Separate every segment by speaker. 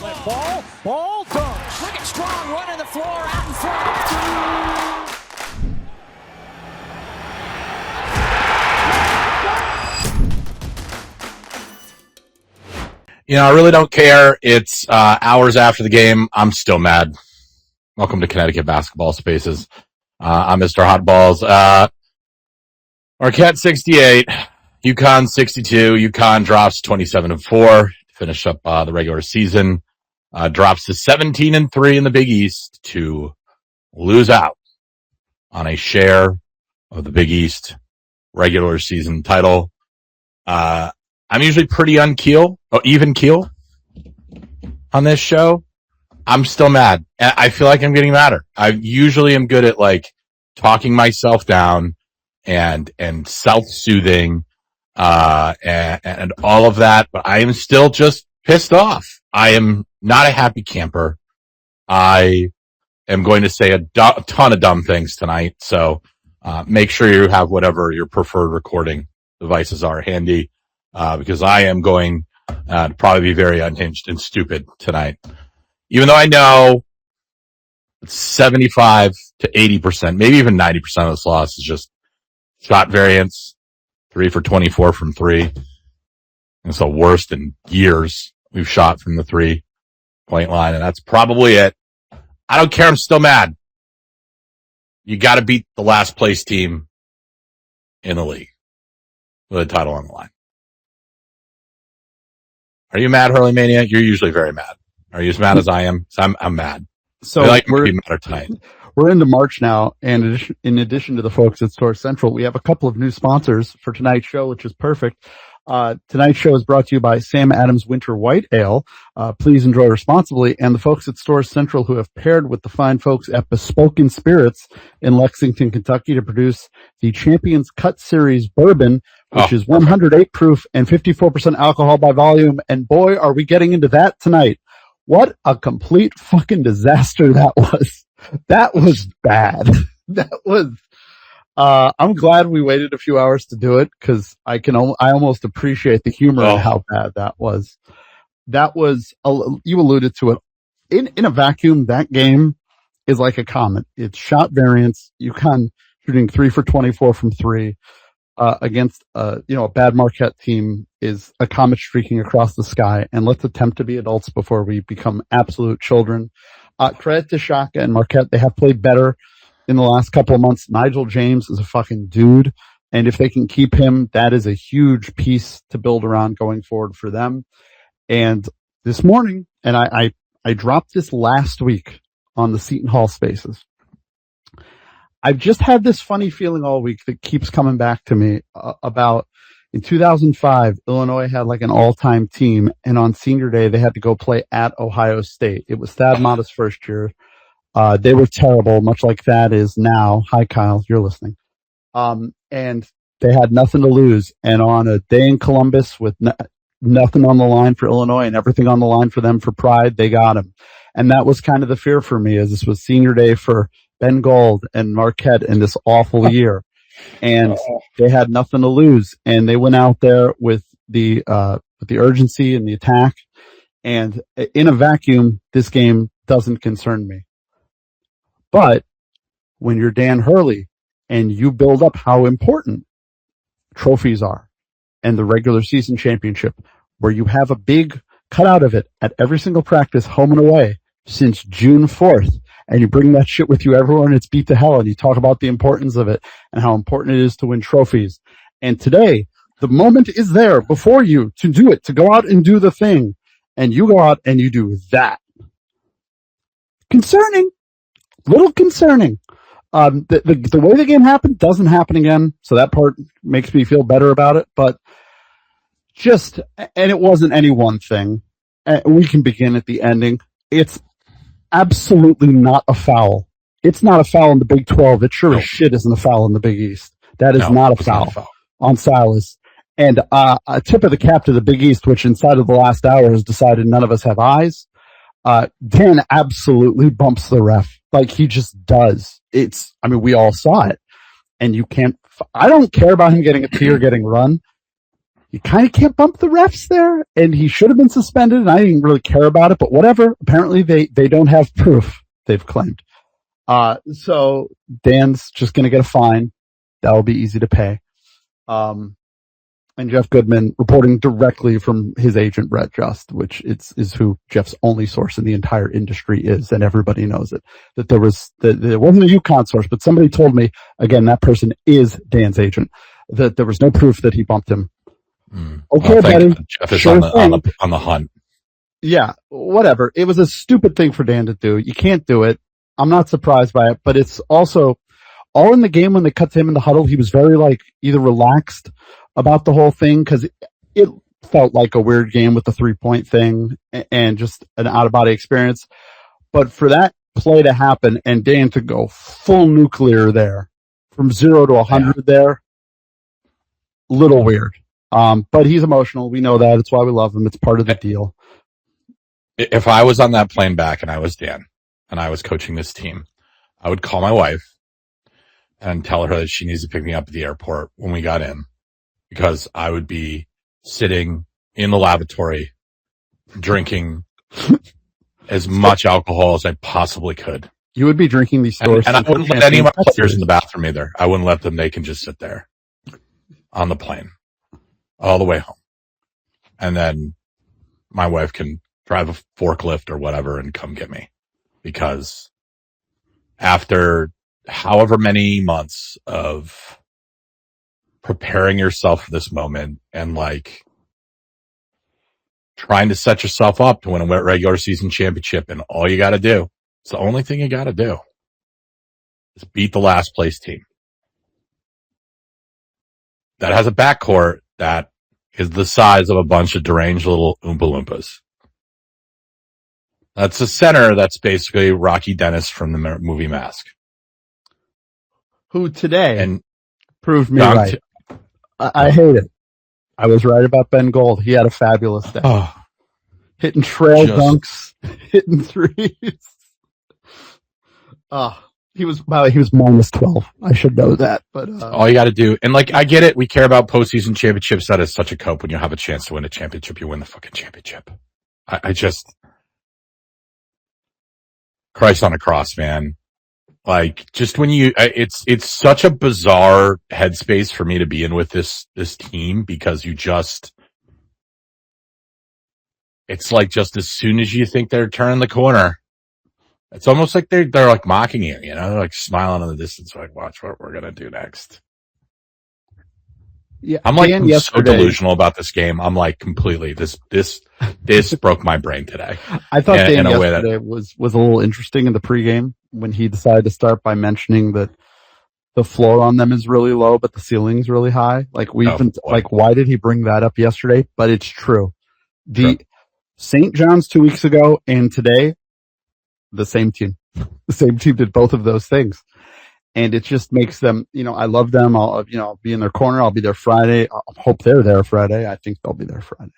Speaker 1: Ball, dunks.
Speaker 2: Look at Strong running the floor out in front.
Speaker 3: I really don't care. It's hours after the game. I'm still mad. Welcome to Connecticut Basketball Spaces. I'm Mr. Hot Balls. Marquette 68, UConn 62. UConn drops 27-4 to finish up the regular season. Drops to 17-3 in the Big East to lose out on a share of the Big East regular season title. I'm usually pretty even keel on this show. I'm still mad. I feel like I'm getting madder. I usually am good at talking myself down and self-soothing, and all of that, but I am still just pissed off. I am not a happy camper. I am going to say a ton of dumb things tonight. So, make sure you have whatever your preferred recording devices are handy, because I am going to probably be very unhinged and stupid tonight. Even though I know it's 75 to 80%, maybe even 90% of this loss is just shot variance, 3 for 24 from three. It's the worst in years we've shot from the 3-point line, and that's probably it. I don't care. I'm still mad. You got to beat the last place team in the league with a title on the line. Are you mad, Hurley Mania? You're usually very mad. Are you as mad as I am? I'm mad.
Speaker 4: So
Speaker 3: we're be madder tonight.
Speaker 4: We're into March now, and in addition to the folks at Store Central, we have a couple of new sponsors for tonight's show, which is perfect. Tonight's show is brought to you by Sam Adams Winter White Ale. Please enjoy responsibly. And the folks at Store Central who have paired with the fine folks at Bespoken Spirits in Lexington, Kentucky to produce the Champions Cut Series Bourbon, which is 108 proof and 54% alcohol by volume. And boy, are we getting into that tonight. What a complete fucking disaster that was. That was bad. I'm glad we waited a few hours to do it because I almost appreciate the humor of how bad that was. You alluded to it. In a vacuum, that game is like a comet. It's shot variance. UConn shooting 3 for 24 from three, against, a bad Marquette team is a comet streaking across the sky. And let's attempt to be adults before we become absolute children. Credit to Shaka and Marquette. They have played better in the last couple of months. Nigel James is a fucking dude. And if they can keep him, that is a huge piece to build around going forward for them. And this morning, and I dropped this last week on the Seton Hall Spaces. I've just had this funny feeling all week that keeps coming back to me about in 2005, Illinois had like an all-time team, and on senior day, they had to go play at Ohio State. It was Thad Matta's first year. They were terrible, much like Thad is now. Hi, Kyle, you're listening. And they had nothing to lose. And on a day in Columbus with nothing on the line for Illinois and everything on the line for them for pride, they got him. And that was kind of the fear for me, as this was senior day for Ben Gold and Marquette in this awful year. And they had nothing to lose. And they went out there with the urgency and the attack. And in a vacuum, this game doesn't concern me. But when you're Dan Hurley and you build up how important trophies are and the regular season championship, where you have a big cutout of it at every single practice, home and away, since June 4th, and you bring that shit with you everywhere and it's beat to hell, and you talk about the importance of it and how important it is to win trophies. And today, the moment is there before you to do it, to go out and do the thing. And you go out and you do that. Concerning. Little concerning. The way the game happened doesn't happen again, so that part makes me feel better about it, but and it wasn't any one thing. We can begin at the ending. It's absolutely not a foul. It's not a foul in the Big 12. It sure as shit isn't a foul in the Big East. That is not a foul on Silas. And a tip of the cap to the Big East, which inside of the last hour has decided none of us have eyes. Dan absolutely bumps the ref. Like, he just does. We all saw it. And I don't care about him getting a tee or getting run. you kind of can't bump the refs there, and he should have been suspended, and I didn't really care about it, but whatever. Apparently they don't have proof, they've claimed. So Dan's just going to get a fine. That will be easy to pay. And Jeff Goodman reporting directly from his agent, Brett Just, which is who Jeff's only source in the entire industry is, and everybody knows it. That there wasn't a UConn source, but somebody told me, again, that person is Dan's agent, that there was no proof that he bumped him. Okay, buddy.
Speaker 3: Jeff is on the hunt.
Speaker 4: Yeah, whatever. It was a stupid thing for Dan to do. You can't do it. I'm not surprised by it, but it's also all in the game when they cut to him in the huddle. He was very either relaxed about the whole thing because it felt like a weird game with the 3-point thing and just an out-of-body experience. But for that play to happen and Dan to go full nuclear there from 0 to 100 there, little weird. But he's emotional. We know that. It's why we love him. It's part of the deal.
Speaker 3: If I was on that plane back and I was Dan and I was coaching this team, I would call my wife and tell her that she needs to pick me up at the airport when we got in, because I would be sitting in the lavatory drinking as much alcohol as I possibly could.
Speaker 4: You would be drinking these stores.
Speaker 3: And I wouldn't let any of my players in the bathroom either. I wouldn't let them. They can just sit there on the plane all the way home. And then my wife can drive a forklift or whatever and come get me. Because after however many months of preparing yourself for this moment and trying to set yourself up to win a regular season championship, and all you got to do, it's the only thing you got to do, is beat the last place team that has a backcourt that is the size of a bunch of deranged little Oompa Loompas. That's a center that's basically Rocky Dennis from the movie Mask.
Speaker 4: Who today
Speaker 3: and
Speaker 4: proved me right. I hate it. I was right about Ben Gold. He had a fabulous day. Hitting trail dunks, hitting threes. He was minus 12. I should know that, but
Speaker 3: all you got to do, and I get it. We care about postseason championships. That is such a cope. When you have a chance to win a championship, you win the fucking championship. I just, Christ on a cross, man. Just when it's such a bizarre headspace for me to be in with this team, because it's just as soon as you think they're turning the corner, it's almost like they're mocking you, they're smiling in the distance, watch what we're going to do next. Yeah. I'm so delusional about this game. I'm completely, this broke my brain today.
Speaker 4: I thought Dan yesterday was a little interesting in the pregame when he decided to start by mentioning that the floor on them is really low, but the ceiling's really high. Why did he bring that up yesterday? But it's true. The St. John's 2 weeks ago and today, the same team. The same team did both of those things. And it just makes them, I love them. I'll be in their corner. I'll be there Friday. I hope they're there Friday. I think they'll be there Friday.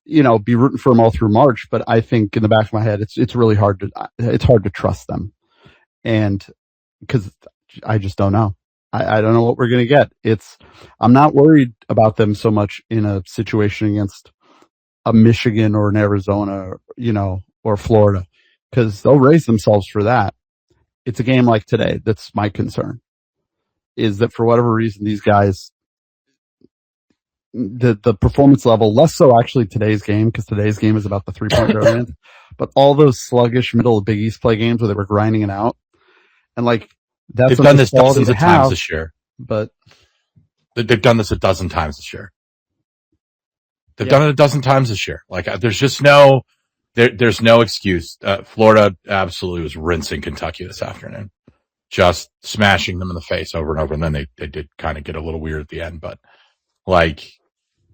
Speaker 4: Be rooting for them all through March. But I think in the back of my head, it's really hard to trust them. And because I just don't know. I don't know what we're going to get. I'm not worried about them so much in a situation against a Michigan or an Arizona, or Florida, because they'll raise themselves for that. It's a game like today that's my concern, is that for whatever reason, these guys, the performance level, less so actually today's game, because today's game is about the 3-point variance, but all those sluggish middle of Big East play games where they were grinding it out. And that's
Speaker 3: they've done this dozens of times this year.
Speaker 4: But
Speaker 3: they've done this a dozen times this year. They've done it a dozen times this year. There's just there's no excuse. Florida absolutely was rinsing Kentucky this afternoon, just smashing them in the face over and over. And then they did kind of get a little weird at the end, but we're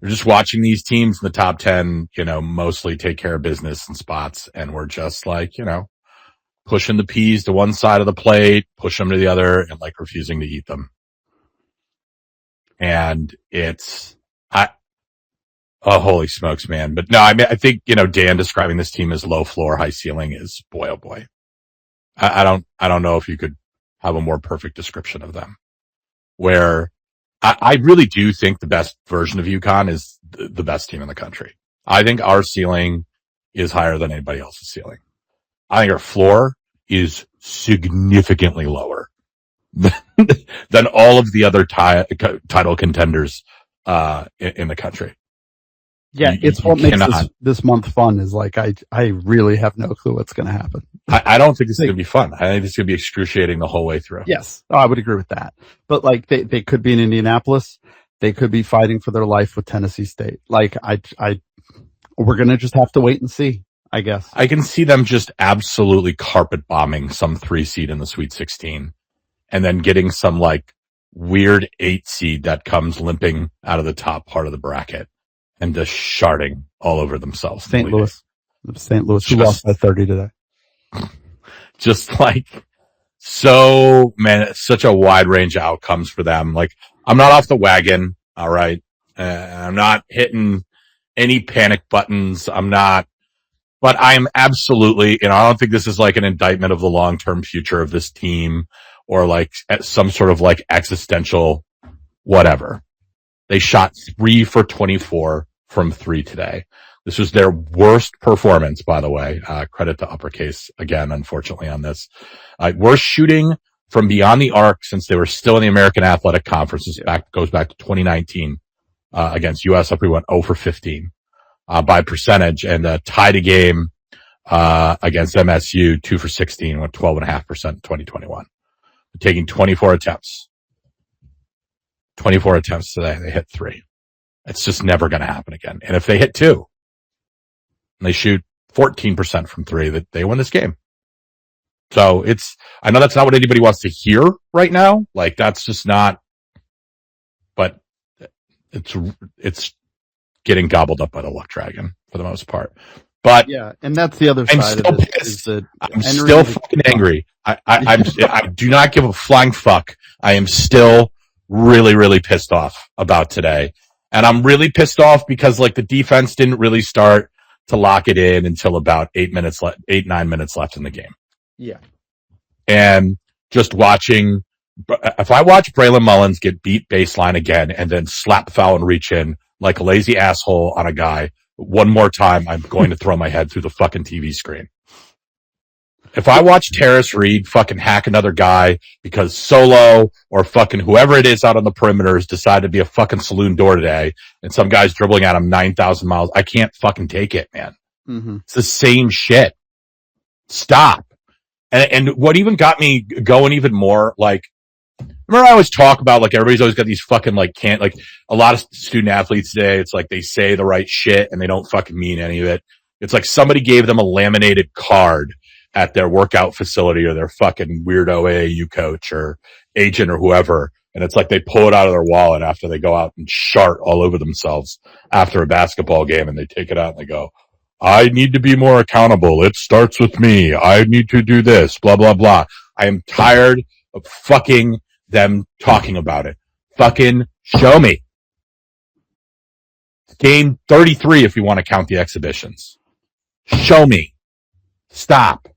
Speaker 3: just watching these teams in the top 10, mostly take care of business and spots. And we're just pushing the peas to one side of the plate, push them to the other, and refusing to eat them. And oh, holy smokes, man. But no, I think, Dan describing this team as low floor, high ceiling is boy, oh boy. I don't know if you could have a more perfect description of them, where I really do think the best version of UConn is the best team in the country. I think our ceiling is higher than anybody else's ceiling. I think our floor is significantly lower than all of the other title contenders in the country.
Speaker 4: Yeah, it's what makes this month fun is like I really have no clue what's going to happen.
Speaker 3: I don't think this is going to be fun. I think this is going to be excruciating the whole way through.
Speaker 4: Yes, I would agree with that. But like they could be in Indianapolis. They could be fighting for their life with Tennessee State. Like we're going to just have to wait and see, I guess.
Speaker 3: I can see them just absolutely carpet bombing some 3 seed in the Sweet 16 and then getting some like weird 8 seed that comes limping out of the top part of the bracket and just sharding all over themselves.
Speaker 4: St. Louis, who lost by 30 today.
Speaker 3: Just like, so, man, it's such a wide range of outcomes for them. Like, I'm not off the wagon. All right. I'm not hitting any panic buttons. But I am absolutely, I don't think this is like an indictment of the long-term future of this team or like some sort of like existential whatever. They shot 3 for 24 from 3 today. This was their worst performance, by the way. Credit to Uppercase again, unfortunately, on this. Worst shooting from beyond the arc since they were still in the American Athletic Conference. Goes back to 2019 against USF. We went 0 for 15 by percentage, and tied a game against MSU 2 for 16, went 12.5% in 2021. Taking 24 attempts. 24 attempts today. They hit 3. It's just never going to happen again. And if they hit 2, and they shoot 14% from 3, that they win this game. So I know that's not what anybody wants to hear right now. Like that's just not, but it's getting gobbled up by the Luck Dragon for the most part. But
Speaker 4: yeah, and that's the other side of it. Is that
Speaker 3: I'm still fucking angry. I do not give a flying fuck. I am still really, really pissed off about today. And I'm really pissed off because like the defense didn't really start to lock it in until about 9 minutes left in the game.
Speaker 4: Yeah.
Speaker 3: And just watching, if I watch Braylon Mullins get beat baseline again and then slap foul and reach in like a lazy asshole on a guy one more time, I'm going to throw my head through the fucking TV screen. If I watch Terrace Reed fucking hack another guy because Solo or fucking whoever it is out on the perimeters decided to be a fucking saloon door today and some guy's dribbling at him 9,000 miles, I can't fucking take it, man.
Speaker 4: Mm-hmm.
Speaker 3: It's the same shit. Stop. And what even got me going even more, like, remember I always talk about, like, everybody's always got these fucking, like, a lot of student athletes today, it's like they say the right shit and they don't fucking mean any of it. It's like somebody gave them a laminated card at their workout facility or their fucking weirdo AAU coach or agent or whoever. And it's like they pull it out of their wallet after they go out and shart all over themselves after a basketball game and they take it out and they go, I need to be more accountable. It starts with me. I need to do this, blah, blah, blah. I am tired of fucking them talking about it. Fucking show me. Game 33 if you want to count the exhibitions. Show me. Stop.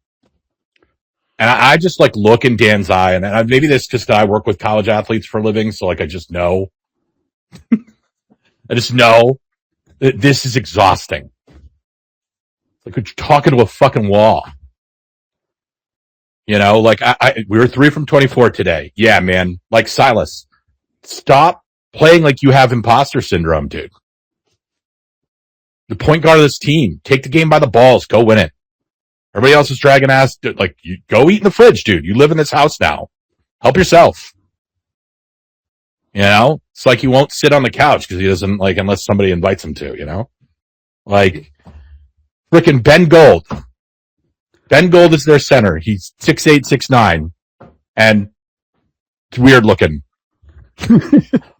Speaker 3: And I just like look in Dan's eye, and maybe this because I work with college athletes for a living, so like I just know. I just know that this is exhausting. It's like you're talking to a fucking wall. You know, like we were 3 from 24 today. Yeah, man. Like Silas, stop playing like you have imposter syndrome, dude. The point guard of this team, take the game by the balls, go win it. Everybody else is dragging ass. Like, you go eat in the fridge, dude. You live in this house now. Help yourself. You know? It's like he won't sit on the couch because he doesn't, like, unless somebody invites him to, you know? Like, frickin' Ben Gold. Ben Gold is their center. He's 6'8", 6'9", and it's weird looking.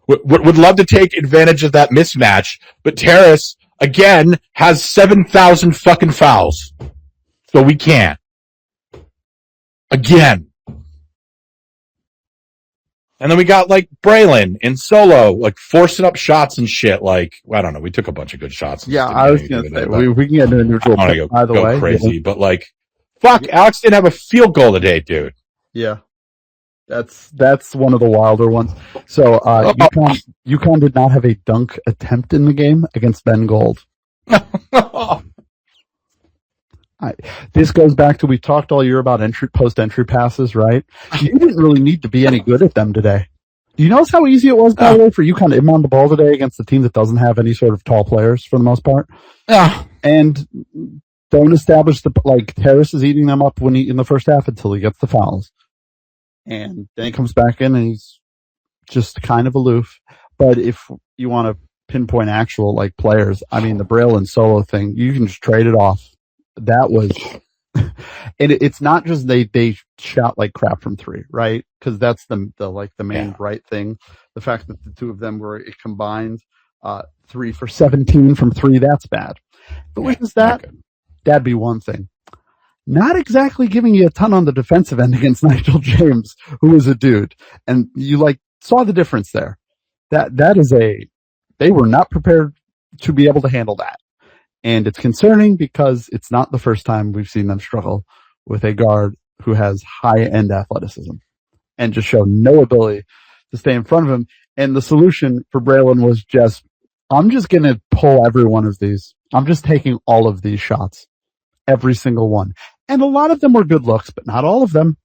Speaker 3: Would love to take advantage of that mismatch, but Terrace, again, has 7,000 fucking fouls. So we can't. Again. And then we got like Braylon and Solo, like forcing up shots and shit. Like, I don't know. We took a bunch of good shots.
Speaker 4: Yeah, I was going to say, we can get into a neutral pick, by the way.
Speaker 3: Crazy, but like, fuck, Alex didn't have a field goal today, dude.
Speaker 4: Yeah. That's one of the wilder ones. So UConn did not have a dunk attempt in the game against Ben Gold. This goes back to, we talked all year about post-entry passes, right? You didn't really need to be any good at them today. Do you notice how easy it was, by the way, for UConn to inbound the ball today against a team that doesn't have any sort of tall players for the most part?
Speaker 3: Yeah.
Speaker 4: And don't establish Harris is eating them up in the first half until he gets the fouls. And then he comes back in and he's just kind of aloof. But if you want to pinpoint actual players, I mean, the Braylon solo thing, you can just trade it off. That was, and it's not just they shot like crap from three, right? Because that's the main bright thing. The fact that the two of them were combined 3 for 17 from three, that's bad. But with that'd be one thing. Not exactly giving you a ton on the defensive end against Nigel James, who is a dude, and you saw the difference there. They were not prepared to be able to handle that. And it's concerning because it's not the first time we've seen them struggle with a guard who has high-end athleticism and just show no ability to stay in front of him. And the solution for Braylon was I'm just going to pull every one of these. I'm just taking all of these shots, every single one. And a lot of them were good looks, but not all of them.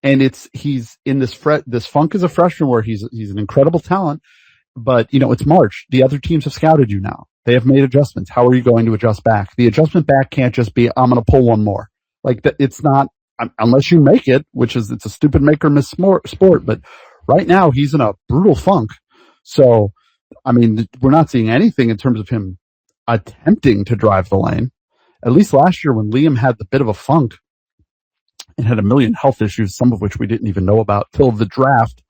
Speaker 4: And he's in this funk as a freshman where he's an incredible talent. But, it's March. The other teams have scouted you now. They have made adjustments. How are you going to adjust back? The adjustment back can't just be, I'm going to pull one more. It's not, unless you make it, it's a stupid make or miss sport. But right now he's in a brutal funk. So, I mean, we're not seeing anything in terms of him attempting to drive the lane. At least last year when Liam had the bit of a funk and had a million health issues, some of which we didn't even know about till the draft,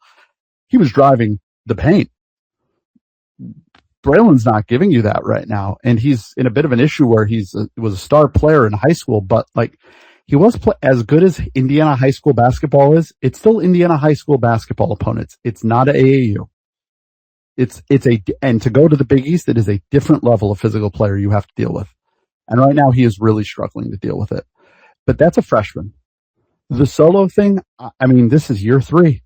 Speaker 4: he was driving the paint. Braylon's not giving you that right now, and he's in a bit of an issue where was a star player in high school, but he was as good as Indiana high school basketball is. It's still Indiana high school basketball opponents. It's not a AAU. And to go to the Big East, it is a different level of physical player you have to deal with. And right now he is really struggling to deal with it. But that's a freshman. The solo thing, I mean, this is year 3.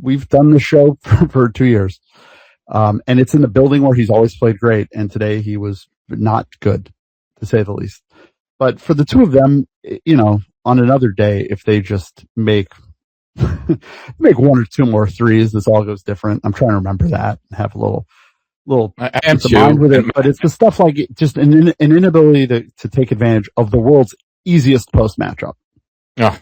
Speaker 4: We've done the show for 2 years. And it's in the building where he's always played great. And today he was not good, to say the least. But for the two of them, on another day, if they just make 1 or 2 more threes, this all goes different. I'm trying to remember that and have a little
Speaker 3: I am too.
Speaker 4: mind with it. But it's the stuff just an inability to take advantage of the world's easiest post matchup.
Speaker 3: Yeah.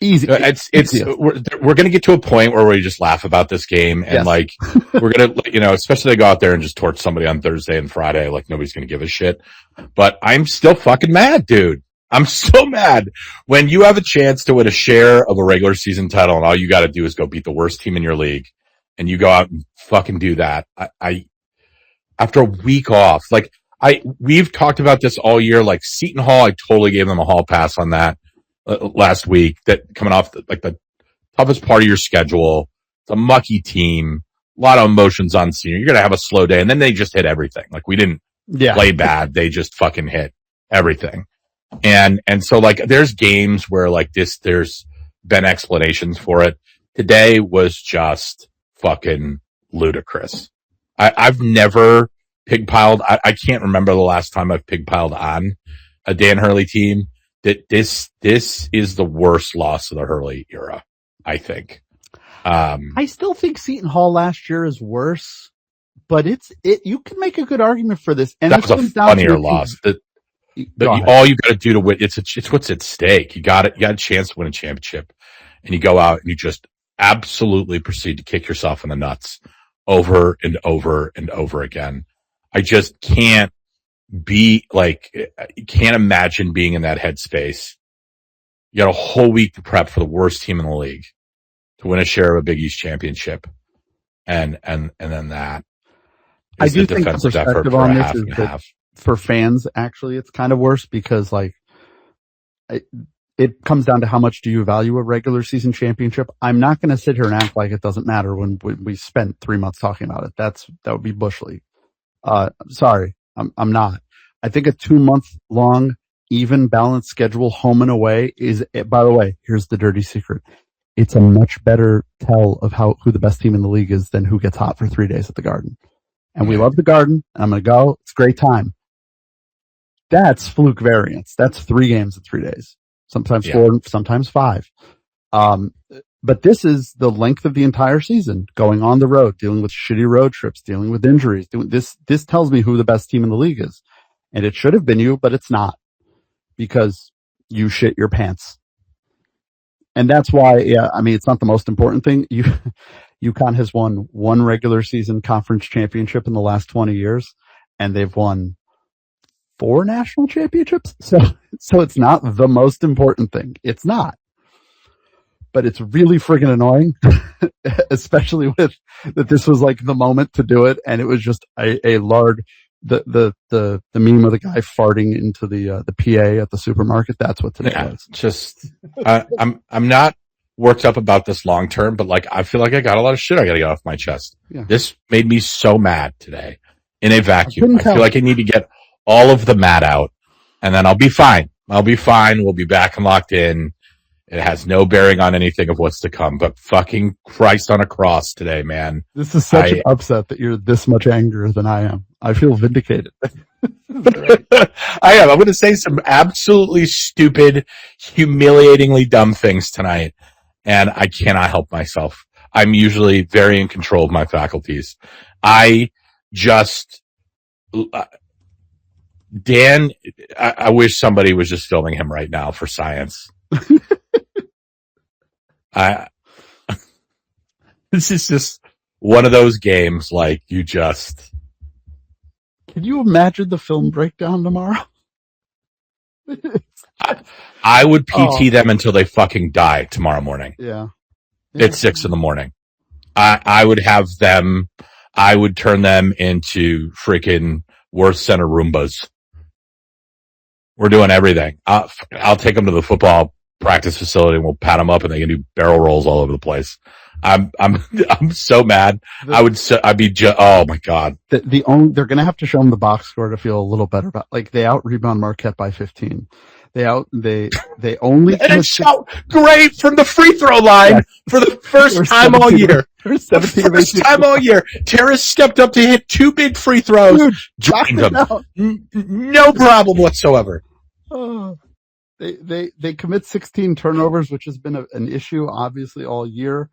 Speaker 4: Easy.
Speaker 3: We're going to get to a point where we just laugh about this game and we're going to, especially they go out there and just torch somebody on Thursday and Friday, nobody's going to give a shit. But I'm still fucking mad, dude. I'm so mad when you have a chance to win a share of a regular season title and all you got to do is go beat the worst team in your league and you go out and fucking do that. I after a week off, we've talked about this all year, Seton Hall, I totally gave them a hall pass on that. Last week, that coming off the toughest part of your schedule. It's a mucky team, a lot of emotions on senior. You're going to have a slow day. And then they just hit everything. We didn't play bad. They just fucking hit everything. And so there's games where there's been explanations for it. Today was just fucking ludicrous. I've never pigpiled. I can't remember the last time I've pigpiled on a Dan Hurley team. That this is the worst loss of the Hurley era, I think.
Speaker 4: I still think Seton Hall last year is worse, but you can make a good argument for this. And
Speaker 3: that was a funnier loss. All you got to do to win, it's what's at stake. You got a chance to win a championship, and you go out and you just absolutely proceed to kick yourself in the nuts over and over and over again. I just can't you can't imagine being in that headspace. You got a whole week to prep for the worst team in the league to win a share of a Big East championship. And then that.
Speaker 4: I do think the perspective on this is that for fans, actually, it's kind of worse because it comes down to how much do you value a regular season championship. I'm not going to sit here and act like it doesn't matter when we spent 3 months talking about it. That would be Bush League. Sorry. I'm not. I think a 2-month long, even balanced schedule home and away is, by the way, here's the dirty secret. it's a much better tell of who the best team in the league is than who gets hot for 3 days at the Garden. And we love the Garden. I'm going to go. It's a great time. That's fluke variance. That's 3 games in 3 days. Sometimes 4, sometimes 5. But this is the length of the entire season, going on the road, dealing with shitty road trips, dealing with injuries. This tells me who the best team in the league is. And it should have been you, but it's not, because you shit your pants. And that's why, it's not the most important thing. UConn has won 1 regular season conference championship in the last 20 years, and they've won 4 national championships. So it's not the most important thing. It's not. But it's really friggin' annoying, especially with that this was like the moment to do it, and it was just a lard. The meme of the guy farting into the PA at the supermarket. That's what today was.
Speaker 3: Just I'm not worked up about this long term, but like I feel like I got a lot of shit I got to get off my chest. Yeah. This made me so mad today in a vacuum. I feel like I need to get all of the mad out, and then I'll be fine. We'll be back and locked in. It has no bearing on anything of what's to come, but fucking Christ on a cross today, man.
Speaker 4: This is such an upset that you're this much angrier than I am. I feel vindicated.
Speaker 3: I am. I'm going to say some absolutely stupid, humiliatingly dumb things tonight, and I cannot help myself. I'm usually very in control of my faculties. Dan, I wish somebody was just filming him right now for science. This is just one of those games like you just.
Speaker 4: Can you imagine the film breakdown tomorrow?
Speaker 3: I would PT them until they fucking die tomorrow morning.
Speaker 4: Yeah.
Speaker 3: At 6 a.m. I would have them. I would turn them into freaking worst center Roombas. We're doing everything. I'll take them to the football practice facility and we'll pat them up and they can do barrel rolls all over the place. I'm so mad. Oh my God.
Speaker 4: They're going to have to show them the box score to feel a little better about, like, they out rebound Marquette by 15. They only
Speaker 3: and shot great from the free throw line for the first time all year. First time all year. Terrace stepped up to hit 2 big free throws. Drained them. No problem whatsoever.
Speaker 4: Oh. They commit 16 turnovers, which has been an issue obviously all year.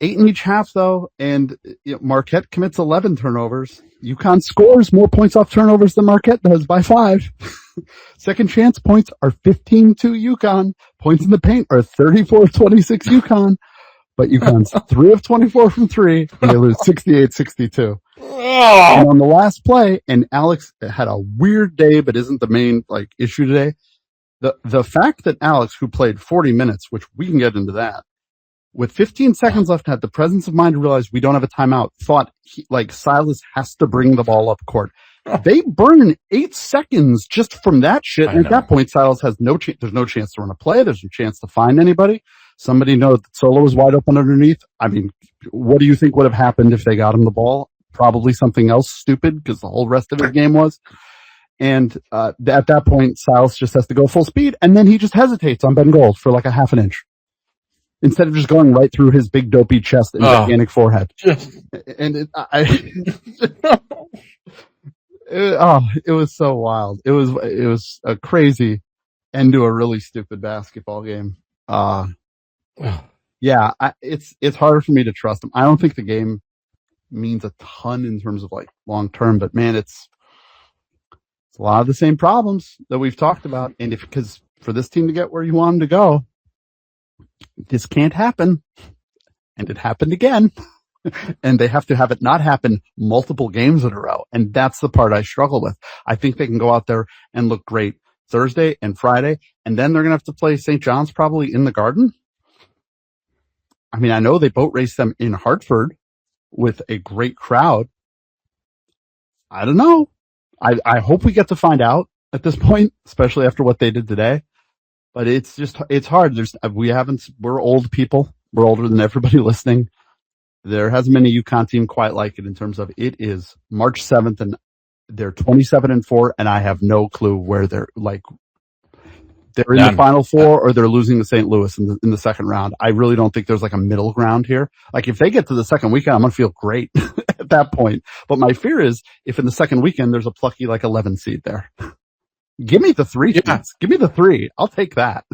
Speaker 4: 8 in each half though, and Marquette commits 11 turnovers. UConn scores more points off turnovers than Marquette does by 5. Second chance points are 15 to UConn. Points in the paint are 34-26 UConn. But UConn's 3 of 24 from 3, and they lose 68-62. And on the last play, and Alex had a weird day, but isn't the main issue today. The fact that Alex, who played 40 minutes, which we can get into that, with 15 seconds left, had the presence of mind to realize we don't have a timeout, thought Silas has to bring the ball up court. They burn 8 seconds just from that shit. And at that point, Silas has no chance. There's no chance to run a play. There's no chance to find anybody. Somebody knows that Solo was wide open underneath. I mean, what do you think would have happened if they got him the ball? Probably something else stupid, because the whole rest of his game was. And at that point, Silas just has to go full speed, and then he just hesitates on Ben Gold for like a half an inch, instead of just going right through his big dopey chest and gigantic forehead. And it was so wild. It was a crazy end to a really stupid basketball game. Yeah, it's harder for me to trust him. I don't think the game means a ton in terms of long term, but man, it's a lot of the same problems that we've talked about. And because for this team to get where you want them to go, this can't happen. And it happened again. And they have to have it not happen multiple games in a row. And that's the part I struggle with. I think they can go out there and look great Thursday and Friday, and then they're going to have to play St. John's probably in the Garden. I mean, I know they boat raced them in Hartford with a great crowd. I don't know. I hope we get to find out at this point, especially after what they did today. But it's hard. We're old people. We're older than everybody listening. There hasn't been a UConn team quite like it in terms of it is March 7th and they're 27-4, and I have no clue where they're they're in the Final Four or they're losing to St. Louis in the second round. I really don't think there's like a middle ground here. Like if they get to the second weekend, I'm going to feel great at that point. But my fear is if in the second weekend there's a plucky like 11 seed there. Give me the 3 seeds. Give me the 3. I'll take that.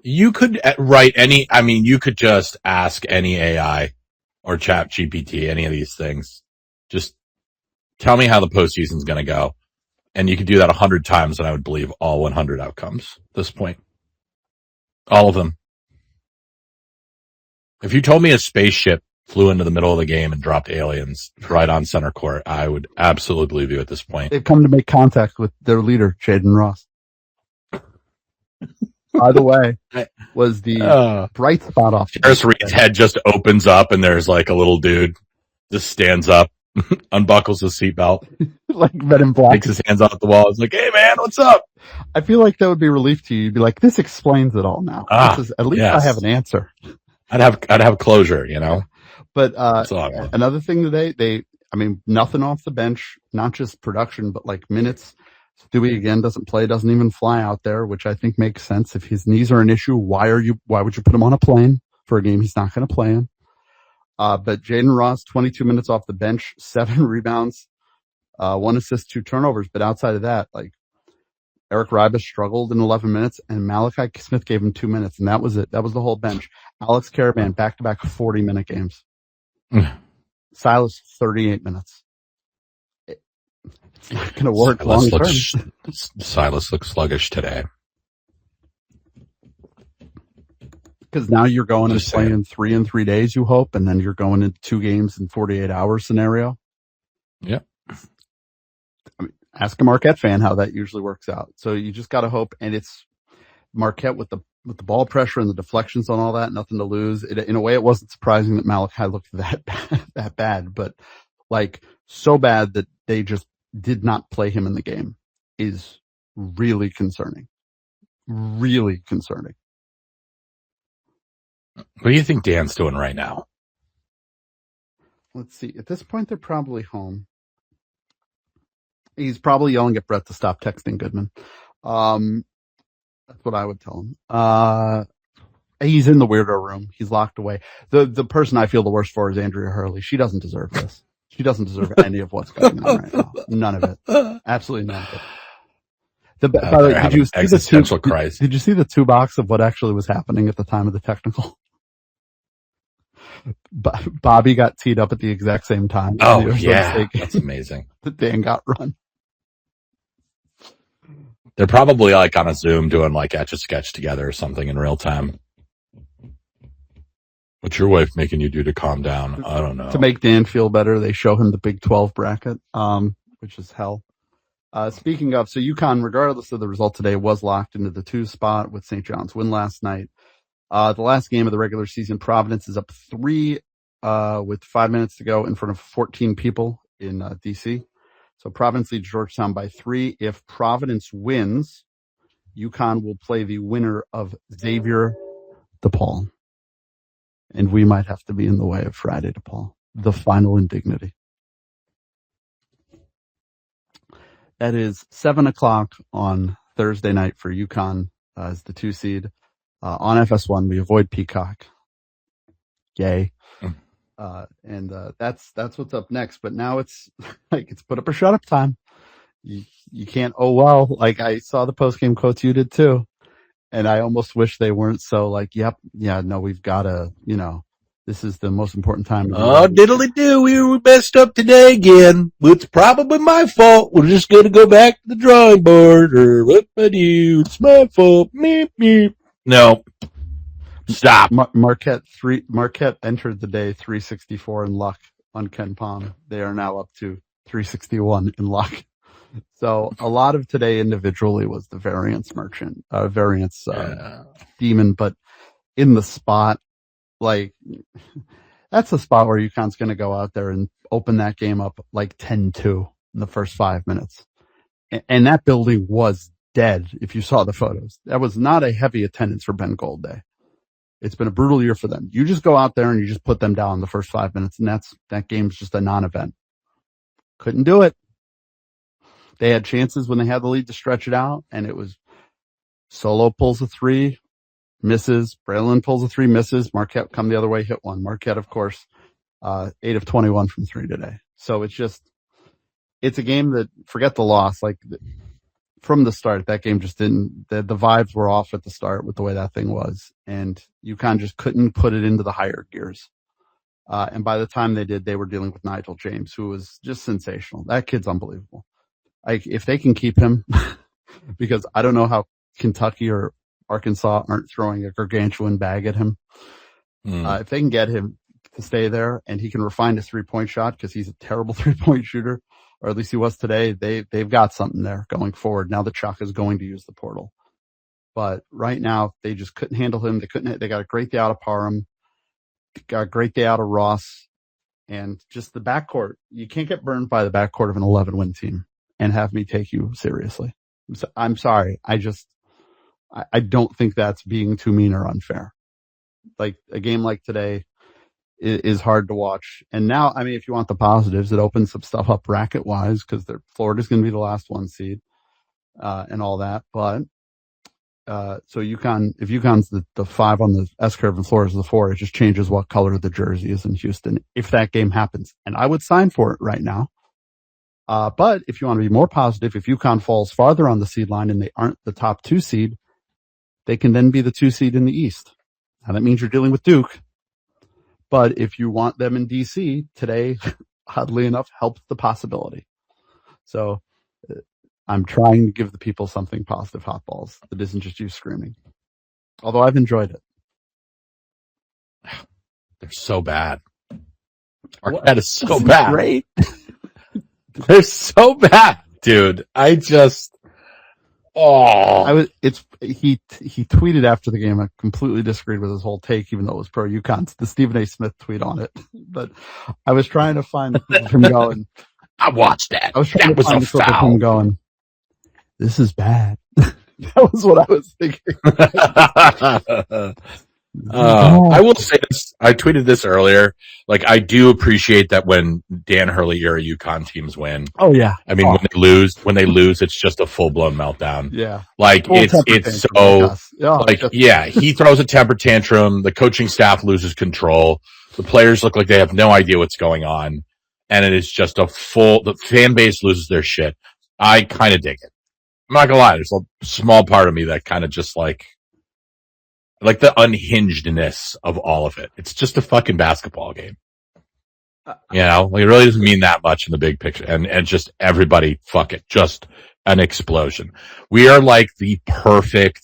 Speaker 3: You could write you could just ask any AI or Chat GPT, any of these things. Just tell me how the postseason's going to go. And you could do that 100 times and I would believe all 100 outcomes at this point. All of them. If you told me a spaceship flew into the middle of the game and dropped aliens right on center court, I would absolutely believe you at this point.
Speaker 4: They've come to make contact with their leader, Jaden Ross. By the way, was the bright spot off.
Speaker 3: Harris Reed's head just opens up and there's like a little dude just stands up, unbuckles his seatbelt.
Speaker 4: Like Men in Black.
Speaker 3: Takes his hands off the wall. It's like, hey man, what's up?
Speaker 4: I feel like that would be relief to you. You'd be like, this explains it all now. At least I have an answer.
Speaker 3: I'd have closure, you know?
Speaker 4: But, another thing today, nothing off the bench, not just production, but like minutes. Stewie again doesn't play, doesn't even fly out there, which I think makes sense. If his knees are an issue, why would you put him on a plane for a game he's not going to play in? But Jaden Ross, 22 minutes off the bench, 7 rebounds, 1 assist, 2 turnovers. But outside of that, like Eric Ribas struggled in 11 minutes and Malachi Smith gave him 2 minutes. And that was it. That was the whole bench. Alex Caravan, back-to-back 40-minute games. Silas, 38 minutes. It's not going to work long term.
Speaker 3: Silas looks sluggish today.
Speaker 4: Because now you're going and playing 3 in 3 days, you hope, and then you're going into 2 games in 48 hours scenario.
Speaker 3: Yeah.
Speaker 4: Ask a Marquette fan how that usually works out. So you just got to hope, and it's Marquette with the ball pressure and the deflections on all that, nothing to lose. In a way, it wasn't surprising that Malachi looked that bad, but like so bad that they just did not play him in the game is really concerning. Really concerning.
Speaker 3: What do you think Dan's doing right now?
Speaker 4: Let's see. At this point, they're probably home. He's probably yelling at Brett to stop texting Goodman. That's what I would tell him. He's in the weirdo room. He's locked away. The person I feel the worst for is Andrea Hurley. She doesn't deserve this. She doesn't deserve any of what's going on right now. None of it. Absolutely none of it. By the way, did you see the 2 box of what actually was happening at the time of the technical? Bobby got teed up at the exact same time.
Speaker 3: Oh, yeah. That's amazing.
Speaker 4: That Dan got run.
Speaker 3: They're probably like on a Zoom doing like Etch-a-Sketch together or something in real time. What's your wife making you do to calm down? I don't know.
Speaker 4: To make Dan feel better, they show him the Big 12 bracket, which is hell. Speaking of, so UConn, regardless of the result today, was locked into the 2 spot with St. John's win last night. The last game of the regular season, Providence is up 3 with 5 minutes to go in front of 14 people in DC. So Providence leads Georgetown by 3. If Providence wins, UConn will play the winner of Xavier DePaul. And we might have to be in the way of Friday DePaul, the final indignity. That is 7:00 on Thursday night for UConn as the 2 seed. On FS1, we avoid Peacock. Yay. And that's what's up next. But now it's like, it's put up or shut up time. You can't, like I saw the post game quotes, you did too. And I almost wish they weren't so like, we've got to, this is the most important time.
Speaker 3: Oh, diddly do. We were messed up today again. It's probably my fault. We're just going to go back to the drawing board or what I do. It's my fault. Meep, meep. No. Stop.
Speaker 4: Marquette entered the day 364 in luck on Ken Palm. They are now up to 361 in luck. So a lot of today individually was the variance demon, but in the spot, like that's a spot where UConn's going to go out there and open that game up like 10-2 in the first 5 minutes. And that building was dead. If you saw the photos, that was not a heavy attendance for Ben Gold Day. It's been a brutal year for them. You just go out there and you just put them down in the first 5 minutes, and that game's just a non-event. Couldn't do it. They had chances when they had the lead to stretch it out, and it was Solo pulls a 3, misses. Braylon pulls a 3, misses. Marquette come the other way, hit one. Marquette, of course, 8 of 21 from 3 today. So it's a game that, forget the loss, like from the start, that game just didn't, the vibes were off at the start with the way that thing was. And UConn just couldn't put it into the higher gears. And by the time they did, they were dealing with Nigel James, who was just sensational. That kid's unbelievable. If they can keep him, because I don't know how Kentucky or Arkansas aren't throwing a gargantuan bag at him. If they can get him to stay there and he can refine his 3-point shot, because he's a terrible 3-point shooter, or at least he was today, they've got something there going forward. Now that Chuck is going to use the portal. But right now, they just couldn't handle him. They got a great day out of Parham, got a great day out of Ross, and just the backcourt. You can't get burned by the backcourt of an 11-win team and have me take you seriously. I'm sorry. I don't think that's being too mean or unfair. Like a game like today is hard to watch. And now, I mean, if you want the positives, it opens some stuff up bracket wise, because Florida's going to be the last 1 seed, and all that. But, so if UConn's the 5 on the S curve and Florida's the 4, it just changes what color the jersey is in Houston if that game happens. And I would sign for it right now. But if you want to be more positive, if UConn falls farther on the seed line and they aren't the top 2 seed, they can then be the 2 seed in the East. Now that means you're dealing with Duke. But if you want them in DC, today, oddly enough, helps the possibility. So I'm trying to give the people something positive, hot balls, that isn't just you screaming. Although I've enjoyed it.
Speaker 3: They're so bad. Marquette is so bad.
Speaker 4: Great.
Speaker 3: They're so bad, dude.
Speaker 4: He tweeted after the game. I completely disagreed with his whole take, even though it was pro UConn. The Stephen A. Smith tweet on it. But I was trying to find the clip of him going.
Speaker 3: I watched that.
Speaker 4: I was trying to find the clip of him going, this is bad. That was what I was thinking.
Speaker 3: I will say this. I tweeted this earlier. Like, I do appreciate that when Dan Hurley era UConn teams win.
Speaker 4: Oh yeah.
Speaker 3: I mean, when they lose, it's just a full blown meltdown.
Speaker 4: Yeah.
Speaker 3: Like, it's so, he throws a temper tantrum. The coaching staff loses control. The players look like they have no idea what's going on. And it is just the fan base loses their shit. I kind of dig it. I'm not gonna lie. There's a small part of me that kind of just like the unhingedness of all of it. It's just a fucking basketball game. You know, like, it really doesn't mean that much in the big picture. And just everybody, fuck it. Just an explosion. We are like the perfect,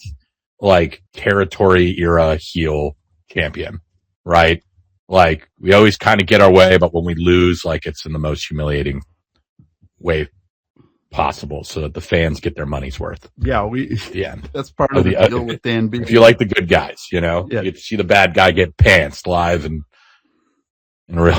Speaker 3: like, territory era heel champion, right? Like, we always kind of get our way, but when we lose, like, it's in the most humiliating way possible, so that the fans get their money's worth.
Speaker 4: Yeah, that's part of the deal with Dan B.
Speaker 3: If you like the good guys, you know,
Speaker 4: yeah.
Speaker 3: You get to see the bad guy get pantsed live and in real.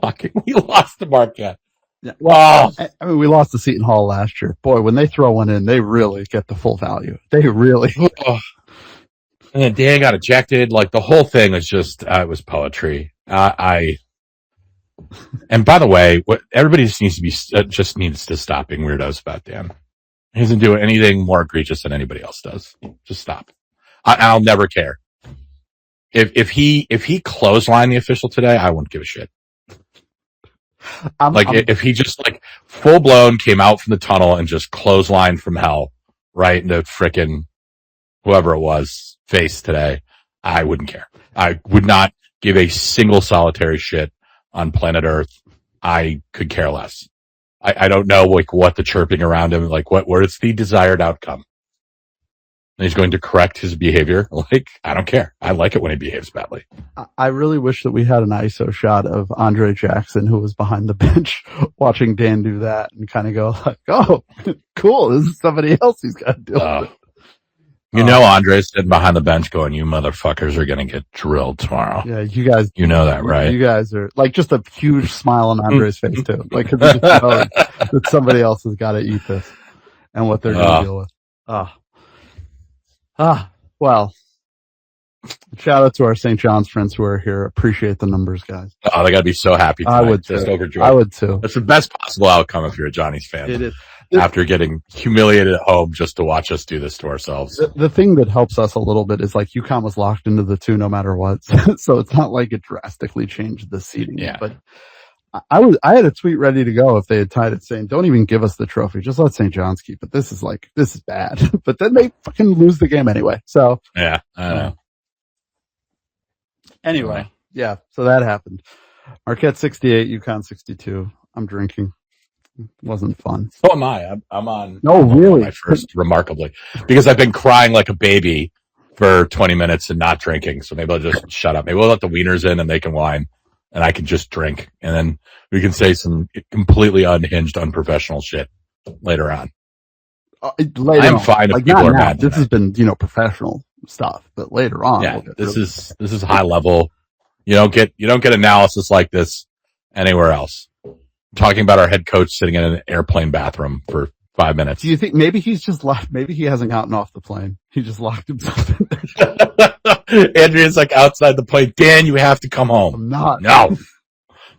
Speaker 3: Fucking, we lost to Marquette.
Speaker 4: Yeah.
Speaker 3: Wow.
Speaker 4: I mean, we lost to Seton Hall last year. Boy, when they throw one in, they really get the full value. They really.
Speaker 3: And then Dan got ejected. Like, the whole thing was just, it was poetry. And by the way, what everybody just needs to stop being weirdos about Dan. He doesn't do anything more egregious than anybody else does. Just stop. I'll never care. If he clotheslined the official today, I wouldn't give a shit. If he just like full blown came out from the tunnel and just clotheslined from hell right into frickin' whoever it was face today, I wouldn't care. I would not give a single solitary shit on planet Earth. I could care less. I don't know like what the chirping around him, like what is the desired outcome? And he's going to correct his behavior. Like, I don't care. I like it when he behaves badly.
Speaker 4: I really wish that we had an ISO shot of Andre Jackson, who was behind the bench watching Dan do that, and kind of go like, oh, cool. This is somebody else he's got to deal with.
Speaker 3: You know, Andre's sitting behind the bench going, you motherfuckers are going to get drilled tomorrow.
Speaker 4: Yeah, you guys.
Speaker 3: You know that, right?
Speaker 4: You guys are, like, just a huge smile on Andre's face, too. Like, cause you just know that somebody else has got to eat this and what they're going to deal with. Well, shout out to our St. John's friends who are here. Appreciate the numbers, guys.
Speaker 3: Oh, they got to be so happy tonight.
Speaker 4: I would too.
Speaker 3: Just overjoyed.
Speaker 4: I would too.
Speaker 3: That's the best possible outcome if you're a Johnny's fan.
Speaker 4: It is.
Speaker 3: after getting humiliated at home just to watch us do this to ourselves.
Speaker 4: The thing that helps us a little bit is like UConn was locked into the 2 no matter what. So it's not like it drastically changed the seeding.
Speaker 3: Yeah.
Speaker 4: But I had a tweet ready to go if they had tied it saying, don't even give us the trophy. Just let St. John's keep it. This is bad. But then they fucking lose the game anyway. So
Speaker 3: yeah, I know.
Speaker 4: Anyway, yeah. So that happened. Marquette 68, UConn 62. I'm drinking. It wasn't fun.
Speaker 3: So am I. I'm on.
Speaker 4: No, really?
Speaker 3: My first, remarkably, because I've been crying like a baby for 20 minutes and not drinking. So maybe I'll just shut up. Maybe we'll let the wieners in and they can whine, and I can just drink, and then we can say some completely unhinged, unprofessional shit later on. I'm fine if people are mad.
Speaker 4: This has been, professional stuff, but later on,
Speaker 3: yeah, this is high level. You don't get analysis like this anywhere else. Talking about our head coach sitting in an airplane bathroom for 5 minutes.
Speaker 4: Do you think maybe he's just locked? Maybe he hasn't gotten off the plane. He just locked himself in there.
Speaker 3: Andrea's like outside the plane. Dan, you have to come home.
Speaker 4: I'm not.
Speaker 3: No,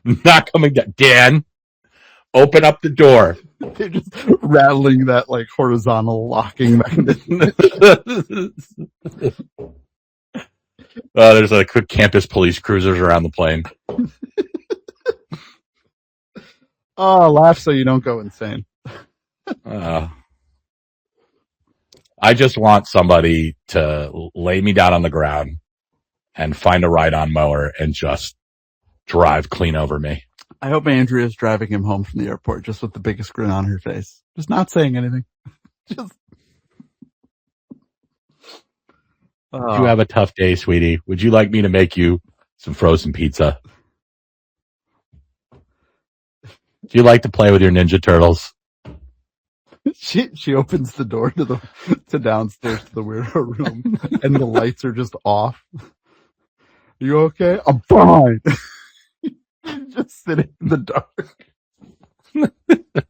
Speaker 3: not coming down. Dan, open up the door.
Speaker 4: They're just rattling that like horizontal locking mechanism.
Speaker 3: There's like quick campus police cruisers around the plane.
Speaker 4: Oh, laugh so you don't go insane.
Speaker 3: I just want somebody to lay me down on the ground and find a ride-on mower and just drive clean over me.
Speaker 4: I hope Andrea's driving him home from the airport just with the biggest grin on her face. Just not saying anything. Just.
Speaker 3: You have a tough day, sweetie. Would you like me to make you some frozen pizza? Do you like to play with your Ninja Turtles?
Speaker 4: She opens the door to downstairs to the weirdo room, and the lights are just off. You okay? I'm fine. Just sitting in the dark.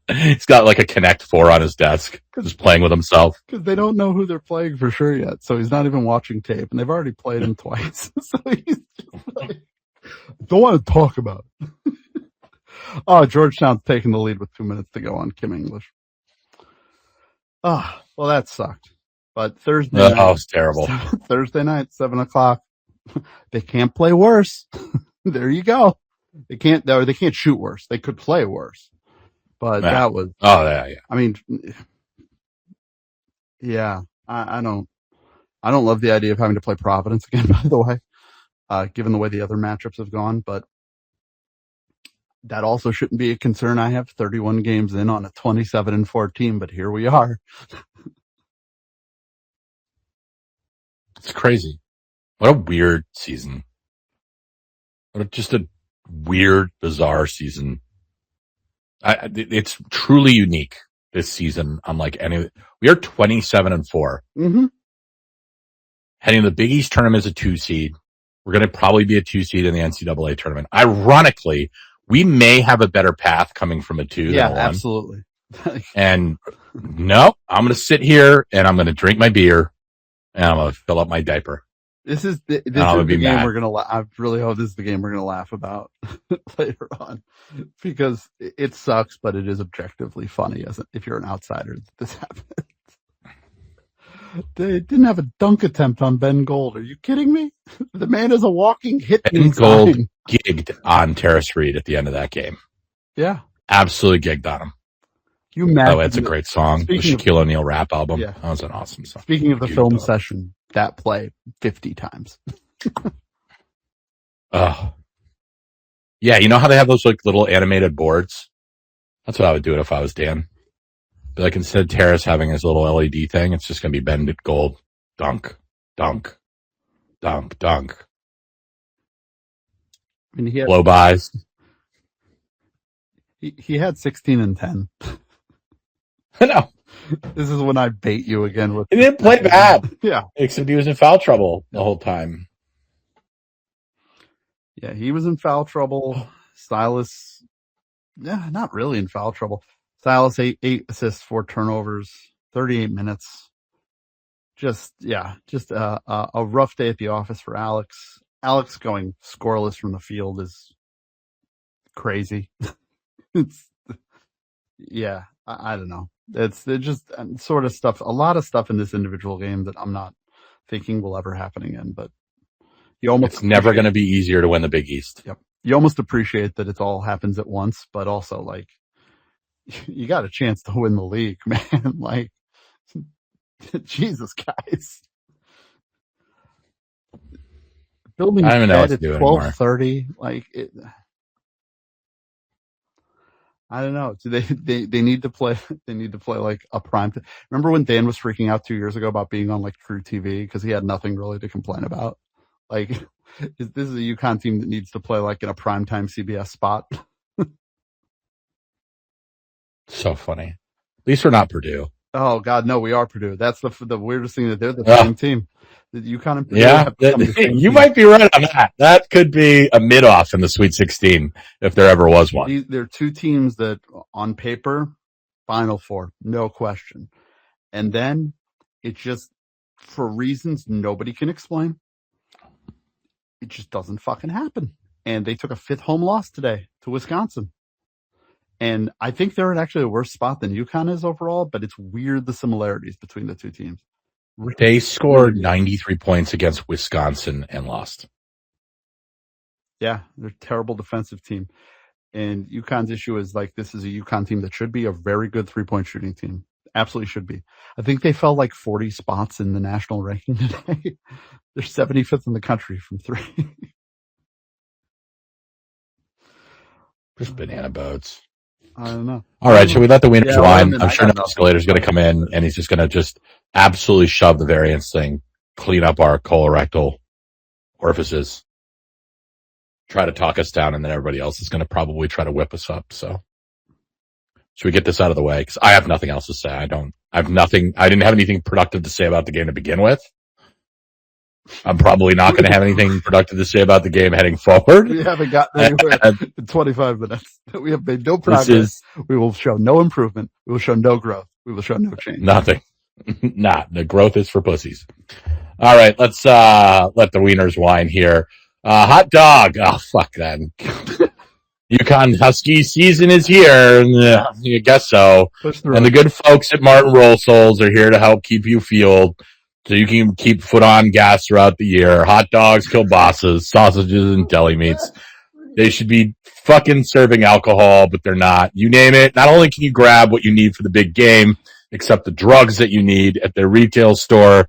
Speaker 3: He's got like a Connect 4 on his desk, just playing with himself.
Speaker 4: Because they don't know who they're playing for sure yet, so he's not even watching tape, and they've already played him twice. So he's just like, don't want to talk about it. Oh, Georgetown's taking the lead with 2 minutes to go on Kim English. Oh, well, that sucked. But Thursday night.
Speaker 3: Oh, it's terrible.
Speaker 4: Thursday night, 7:00. They can't play worse. There you go. They can't shoot worse. They could play worse. But that was.
Speaker 3: Oh, yeah.
Speaker 4: I mean, yeah, I don't love the idea of having to play Providence again, by the way, given the way the other matchups have gone, but that also shouldn't be a concern. I have 31 games in on a 27-4 team, but here we are.
Speaker 3: It's crazy. What a weird season. Just a weird, bizarre season. It's truly unique this season, unlike any. We are 27-4.
Speaker 4: Mm-hmm.
Speaker 3: Heading to the Big East tournament as a 2 seed. We're going to probably be a 2 seed in the NCAA tournament. Ironically, we may have a better path coming from a 2 than a 1.
Speaker 4: Absolutely.
Speaker 3: And no, I'm going to sit here and I'm going to drink my beer and I'm going to fill up my diaper.
Speaker 4: This is the game we're going to I really hope this is the game we're going to laugh about later on, because it sucks, but it is objectively funny if you're an outsider that this happens. They didn't have a dunk attempt on Ben Gold. Are you kidding me? The man is a walking hit.
Speaker 3: Ben Gold gigged on Terrace Reed at the end of that game.
Speaker 4: Yeah.
Speaker 3: Absolutely gigged on him.
Speaker 4: You imagine?
Speaker 3: Oh, it's a great song. The Shaquille O'Neal rap album. Yeah. That was an awesome song.
Speaker 4: Speaking of the film session, that play 50 times.
Speaker 3: Yeah, you know how they have those like little animated boards? That's what I would do it if I was Dan. But like instead of Terrace having his little LED thing, it's just going to be Ben Gold. Dunk, dunk, dunk, dunk.
Speaker 4: I mean,
Speaker 3: blow bys.
Speaker 4: He had 16 and 10.
Speaker 3: I know.
Speaker 4: This is when I bait you again with.
Speaker 3: He didn't play bad.
Speaker 4: Yeah.
Speaker 3: Except he was in foul trouble the whole time.
Speaker 4: Yeah, he was in foul trouble. Silas, not really in foul trouble. Silas, 8 assists, 4 turnovers, 38 minutes. Just a rough day at the office for Alex. Alex going scoreless from the field is crazy. I don't know. It's just sort of stuff, a lot of stuff in this individual game that I'm not thinking will ever happen again. But you almost
Speaker 3: It's never going to be easier to win the Big East.
Speaker 4: Yep. You almost appreciate that it all happens at once, but also like you got a chance to win the league, man. Like, Jesus, guys. Building
Speaker 3: I don't even know what
Speaker 4: at
Speaker 3: to do anymore.
Speaker 4: 12:30, like it. I don't know. Do they need to play? They need to play like a prime. Remember when Dan was freaking out 2 years ago about being on like True TV because he had nothing really to complain about? Like, this is a UConn team that needs to play like in a primetime CBS spot.
Speaker 3: So funny. At least we're not Purdue.
Speaker 4: Oh God, no, we are Purdue. That's the weirdest thing that they're the same team. The UConn and Purdue
Speaker 3: Yeah,
Speaker 4: have become the same
Speaker 3: you
Speaker 4: team.
Speaker 3: might be right on that. That could be a mid-off in the Sweet 16 if there ever was one.
Speaker 4: They're two teams that, on paper, Final Four, no question. And then it just, for reasons nobody can explain, it just doesn't fucking happen. And they took a 5th home loss today to Wisconsin. And I think they're in actually a worse spot than UConn is overall, but it's weird the similarities between the two teams.
Speaker 3: They scored 93 points against Wisconsin and lost.
Speaker 4: Yeah, they're a terrible defensive team. And UConn's issue is like, this is a UConn team that should be a very good 3-point shooting team. Absolutely should be. I think they fell like 40 spots in the national ranking today. They're 75th in the country from 3.
Speaker 3: Just banana boats.
Speaker 4: I don't know.
Speaker 3: All right, should we let the winners wine? I'm sure
Speaker 4: nothing.
Speaker 3: Escalator's going to come in, and he's just going to just absolutely shove the variance thing, clean up our colorectal orifices, try to talk us down, and then everybody else is going to probably try to whip us up. So should we get this out of the way? Because I have nothing else to say. I didn't have anything productive to say about the game to begin with. I'm probably not going to have anything productive to say about the game heading forward.
Speaker 4: We haven't gotten anywhere in 25 minutes. We have made no progress. We will show no improvement. We will show no growth. We will show no change.
Speaker 3: Nothing. The growth is for pussies. All right, let's let the wieners whine here. Hot dog. Oh, fuck that. UConn Husky season is here. Yeah, I guess so. And the good folks at Martin Roll Souls are here to help keep you fueled so you can keep foot on gas throughout the year. Hot dogs, kielbasa's, sausages, and deli meats. They should be fucking serving alcohol, but they're not. You name it. Not only can you grab what you need for the big game, except the drugs that you need at their retail store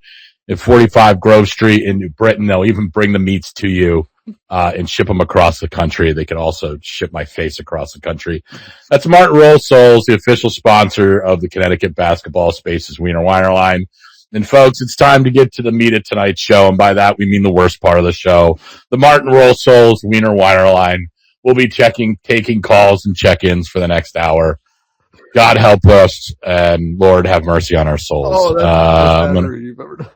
Speaker 3: at 45 Grove Street in New Britain. They'll even bring the meats to you and ship them across the country. They could also ship my face across the country. That's Martin Roll Souls, the official sponsor of the Connecticut Basketball Spaces Wiener Weiner Line. And folks, it's time to get to the meat of tonight's show. And by that, we mean the worst part of the show. The Martin Roll Souls Wiener Weiner Line. We'll be taking calls and check-ins for the next hour. God help us, and Lord have mercy on our souls.
Speaker 4: Oh, that's the best battery you've ever done.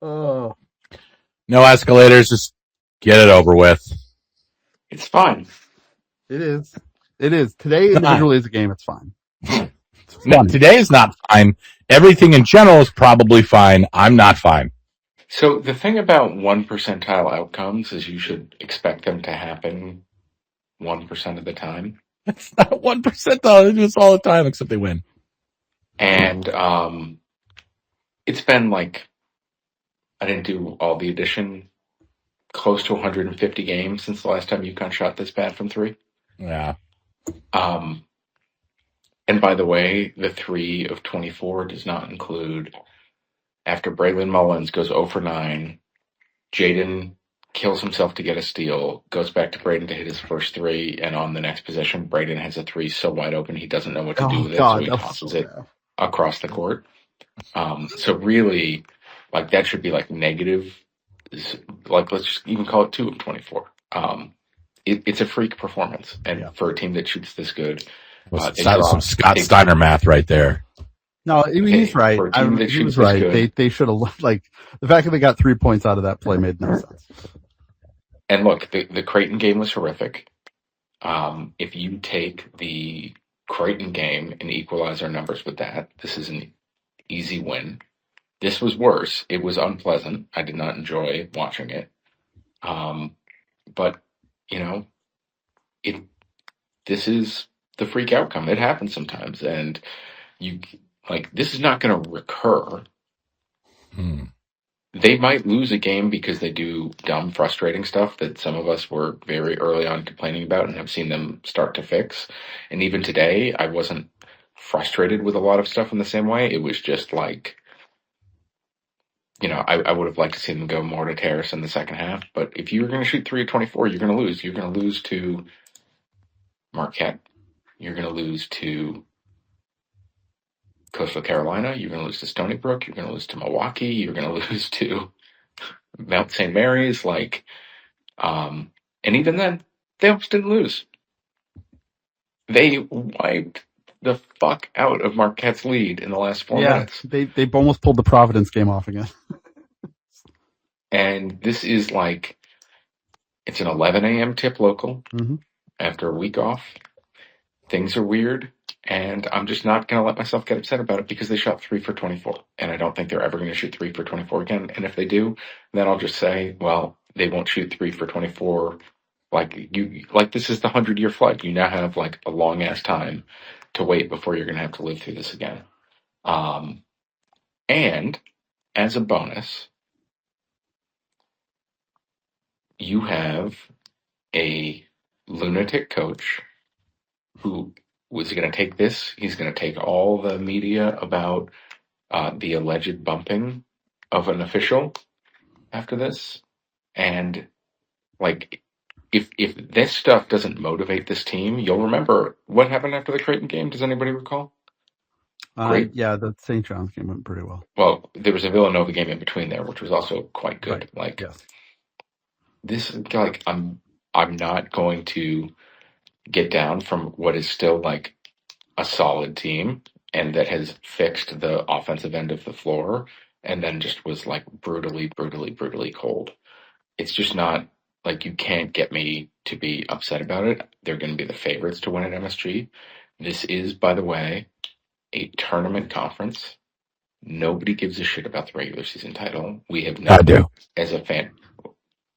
Speaker 4: Oh.
Speaker 3: No escalators, just get it over with.
Speaker 1: It's fine.
Speaker 4: It is. Today individually is a game. It's fine.
Speaker 3: No, today is not fine. Everything in general is probably fine. I'm not fine.
Speaker 1: So the thing about 1 percentile outcomes is you should expect them to happen 1% of the time.
Speaker 3: It's not 1% though. They do this all the time, except they win.
Speaker 1: And it's been like, I didn't do all the addition, close to 150 games since the last time UConn shot this bad from 3.
Speaker 3: Yeah.
Speaker 1: And by the way, the 3 of 24 does not include after Braylon Mullins goes 0 for 9, Jaden kills himself to get a steal, goes back to Braden to hit his first 3, and on the next possession, Braden has a 3 so wide open he doesn't know what to do with it, so he tosses it across the court. So really, like, that should be like negative, like, let's just even call it 2 of 24. It's a freak performance, and for a team that shoots this good,
Speaker 3: some Scott Steiner math right there.
Speaker 4: No, he's right. He was right. They should have like the fact that they got 3 points out of that play made no sense.
Speaker 1: And look, the Creighton game was horrific. If you take the Creighton game and equalize our numbers with that, this is an easy win. This was worse. It was unpleasant. I did not enjoy watching it. But, you know, this is the freak outcome. It happens sometimes, and this is not going to recur. They might lose a game because they do dumb, frustrating stuff that some of us were very early on complaining about and have seen them start to fix. And even today, I wasn't frustrated with a lot of stuff in the same way. It was just like, I would have liked to see them go more to Terrace in the second half. But if you're going to shoot 3 of 24, you're going to lose. You're going to lose to Marquette. You're going to lose to Coastal Carolina. You're going to lose to Stony Brook. You're going to lose to Milwaukee. You're going to lose to Mount St. Mary's. And even then, they almost didn't lose. They wiped the fuck out of Marquette's lead in the last 4 minutes.
Speaker 4: They almost pulled the Providence game off again.
Speaker 1: And this is it's an 11 a.m. tip local after a week off. Things are weird, and I'm just not going to let myself get upset about it because they shot 3 for 24, and I don't think they're ever going to shoot 3 for 24 again. And if they do, then I'll just say, well, they won't shoot 3 for 24. This is the 100-year flood. You now have a long ass time to wait before you're going to have to live through this again. And as a bonus, you have a lunatic coach who was going to take this. He's going to take all the media about the alleged bumping of an official after this. And if this stuff doesn't motivate this team, you'll remember what happened after the Creighton game. Does anybody recall?
Speaker 4: Yeah, the St. John's game went pretty well.
Speaker 1: Well, there was a Villanova game in between there, which was also quite good.
Speaker 4: Right. Yes.
Speaker 1: This, I'm not going to get down from what is still a solid team and that has fixed the offensive end of the floor and then just was brutally, brutally, brutally cold. It's just not you can't get me to be upset about it. They're going to be the favorites to win at MSG. This is, by the way, a tournament conference. Nobody gives a shit about the regular season title. We have never,
Speaker 3: I do.
Speaker 1: As a fan,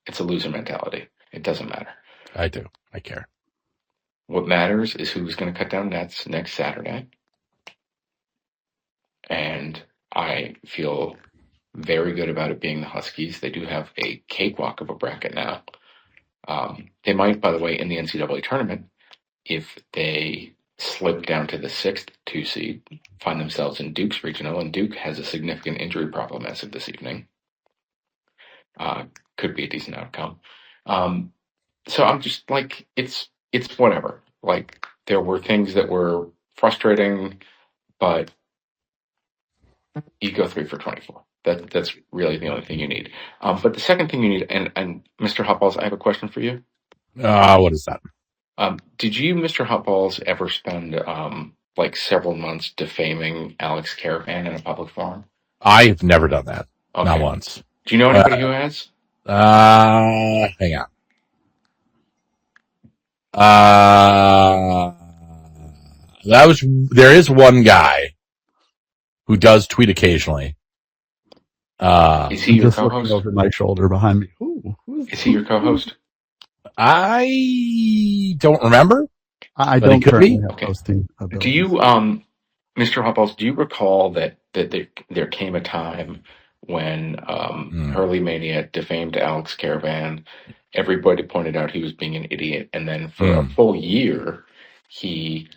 Speaker 1: it's a loser mentality. It doesn't matter.
Speaker 3: I do. I care.
Speaker 1: What matters is who's going to cut down nets next Saturday. And I feel very good about it being the Huskies. They do have a cakewalk of a bracket now. They might, by the way, in the NCAA tournament, if they slip down to the 6th 2 seed, find themselves in Duke's regional, and Duke has a significant injury problem as of this evening. Could be a decent outcome. So I'm just it's whatever. There were things that were frustrating, but you go 3 for 24. That's really the only thing you need. But the second thing you need, and Mr. Hotballs, I have a question for you.
Speaker 3: What is that?
Speaker 1: Did you, Mr. Hotballs, ever spend several months defaming Alex Caravan in a public forum?
Speaker 3: I've never done that.
Speaker 1: Okay.
Speaker 3: Not once.
Speaker 1: Do you know anybody who has?
Speaker 3: Hang on. There is one guy who does tweet occasionally.
Speaker 1: Is he your co-host?
Speaker 4: Over my shoulder behind me.
Speaker 1: Is he your co-host?
Speaker 3: I don't remember.
Speaker 4: I don't
Speaker 3: currently
Speaker 4: have hosting abilities.
Speaker 1: Do you, Mr. Hotballs, do you recall that there came a time when Hurley Mania defamed Alex Caravan? Everybody pointed out he was being an idiot, and then for a full year, he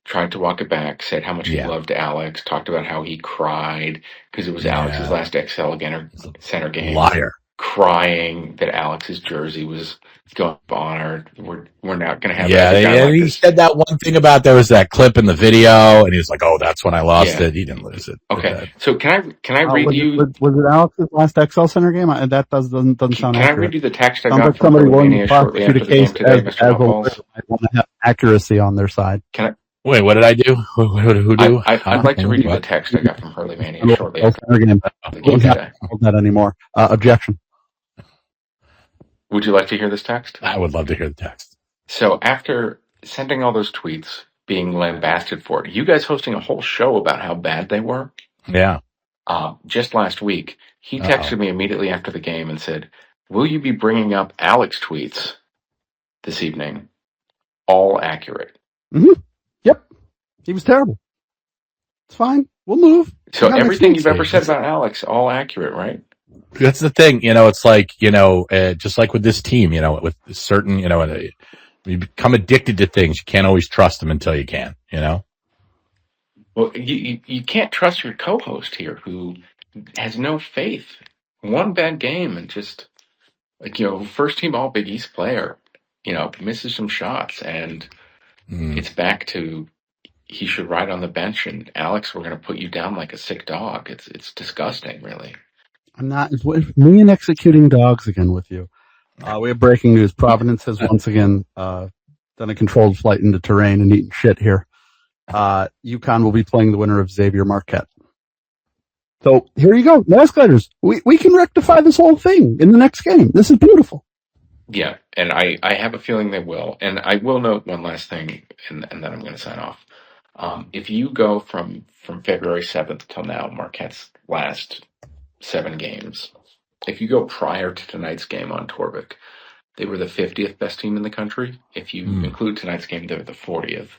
Speaker 1: tried to walk it back, said how much he loved Alex, talked about how he cried because it was Alex's last XL Center game.
Speaker 3: Liar.
Speaker 1: Crying that Alex's jersey was going to honor. We're not going to have
Speaker 3: he said that one thing about there was that clip in the video, and he was like, "Oh, that's when I lost it." He didn't lose it.
Speaker 1: Okay, so can I read you?
Speaker 4: Was it Alex's last XL Center game? That doesn't sound accurate.
Speaker 1: Can I read you the text I
Speaker 4: Sounds
Speaker 1: got
Speaker 4: like
Speaker 1: from
Speaker 4: somebody willing
Speaker 1: Romania
Speaker 4: to
Speaker 1: shortly after
Speaker 4: prosecute a
Speaker 1: the game
Speaker 4: case
Speaker 1: today, Mr.
Speaker 4: as a lawyer
Speaker 1: Hotballs?
Speaker 4: might want to have accuracy on their side.
Speaker 3: Wait, what did I do? Who do?
Speaker 1: I'd like to read you the text I got from Hurley Mania shortly after the game today.
Speaker 4: Hold that anymore. Objection.
Speaker 1: Would you like to hear this text?
Speaker 3: I would love to hear the text.
Speaker 1: So after sending all those tweets, being lambasted for it, you guys hosting a whole show about how bad they were.
Speaker 3: Yeah.
Speaker 1: Just last week, he texted me immediately after the game and said, "Will you be bringing up Alex tweets this evening all accurate.
Speaker 4: Mm-hmm. Yep. He was terrible. It's fine. We'll move.
Speaker 1: So
Speaker 4: We got next
Speaker 1: everything
Speaker 4: week.
Speaker 1: you've ever said about Alex, all accurate, right?
Speaker 3: That's the thing, it's like, just like with this team, with certain, you become addicted to things. You can't always trust them until you can,
Speaker 1: Well, you can't trust your co-host here who has no faith. One bad game and just, first team all Big East player, misses some shots and it's back to he should ride on the bench and Alex, we're going to put you down like a sick dog. It's disgusting, really.
Speaker 4: I'm not. Me and executing dogs again with you. We have breaking news. Providence has once again done a controlled flight into terrain and eaten shit here. UConn will be playing the winner of Xavier Marquette. So here you go. No escalators. We can rectify this whole thing in the next game. This is beautiful.
Speaker 1: Yeah, and I have a feeling they will. And I will note one last thing, and then I'm going to sign off. If you go from February 7th till now, Marquette's last 7 games, if you go prior to tonight's game on Torvik, they were the 50th best team in the country. If you include tonight's game, they're the 40th.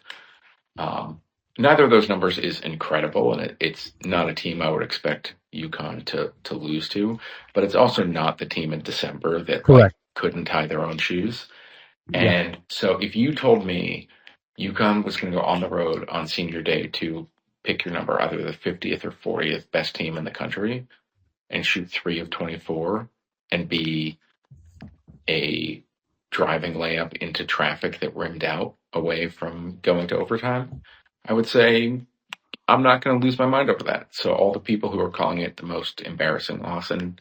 Speaker 1: Neither of those numbers is incredible, and it's not a team I would expect UConn to lose to, but it's also not the team in December that couldn't tie their own shoes. And so if you told me UConn was going to go on the road on senior day to pick your number, either the 50th or 40th best team in the country, and shoot 3 of 24 and be a driving layup into traffic that rimmed out away from going to overtime, I would say I'm not going to lose my mind over that. So all the people who are calling it the most embarrassing loss in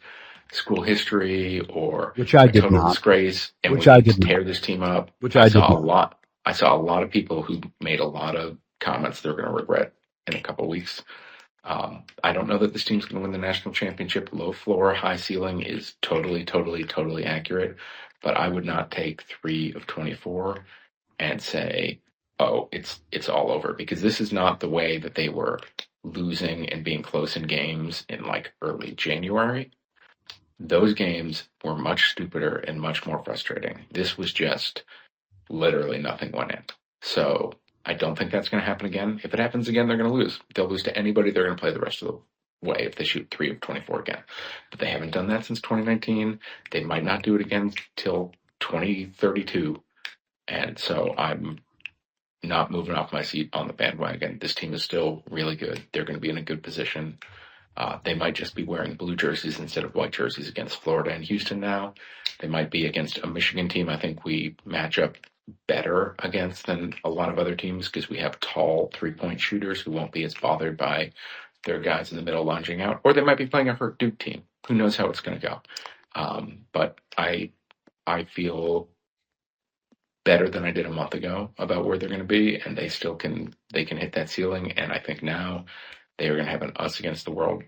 Speaker 1: school history or
Speaker 4: which I did
Speaker 1: total
Speaker 4: not.
Speaker 1: disgrace, and
Speaker 4: which
Speaker 1: we
Speaker 4: I did
Speaker 1: tear
Speaker 4: not.
Speaker 1: this team up,
Speaker 4: Which I
Speaker 1: saw
Speaker 4: did
Speaker 1: a lot. I saw a lot of people who made a lot of comments they're going to regret in a couple of weeks. I don't know that this team's going to win the national championship. Low floor, high ceiling is totally accurate, but I would not take 3 of 24 and say, oh, it's all over, because this is not the way that they were losing and being close in games in like early January. Those games were much stupider and much more frustrating. This was just literally nothing went in. So I don't think that's going to happen again. If it happens again, they're going to lose. They'll lose to anybody they're going to play the rest of the way if they shoot 3 of 24 again. But they haven't done that since 2019. They might not do it again till 2032. And so I'm not moving off my seat on the bandwagon. This team is still really good. They're going to be in a good position. They might just be wearing blue jerseys instead of white jerseys against Florida and Houston now. They might be against a Michigan team I think we match up better against than a lot of other teams because we have tall 3-point shooters who won't be as bothered by their guys in the middle lunging out. Or they might be playing a hurt Duke team. Who knows how it's going to go. But I feel better than I did a month ago about where they're going to be, and they still can hit that ceiling. And I think now they are going to have an us against the world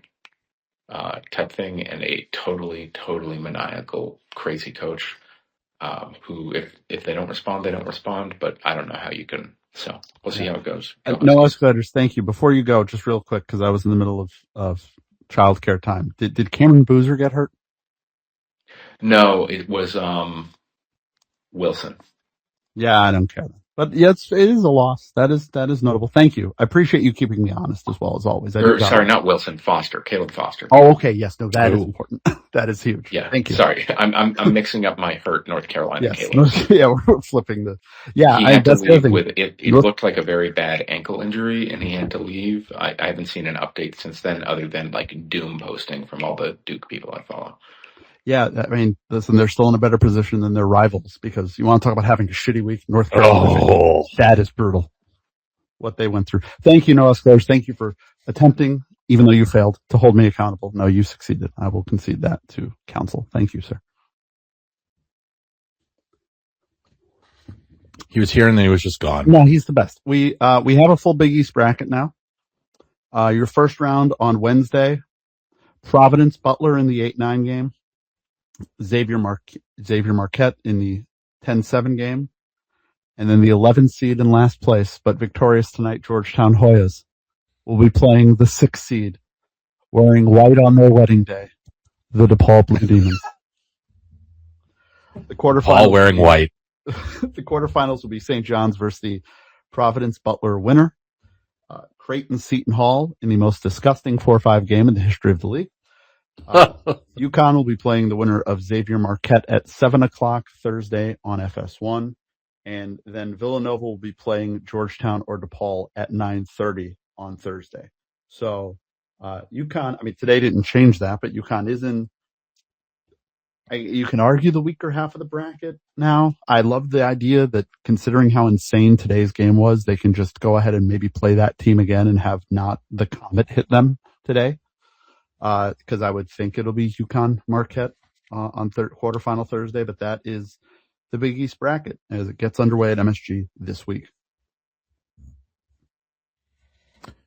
Speaker 1: type thing, and a totally maniacal, crazy coach who, if they don't respond, they don't respond. But I don't know how you can. So we'll see how it goes.
Speaker 4: No escalators. Thank you. Before you go, just real quick, because I was in the middle of childcare time. Did Cameron Boozer get hurt?
Speaker 1: No, it was Wilson.
Speaker 4: Yeah, I don't care. But yes, it is a loss. That is notable. Thank you. I appreciate you keeping me honest as well as always.
Speaker 1: Sorry, not Wilson. Foster. Caleb Foster.
Speaker 4: Oh, okay. Yes. No, that is important. That is huge.
Speaker 1: Yeah.
Speaker 4: Thank you.
Speaker 1: Sorry, I'm mixing up my hurt North Carolina.
Speaker 4: Yes.
Speaker 1: Caleb.
Speaker 4: Yeah, we're flipping the. Yeah,
Speaker 1: he had to leave with it. It looked like a very bad ankle injury, and he had to leave. I haven't seen an update since then, other than like doom posting from all the Duke people I follow.
Speaker 4: Yeah, I mean, listen, they're still in a better position than their rivals because you want to talk about having a shitty week. North Carolina, that is brutal. What they went through. Thank you, Noah Scores. Thank you for attempting, even though you failed, to hold me accountable. No, you succeeded. I will concede that to counsel. Thank you, sir.
Speaker 3: He was here and then he was just gone.
Speaker 4: No, he's the best. We have a full Big East bracket now. Your first round on Wednesday, Providence Butler in the 8-9 game. Xavier Marquette in the 10-7 game, and then the 11th seed in last place, but victorious tonight, Georgetown Hoyas will be playing the 6th seed, wearing white on their wedding day, the DePaul Blue Demons. The quarterfinals.
Speaker 3: All wearing white.
Speaker 4: The quarterfinals will be St. John's versus the Providence Butler winner. Creighton Seton Hall in the most disgusting 4-5 game in the history of the league. UConn will be playing the winner of Xavier Marquette at 7:00 Thursday on FS1. And then Villanova will be playing Georgetown or DePaul at 9:30 on Thursday. So UConn, I mean, today didn't change that, but UConn is in, you can argue, the weaker half of the bracket now. I love the idea that, considering how insane today's game was, they can just go ahead and maybe play that team again and have not the comet hit them today. Because I would think it'll be UConn Marquette on quarterfinal Thursday, but that is the Big East bracket as it gets underway at MSG this week.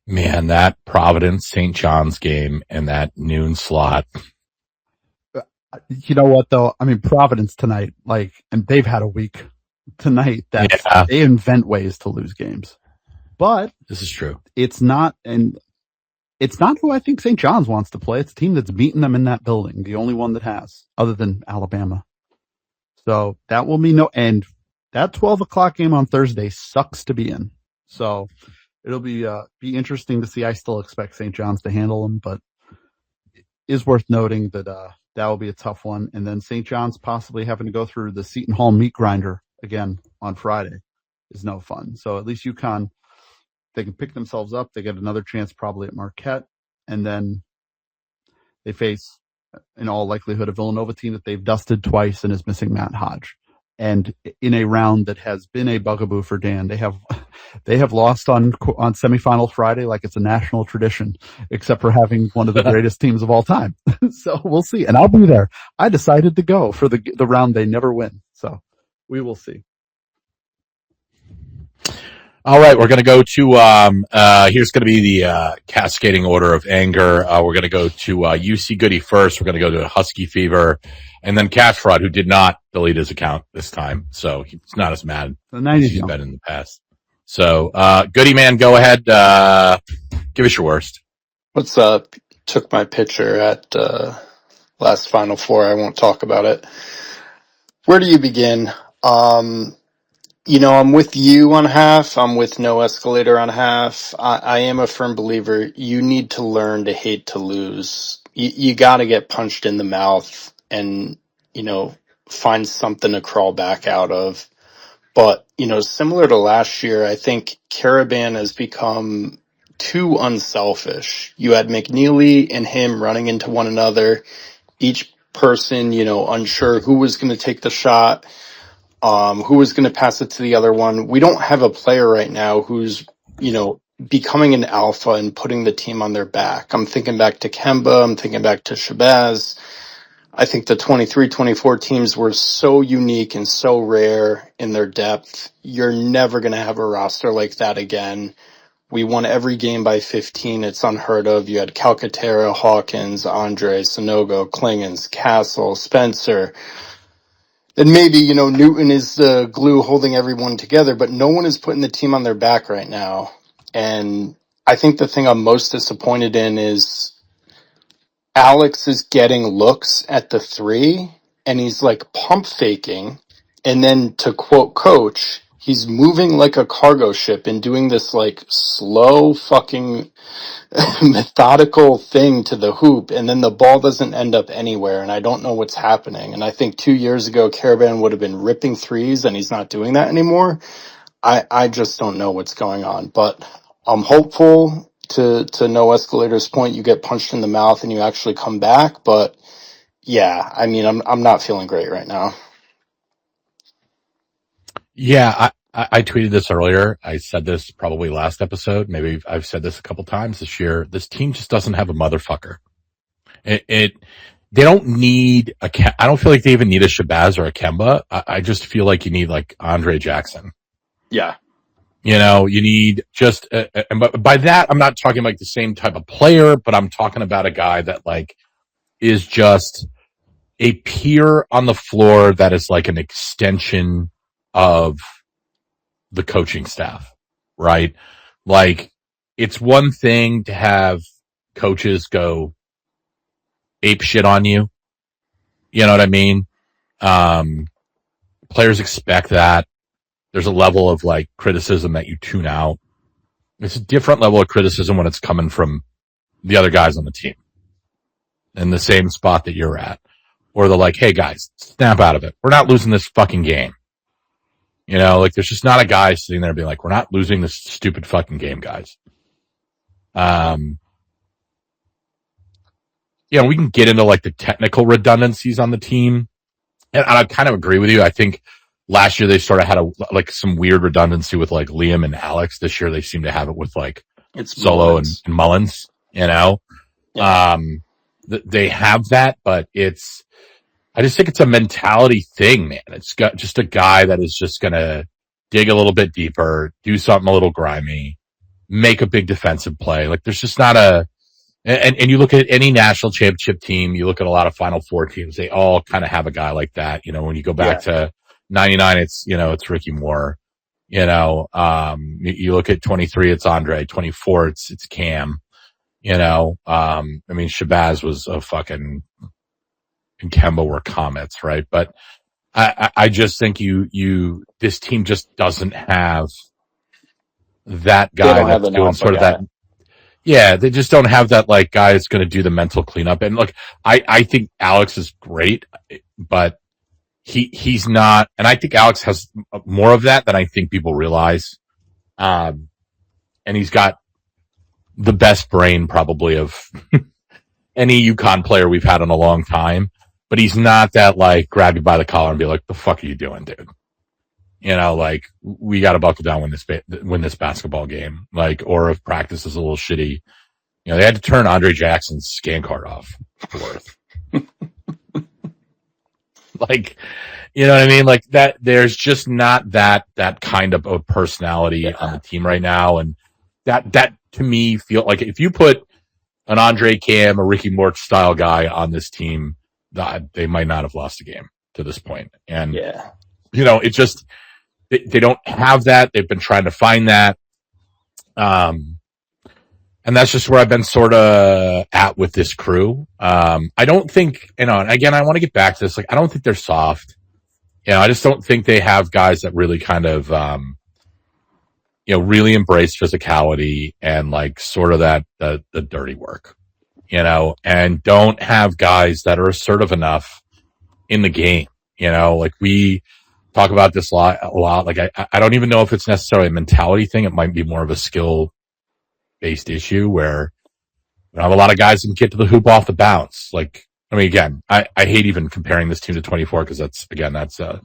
Speaker 3: Man, that Providence St. John's game and that noon slot.
Speaker 4: You know what, though? I mean, Providence tonight, and they've had a week tonight that they invent ways to lose games. But
Speaker 3: this is true.
Speaker 4: It's not who I think St. John's wants to play. It's a team that's beaten them in that building, the only one that has, other than Alabama. So that will mean and that 12:00 game on Thursday sucks to be in. So it'll be interesting to see. I still expect St. John's to handle them, but it is worth noting that that will be a tough one. And then St. John's possibly having to go through the Seton Hall meat grinder again on Friday is no fun. So at least UConn, they can pick themselves up. They get another chance probably at Marquette. And then they face, in all likelihood, a Villanova team that they've dusted twice and is missing Matt Hodge. And in a round that has been a bugaboo for Dan, they have lost on semifinal Friday like it's a national tradition, except for having one of the greatest teams of all time. So we'll see. And I'll be there. I decided to go for the round they never win. So we will see.
Speaker 3: All right, we're going to go to, here's going to be the cascading order of anger. We're going to go to UC Goody first. We're going to go to Husky Fever, and then Cash Fraud, who did not delete his account this time. So he's not as mad as he's been in the past. So, Goody man, go ahead. Give us your worst.
Speaker 5: What's up? Took my picture at last Final Four. I won't talk about it. Where do you begin? I'm with you on half. I'm with no escalator on half. I am a firm believer. You need to learn to hate to lose. You got to get punched in the mouth and, find something to crawl back out of. But, similar to last year, I think Caravan has become too unselfish. You had McNeely and him running into one another, each person, unsure who was going to take the shot. Who was going to pass it to the other one. We don't have a player right now who's, becoming an alpha and putting the team on their back. I'm thinking back to Kemba. I'm thinking back to Shabazz. I think the 23-24 teams were so unique and so rare in their depth. You're never going to have a roster like that again. We won every game by 15. It's unheard of. You had Calcaterra, Hawkins, Andre, Sonogo, Klingens, Castle, Spencer. And maybe, Newton is the glue holding everyone together, but no one is putting the team on their back right now. And I think the thing I'm most disappointed in is Alex is getting looks at the three, and he's like pump faking. And then, to quote Coach, he's moving like a cargo ship and doing this like slow fucking methodical thing to the hoop, and then the ball doesn't end up anywhere, and I don't know what's happening. And I think 2 years ago Caravan would have been ripping threes, and he's not doing that anymore. I just don't know what's going on, but I'm hopeful. To No Escalator's point, you get punched in the mouth and you actually come back. But yeah, I mean, I'm not feeling great right now.
Speaker 3: Yeah, I tweeted this earlier. I said this probably last episode. Maybe I've said this a couple times this year. This team just doesn't have a motherfucker. They don't need I don't feel like they even need a Shabazz or a Kemba. I just feel like you need like Andre Jackson.
Speaker 5: Yeah.
Speaker 3: You need just, and by that, I'm not talking like the same type of player, but I'm talking about a guy that like is just a peer on the floor that is like an extension of the coaching staff, right? Like, it's one thing to have coaches go ape shit on you. You know what I mean? Players expect that. There's a level of like criticism that you tune out. It's a different level of criticism when it's coming from the other guys on the team in the same spot that you're at. Or they're like, hey guys, snap out of it. We're not losing this fucking game. You know, like there's just not a guy sitting there being like, we're not losing this stupid fucking game, guys. You know, we can get into like the technical redundancies on the team. And I kind of agree with you. I think last year they sort of had some weird redundancy with like Liam and Alex. This year they seem to have it with like
Speaker 5: It's
Speaker 3: Solo and Mullins, you know?
Speaker 5: Yeah.
Speaker 3: They have that, but I just think it's a mentality thing, man. It's got just a guy that is just going to dig a little bit deeper, do something a little grimy, make a big defensive play. Like there's just not and you look at any national championship team, you look at a lot of Final Four teams, they all kind of have a guy like that. You know, when you go back to 99, it's Ricky Moore. You know, you look at 23, it's Andre. 24, it's Cam. You know, I mean, Shabazz was a fucking, and Kemba were comets, right? But I just think this team just doesn't have that guy that's doing sort of that. Yeah, they just don't have that like guy that's going to do the mental cleanup. And look, I think Alex is great, but he's not. And I think Alex has more of that than I think people realize. And he's got the best brain probably of any UConn player we've had in a long time. But he's not that like grab you by the collar and be like, "The fuck are you doing, dude?" You know, like we got to buckle down, win this basketball game. Like, or if practice is a little shitty, you know, they had to turn Andre Jackson's scan card off. Like, you know what I mean? Like that. There's just not that kind of a personality on the team right now, and that to me feel like if you put an Andre Cam, a Ricky Mort style guy on this team, they might not have lost a game to this point. And you know, it just. They don't have that. They've been trying to find that. And that's just where I've been sort of at with this crew. I don't think, you know, and again, I want to get back to this. Like, I don't think they're soft. You know, I just don't think they have guys that really kind of, you know, really embrace physicality and like sort of the dirty work, you know, and don't have guys that are assertive enough in the game. You know, like we talk about this a lot. Like I don't even know if it's necessarily a mentality thing. It might be more of a skill based issue where you have a lot of guys who can get to the hoop off the bounce. Like, I mean, again, I hate even comparing this team to 24 because that's a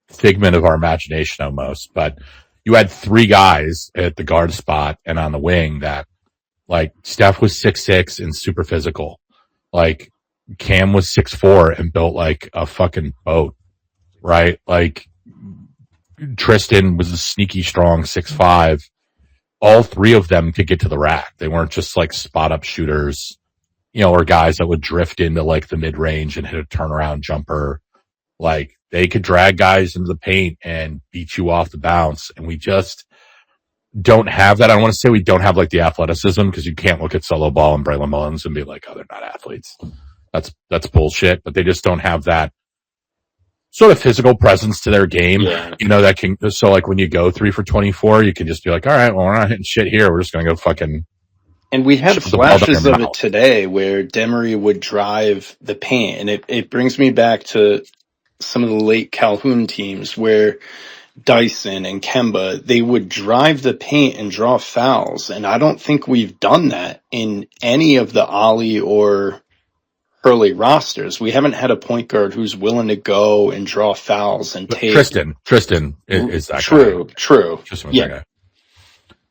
Speaker 3: figment of our imagination almost. But you had three guys at the guard spot and on the wing that like Steph was 6'6" and super physical. Like Cam was 6'4" and built like a fucking boat. Right? Like Tristan was a sneaky strong 6'5". All three of them could get to the rack. They weren't just like spot up shooters, you know, or guys that would drift into like the mid range and hit a turnaround jumper. Like they could drag guys into the paint and beat you off the bounce. And we just don't have that. I don't want to say we don't have like the athleticism because you can't look at Solo Ball and Braylon Mullins and be like, oh, they're not athletes. That's bullshit. But they just don't have that sort of physical presence to their game, you know, that can, so like when you go 3 for 24, you can just be like, all right, well, we're not hitting shit here. We're just going to go fucking.
Speaker 5: And we had flashes of it today where Demery would drive the paint. And it brings me back to some of the late Calhoun teams where Dyson and Kemba, they would drive the paint and draw fouls. And I don't think we've done that in any of the Ollie or early rosters. We haven't had a point guard who's willing to go and draw fouls and take.
Speaker 3: Tristan is that
Speaker 5: true.
Speaker 3: guy.
Speaker 5: True.
Speaker 3: Tristan was that guy.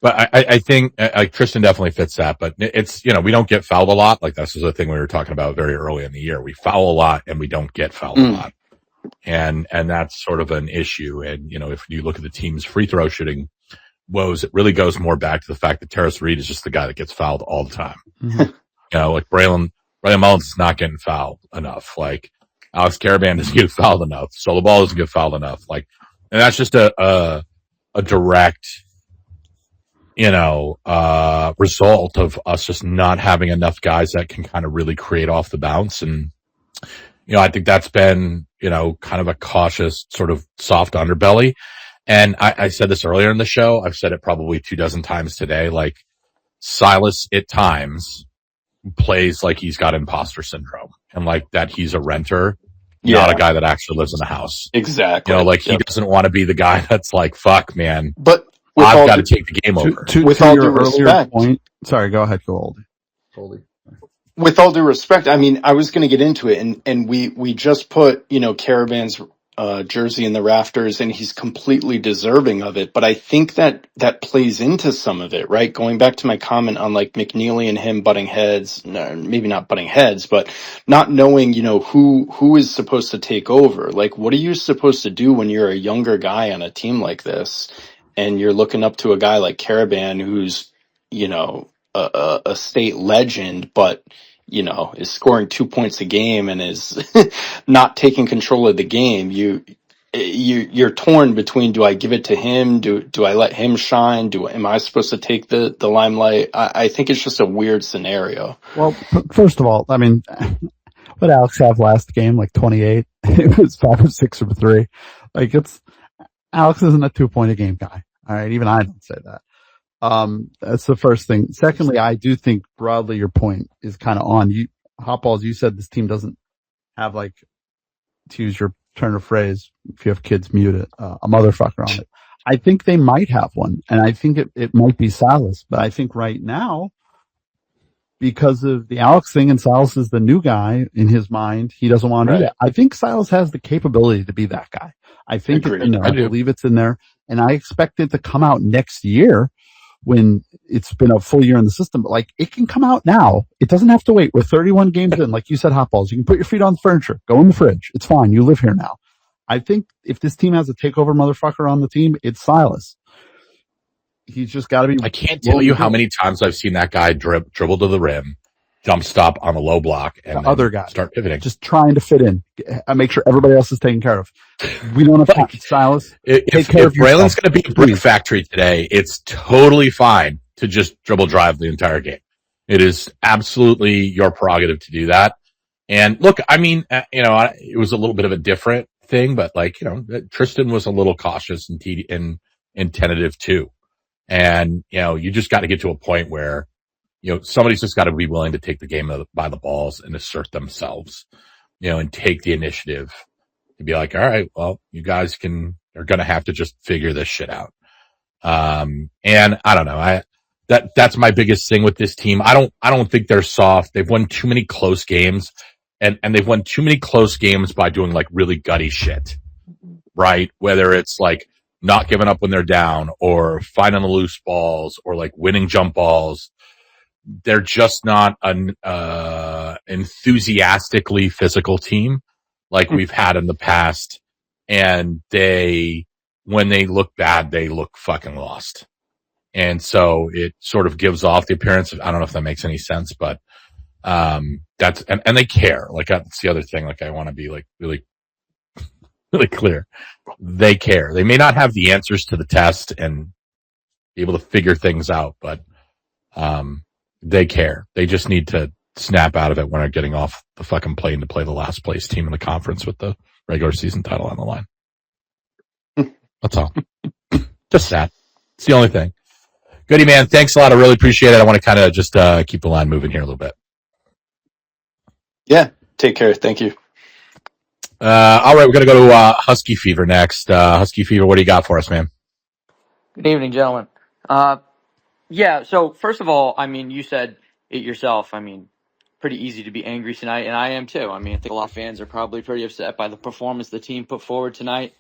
Speaker 3: But I think Tristan definitely fits that. But it's, you know, we don't get fouled a lot. Like this was a thing we were talking about very early in the year. We foul a lot and we don't get fouled a lot. And that's sort of an issue. And, you know, if you look at the team's free throw shooting woes, it really goes more back to the fact that Terrace Reed is just the guy that gets fouled all the time. You know, like Braylon Mullins is not getting fouled enough. Like Alex Caravan doesn't get fouled enough. So the ball doesn't get fouled enough. Like, and that's just a direct, you know, result of us just not having enough guys that can kind of really create off the bounce. And, you know, I think that's been, kind of a cautious sort of soft underbelly. And I said this earlier in the show. I've said it probably 24 times today. Like, Silas at times plays like he's got imposter syndrome and like that he's a renter, not a guy that actually lives in a house.
Speaker 5: Exactly.
Speaker 3: Like he doesn't want to be the guy that's like, fuck, man.
Speaker 5: But
Speaker 3: I've got to take the game over.
Speaker 5: With all due respect,
Speaker 4: point, sorry, go ahead, Goldie.
Speaker 5: With all due respect, I mean, I was going to get into it, and we just put Caravan's jersey in the rafters, and he's completely deserving of it. But I think that plays into some of it, right? Going back to my comment on like McNeely and him butting heads, no, maybe not butting heads, but not knowing, who is supposed to take over. Like, what are you supposed to do when you're a younger guy on a team like this, and you're looking up to a guy like Caravan, who's a state legend, but is scoring 2 points a game and is not taking control of the game. You're torn between, do I give it to him? Do I let him shine? Am I supposed to take the limelight? I think it's just a weird scenario.
Speaker 4: Well, first of all, I mean, what did Alex have last game? Like 28? It was 5 or 6 or 3. Like, Alex isn't a 2-point a game guy. All right. Even I don't say that. That's the first thing. Secondly, I do think broadly your point is kind of on. Hotballs, you said this team doesn't have, like, to use your turn of phrase, if you have kids, mute it, a motherfucker on it. I think they might have one, and I think it might be Silas. But I think right now, because of the Alex thing and Silas is the new guy in his mind, he doesn't want to do that. I think Silas has the capability to be that guy. I think it's in there. I believe it's in there, and I expect it to come out next year when it's been a full year in the system. But like, it can come out now. It doesn't have to wait. We're 31 games in. Like you said, Hotballs, you can put your feet on the furniture, go in the fridge. It's fine. You live here now. I think if this team has a takeover motherfucker on the team, it's Silas. He's just got to be.
Speaker 3: I can't tell you how many times I've seen that guy dribble to the rim, jump stop on a low block, and the other guy start pivoting,
Speaker 4: just trying to fit in, make sure everybody else is taken care of. We don't have to, Silas.
Speaker 3: If Braylon's going to be a brick factory today, it's totally fine to just dribble drive the entire game. It is absolutely your prerogative to do that. And look, I mean, it was a little bit of a different thing, but like, Tristan was a little cautious and tentative too. And, you just got to get to a point where, somebody's just got to be willing to take the game by the balls and assert themselves, and take the initiative to be like, all right, well, you guys are going to have to just figure this shit out. And I don't know. That's my biggest thing with this team. I don't think they're soft. They've won too many close games and they've won too many close games by doing like really gutty shit, right? Whether it's like not giving up when they're down or finding the loose balls or like winning jump balls. They're just not an enthusiastically physical team like we've had in the past. And when they look bad, they look fucking lost. And so it sort of gives off the appearance of, I don't know if that makes any sense, but that's, and they care. Like, that's the other thing. Like, I want to be like really, really clear. They care. They may not have the answers to the test and be able to figure things out, but they care. They just need to snap out of it when they're getting off the fucking plane to play the last place team in the conference with the regular season title on the line. That's all. Just that. It's the only thing. Goody, man. Thanks a lot. I really appreciate it. I want to kind of just keep the line moving here a little bit.
Speaker 5: Yeah. Take care. Thank you.
Speaker 3: All right. We're going to go to Husky Fever next. Husky Fever, what do you got for us, man?
Speaker 6: Good evening, gentlemen. Yeah, so first of all, I mean, you said it yourself. I mean, pretty easy to be angry tonight, and I am too. I mean, I think a lot of fans are probably pretty upset by the performance the team put forward tonight.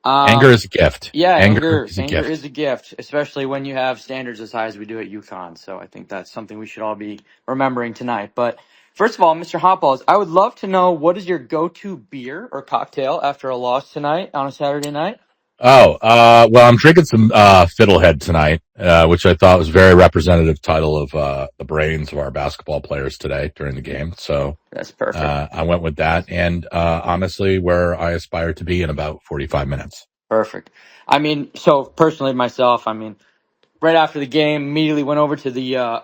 Speaker 3: Anger is a gift.
Speaker 6: Yeah, anger is a gift, especially when you have standards as high as we do at UConn. So I think that's something we should all be remembering tonight. But first of all, Mr. Hotballs, I would love to know, what is your go-to beer or cocktail after a loss tonight on a Saturday night?
Speaker 3: Oh, well, I'm drinking some Fiddlehead tonight, which I thought was a very representative title of the brains of our basketball players today during the game. So
Speaker 6: that's perfect.
Speaker 3: I went with that, and honestly, where I aspire to be in about 45 minutes.
Speaker 6: Perfect. I mean, so personally myself, I mean, right after the game, immediately went over to the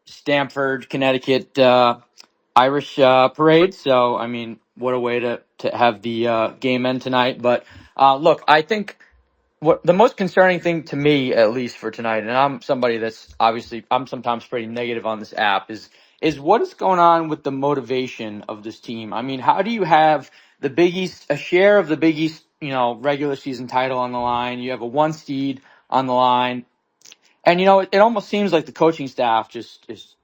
Speaker 6: Stamford, Connecticut Irish parade. So, I mean, what a way to have the game end tonight. But look, I think what the most concerning thing to me, at least for tonight, and I'm somebody that's obviously I'm sometimes pretty negative on this app, is what is going on with the motivation of this team. I mean, how do you have the Big East, a share of the Big East, regular season title on the line? You have a one seed on the line. And it almost seems like the coaching staff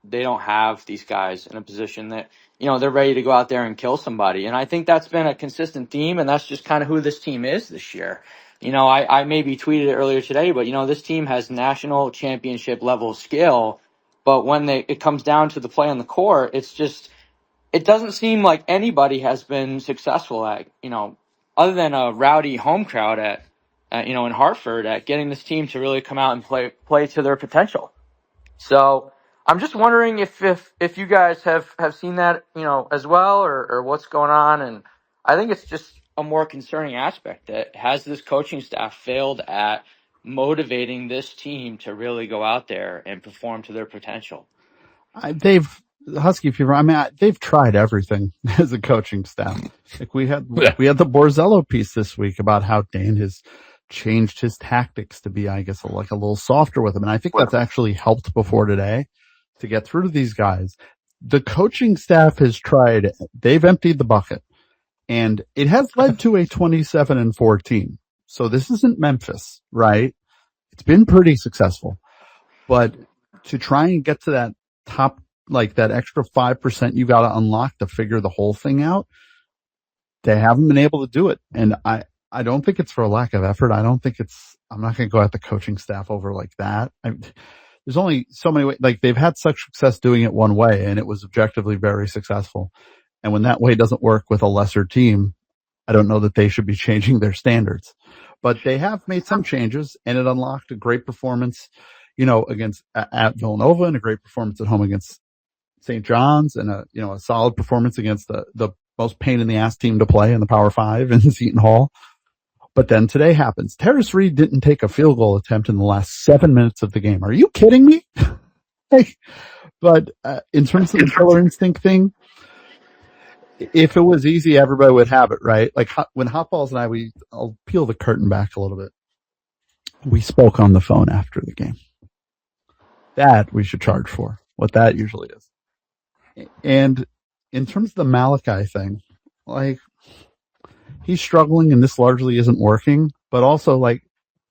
Speaker 6: they don't have these guys in a position that they're ready to go out there and kill somebody. And I think that's been a consistent theme, and that's just kind of who this team is this year. I maybe tweeted it earlier today, but this team has national championship level skill, but when it comes down to the play on the court, it doesn't seem like anybody has been successful at other than a rowdy home crowd in Hartford at getting this team to really come out and play to their potential. So I'm just wondering if you guys have seen that, as well, or what's going on. And I think it's just a more concerning aspect that has this coaching staff failed at motivating this team to really go out there and perform to their potential.
Speaker 4: Husky Fever. I mean, they've tried everything as a coaching staff. Like we had the Borzello piece this week about how Dane has changed his tactics to be, I guess, like a little softer with him. And I think that's actually helped before today to get through to these guys. The coaching staff has tried. They've emptied the bucket, and it has led to a 27-4 team. So this isn't Memphis, right? It's been pretty successful, but to try and get to that top, like that extra 5% you got to unlock to figure the whole thing out, they haven't been able to do it. And I don't think it's for a lack of effort. I'm not going to go at the coaching staff over like that. There's only so many ways. Like they've had such success doing it one way, and it was objectively very successful. And when that way doesn't work with a lesser team, I don't know that they should be changing their standards. But they have made some changes, and it unlocked a great performance, against at Villanova, and a great performance at home against St. John's, and a solid performance against the most pain in the ass team to play in the Power Five in Seton Hall. But then today happens. Terrace Reed didn't take a field goal attempt in the last 7 minutes of the game. Are you kidding me? But in terms of the killer instinct thing, if it was easy, everybody would have it, right? Like when Hot Balls and I'll peel the curtain back a little bit. We spoke on the phone after the game. That we should charge for, what that usually is. And in terms of the Malachi thing, like, he's struggling and this largely isn't working, but also like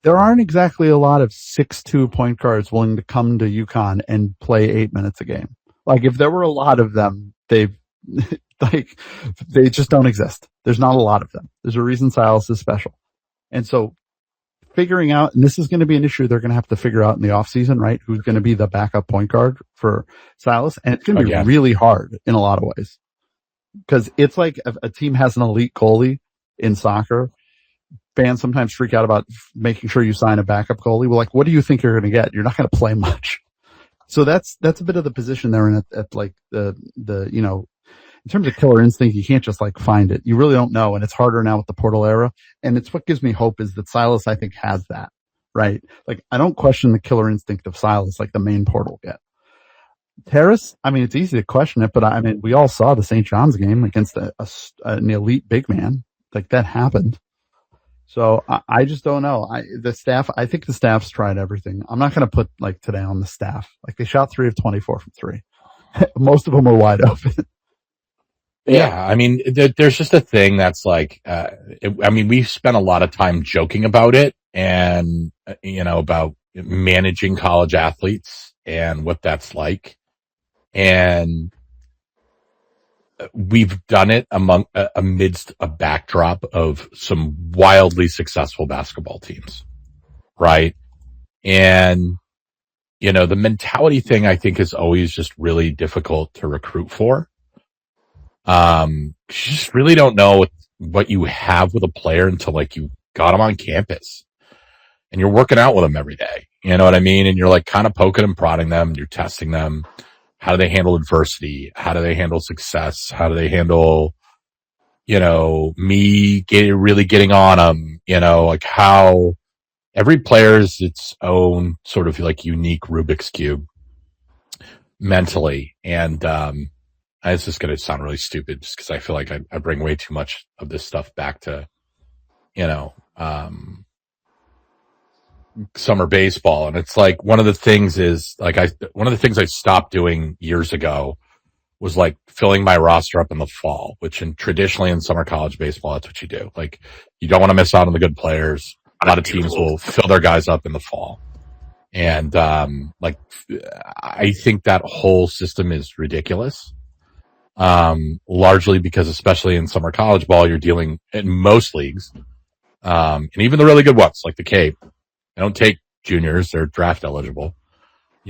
Speaker 4: there aren't exactly a lot of 6'2" point guards willing to come to UConn and play 8 minutes a game. Like if there were a lot of them, they just don't exist. There's not a lot of them. There's a reason Silas is special. And so figuring out, and this is going to be an issue they're going to have to figure out in the offseason, right? Who's going to be the backup point guard for Silas. And it's going to be really hard in a lot of ways. Because it's like a team has an elite goalie in soccer. Fans sometimes freak out about making sure you sign a backup goalie. Well, like, what do you think you're going to get? You're not going to play much. So that's a bit of the position they're in at like the in terms of killer instinct, you can't just like find it. You really don't know. And it's harder now with the portal era. And it's what gives me hope is that Silas, I think, has that, right? Like, I don't question the killer instinct of Silas like the main portal get. Terrace, I mean, it's easy to question it, but I mean, we all saw the St. John's game against an elite big man. Like, that happened. So I just don't know. I think the staff's tried everything. I'm not going to put like today on the staff. Like, they shot 3 of 24 from 3. Most of them were wide open.
Speaker 3: Yeah, I mean, there's just a thing that's like, we've spent a lot of time joking about it and, about managing college athletes and what that's like. And we've done it amidst a backdrop of some wildly successful basketball teams, right? And, the mentality thing I think is always just really difficult to recruit for. You just really don't know what you have with a player until like you got them on campus and you're working out with them every day. You know what I mean? And you're like kind of poking and prodding them. You're testing them. How do they handle adversity? How do they handle success? How do they handle, me really getting on them? Like how every player is its own sort of like unique Rubik's Cube mentally. And, It's just going to sound really stupid just because I feel like I bring way too much of this stuff back to, summer baseball. And it's like one of the things I stopped doing years ago was like filling my roster up in the fall, which traditionally in summer college baseball, that's what you do. Like you don't want to miss out on the good players. A lot of teams will fill their guys up in the fall. And, I think that whole system is ridiculous. Largely because especially in summer college ball, you're dealing in most leagues, and even the really good ones like the Cape, they don't take juniors; they're draft eligible.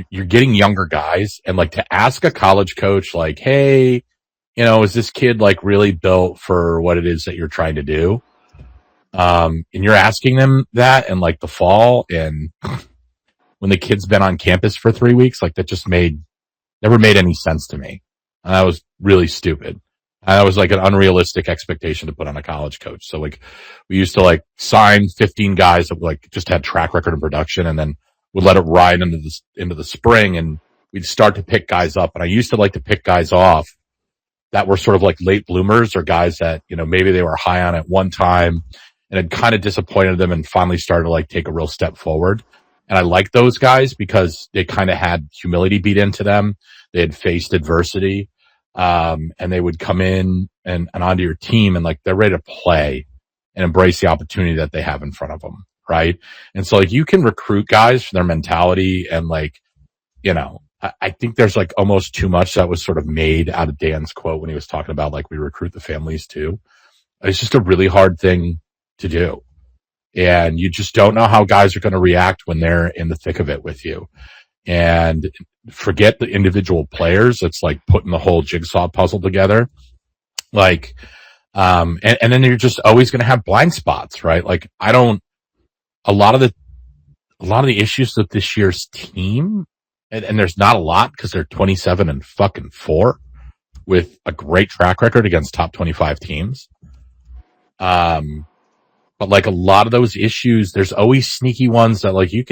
Speaker 3: You're getting younger guys, and like to ask a college coach, like, "Hey, is this kid like really built for what it is that you're trying to do?" And you're asking them that in like the fall, and when the kid's been on campus for 3 weeks, like that just never made any sense to me. And that was really stupid. And that was like an unrealistic expectation to put on a college coach. So like we used to like sign 15 guys that like just had track record in production and then would let it ride into the spring and we'd start to pick guys up. And I used to like to pick guys off that were sort of like late bloomers or guys that, maybe they were high on at one time and had kind of disappointed them and finally started to like take a real step forward. And I like those guys because they kind of had humility beat into them. They had faced adversity. And they would come in and onto your team and like they're ready to play and embrace the opportunity that they have in front of them. Right. And so like you can recruit guys for their mentality and like, I think there's like almost too much that was sort of made out of Dan's quote when he was talking about like we recruit the families too. It's just a really hard thing to do. And you just don't know how guys are going to react when they're in the thick of it with you. And forget the individual players. It's like putting the whole jigsaw puzzle together. Like, and then you're just always going to have blind spots, right? Like a lot of the issues with this year's team, and there's not a lot because they're 27-4 with a great track record against top 25 teams. But like a lot of those issues, there's always sneaky ones that like you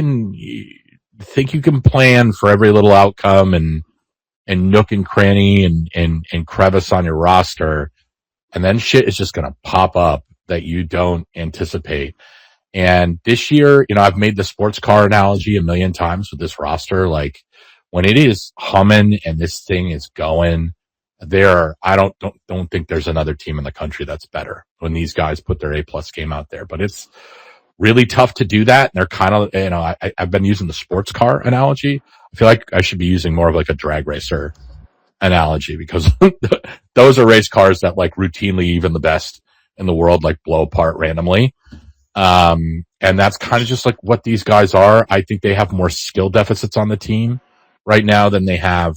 Speaker 3: think you can plan for every little outcome and nook and cranny and crevice on your roster. And then shit is just going to pop up that you don't anticipate. And this year, I've made the sports car analogy a million times with this roster. Like when it is humming and this thing is going, I don't think there's another team in the country that's better when these guys put their A+ game out there, but it's really tough to do that. And they're kind of, I've been using the sports car analogy. I feel like I should be using more of like a drag racer analogy because those are race cars that like routinely even the best in the world like blow apart randomly. And that's kind of just like what these guys are. I think they have more skill deficits on the team right now than they have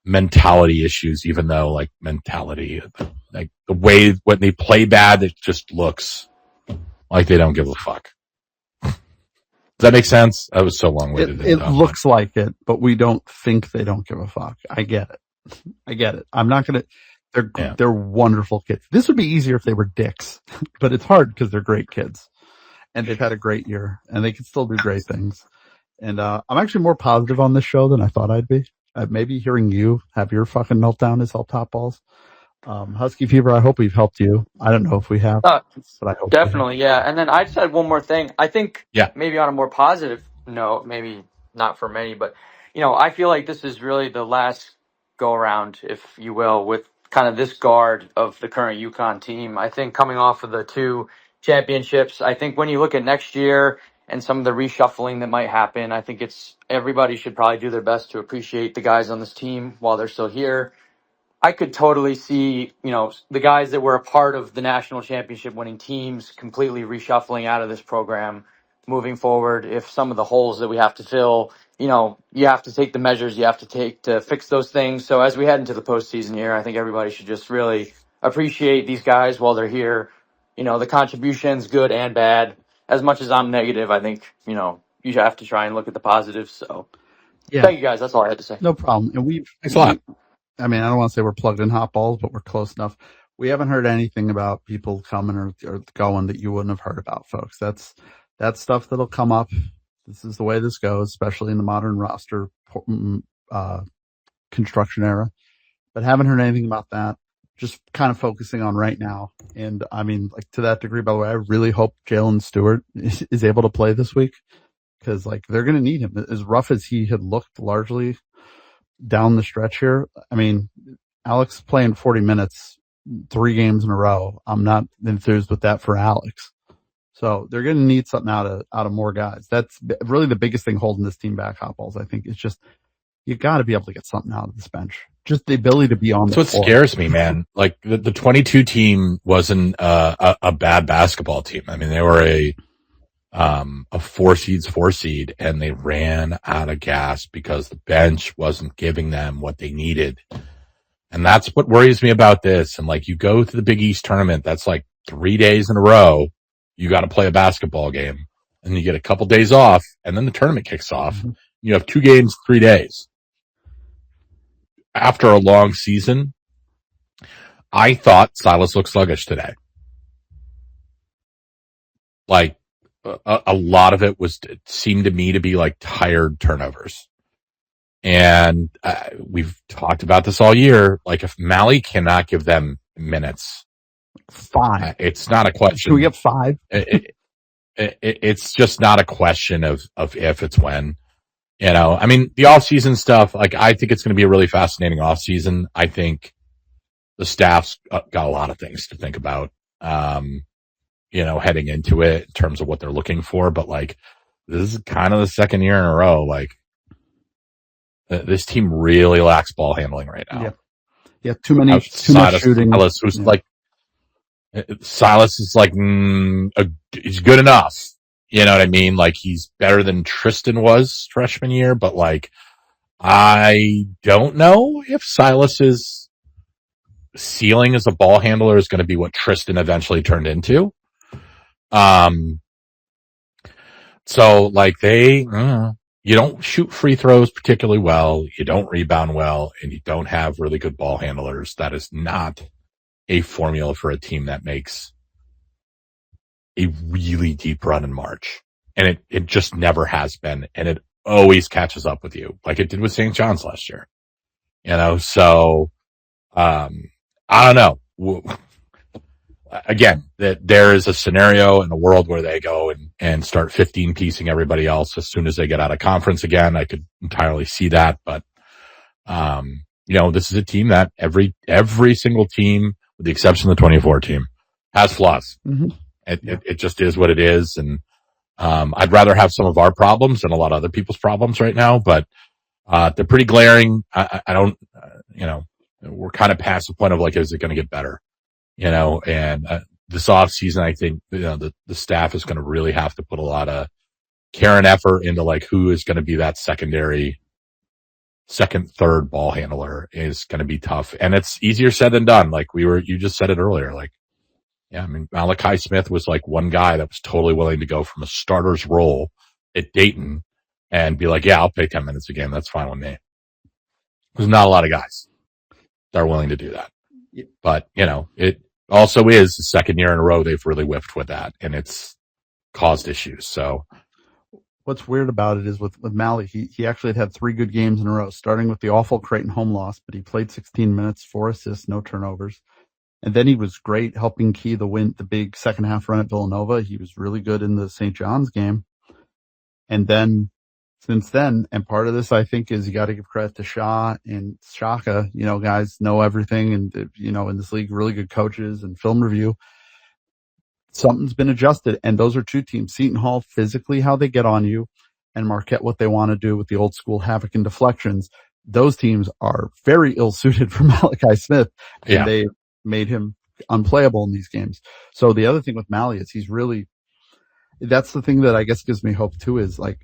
Speaker 3: mentality issues, even though like mentality, like the way when they play bad, it just looks like they don't give a fuck. Does that make sense? That was so long-winded.
Speaker 4: It looks like it, but we don't think they don't give a fuck. I get it. I'm not going to, they're wonderful kids. This would be easier if they were dicks, but it's hard because they're great kids and they've had a great year and they can still do great things. And, I'm actually more positive on this show than I thought I'd be. Maybe hearing you have your fucking meltdown has helped Top Balls. Husky Fever, I hope we've helped you. I don't know if we have, but I hope
Speaker 6: definitely, yeah. And then I just had one more thing. I think maybe on a more positive note, maybe not for many, but I feel like this is really the last go around, if you will, with kind of this guard of the current UConn team. I think coming off of the 2 championships, I think when you look at next year and some of the reshuffling that might happen, I think everybody should probably do their best to appreciate the guys on this team while they're still here. I could totally see, the guys that were a part of the national championship winning teams completely reshuffling out of this program moving forward. If some of the holes that we have to fill, you have to take the measures you have to take to fix those things. So as we head into the postseason here, I think everybody should just really appreciate these guys while they're here. The contributions, good and bad. As much as I'm negative, I think, you have to try and look at the positives. So thank you guys. That's all I had to say.
Speaker 4: No problem. And
Speaker 3: thanks a lot.
Speaker 4: I mean, I don't want to say we're plugged in hot balls, but we're close enough. We haven't heard anything about people coming or going that you wouldn't have heard about, folks. That's stuff that'll come up. This is the way this goes, especially in the modern roster construction era. but haven't heard anything about that. Just kind of focusing on right now. And I mean, like to that degree, by the way, I really hope Jalen Stewart is able to play this week because like they're going to need him. As rough as he had looked largely down the stretch here. I mean, Alex playing 40 minutes, 3 games in a row. I'm not enthused with that for Alex. So they're going to need something out of more guys. That's really the biggest thing holding this team back, Hot Balls. I think it's just, you got to be able to get something out of this bench. Just the ability to be on the floor.
Speaker 3: That's what scares me, man. Like the 22 team wasn't a bad basketball team. I mean, they were a 4 seed, and they ran out of gas because the bench wasn't giving them what they needed. And that's what worries me about this. And like, you go to the Big East tournament, that's like 3 days in a row. You got to play a basketball game, and you get a couple days off, and then the tournament kicks off. Mm-hmm. You have 2 games, 3 days. After a long season, I thought Silas looked sluggish today. Like, a lot of it seemed to me to be like tired turnovers. And we've talked about this all year. Like, if Mally cannot give them minutes,
Speaker 4: 5.
Speaker 3: It's not a question.
Speaker 4: Can we get 5?
Speaker 3: It's just not a question of if, it's when. You know, I mean, the off-season stuff, like, I think it's going to be a really fascinating off-season. I think the staff's got a lot of things to think about, you know, heading into it in terms of what they're looking for. But, like, this is kind of the second year in a row. Like, this team really lacks ball handling right now.
Speaker 4: Yeah, too much shooting.
Speaker 3: Silas, who's like, Silas is like, he's good enough. You know what I mean? Like, he's better than Tristan was freshman year, but like, I don't know if Silas's ceiling as a ball handler is going to be what Tristan eventually turned into. So like you don't shoot free throws particularly well, you don't rebound well, and you don't have really good ball handlers. That is not a formula for a team that makes a really deep run in March. And it just never has been. And it always catches up with you, like it did with St. John's last year. You know, so, I don't know. Again, that there is a scenario in the world where they go and start 15 piecing everybody else as soon as they get out of conference again. I could entirely see that. But, you know, this is a team that every single team, with the exception of the 24 team, has flaws. Mm-hmm. It just is what it is. And, I'd rather have some of our problems than a lot of other people's problems right now, but, they're pretty glaring. I don't, you know, we're kind of past the point of like, is it going to get better? You know, and, this off season, I think, you know, the staff is going to really have to put a lot of care and effort into like who is going to be that second, third ball handler is going to be tough. And it's easier said than done. Like you just said it earlier, like, yeah, I mean, Malachi Smith was like one guy that was totally willing to go from a starter's role at Dayton and be like, yeah, I'll play 10 minutes a game. That's fine with me. There's not a lot of guys that are willing to do that. But, you know, it also is the second year in a row they've really whiffed with that, and it's caused issues. So
Speaker 4: what's weird about it is with Mally, he actually had 3 good games in a row, starting with the awful Creighton home loss, but he played 16 minutes, 4 assists, no turnovers. And then he was great helping key the big second half run at Villanova. He was really good in the St. John's game. And then since then, and part of this, I think, is you got to give credit to Shaw and Shaka. You know, guys know everything, and, you know, in this league, really good coaches and film review. Something's been adjusted. And those are 2 teams, Seton Hall, physically, how they get on you, and Marquette, what they want to do with the old school havoc and deflections. Those teams are very ill suited for Malachi Smith. And they made him unplayable in these games. So the other thing with Mally is that's the thing that I guess gives me hope too, is like,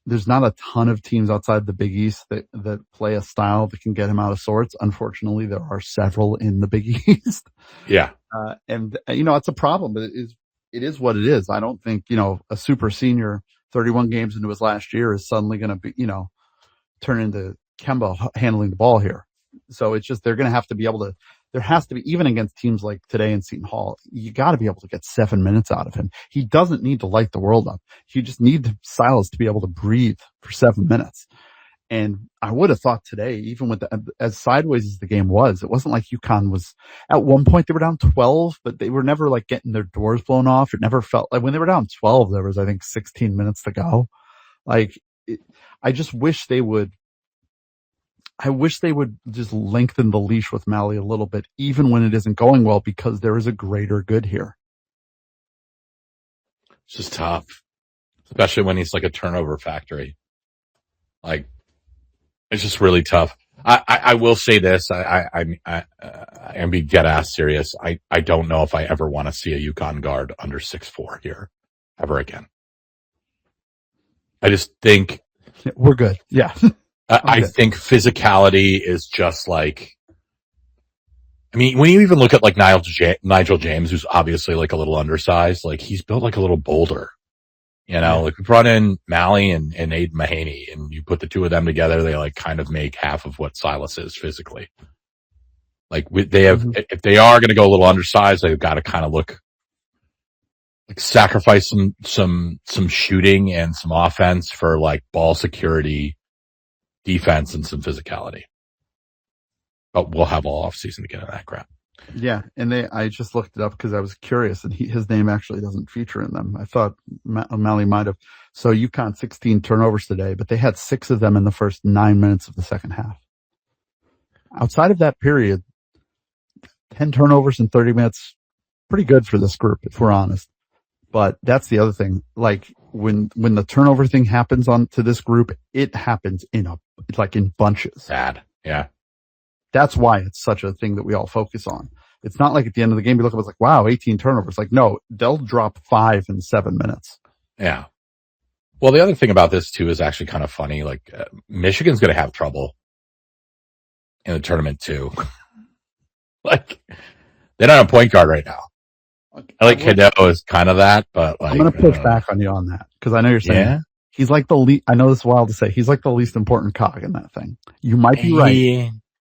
Speaker 4: there's not a ton of teams outside the Big East that play a style that can get him out of sorts. Unfortunately, there are several in the Big East.
Speaker 3: Yeah.
Speaker 4: And you know, it's a problem, but it is what it is. I don't think, you know, a super senior 31 games into his last year is suddenly going to be, you know, turn into Kemba handling the ball here. So it's just, they're going to have to be able to, there has to be, even against teams like today in Seton Hall, you got to be able to get 7 minutes out of him. He doesn't need to light the world up. You just need Silas to be able to breathe for 7 minutes. And I would have thought today, even with as sideways as the game was, it wasn't like UConn was at one point they were down 12, but they were never like getting their doors blown off. It never felt like when they were down 12, there was, I think, 16 minutes to go. Like, I just wish they would just lengthen the leash with Mally a little bit, even when it isn't going well, because there is a greater good here.
Speaker 3: It's just tough, especially when he's like a turnover factory. Like, it's just really tough. I will say this. I'm being dead ass serious. I don't know if I ever want to see a UConn guard under 6'4" here ever again. I just think
Speaker 4: we're good. Yeah.
Speaker 3: I think physicality is just like, I mean, when you even look at like Nigel James, who's obviously like a little undersized, like he's built like a little boulder. You know, like we brought in Mally and Aiden Mahaney, and you put the two of them together, they like kind of make half of what Silas is physically. Like they have, if they are going to go a little undersized, they've got to kind of look like sacrifice some shooting and some offense for like ball security, defense, and some physicality. But we'll have all off season to get into that crap.
Speaker 4: Yeah, and I just looked it up because I was curious, and his name actually doesn't feature in them. I thought Mally might have. So UConn 16 turnovers today, but they had 6 of them in the first 9 minutes of the second half. Outside of that period, 10 turnovers in 30 minutes, pretty good for this group, if we're honest. But that's the other thing. Like when the turnover thing happens to this group, it happens in bunches.
Speaker 3: Sad, yeah.
Speaker 4: That's why it's such a thing that we all focus on. It's not like at the end of the game, you look at it, it's like, wow, 18 turnovers. Like, no, they'll drop 5 in 7 minutes.
Speaker 3: Yeah. Well, the other thing about this too is actually kind of funny. Like, Michigan's going to have trouble in the tournament too. Like, they don't have a point guard right now. I like Cadeau is kind of that, but like,
Speaker 4: I'm going to push back on you on that because I know you're saying he's like the least. I know this is wild to say. He's like the least important cog in that thing. You might be right.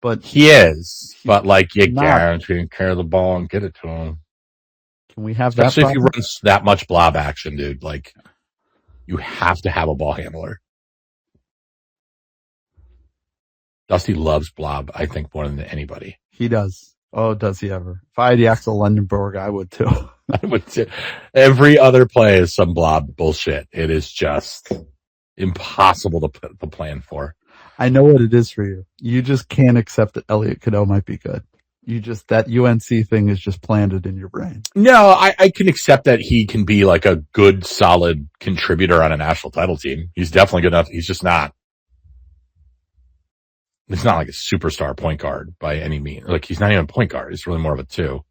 Speaker 4: But
Speaker 3: he is, but like you guarantee carry the ball and get it to him.
Speaker 4: Can we have
Speaker 3: especially
Speaker 4: that?
Speaker 3: Especially if you run that much blob action, dude. Like you have to have a ball handler. Dusty loves blob, I think, more than anybody.
Speaker 4: He does. Oh, does he ever? If I had Axel Lundenberg, I would too.
Speaker 3: I would too. Every other play is some blob bullshit. It is just impossible to put the plan for.
Speaker 4: I know what it is for you. You just can't accept that Elliot Cadeau might be good. That UNC thing is just planted in your brain.
Speaker 3: No, I can accept that he can be like a good, solid contributor on a national title team. He's definitely good enough. He's just not. He's not like a superstar point guard by any means. Like he's not even a point guard. He's really more of a 2.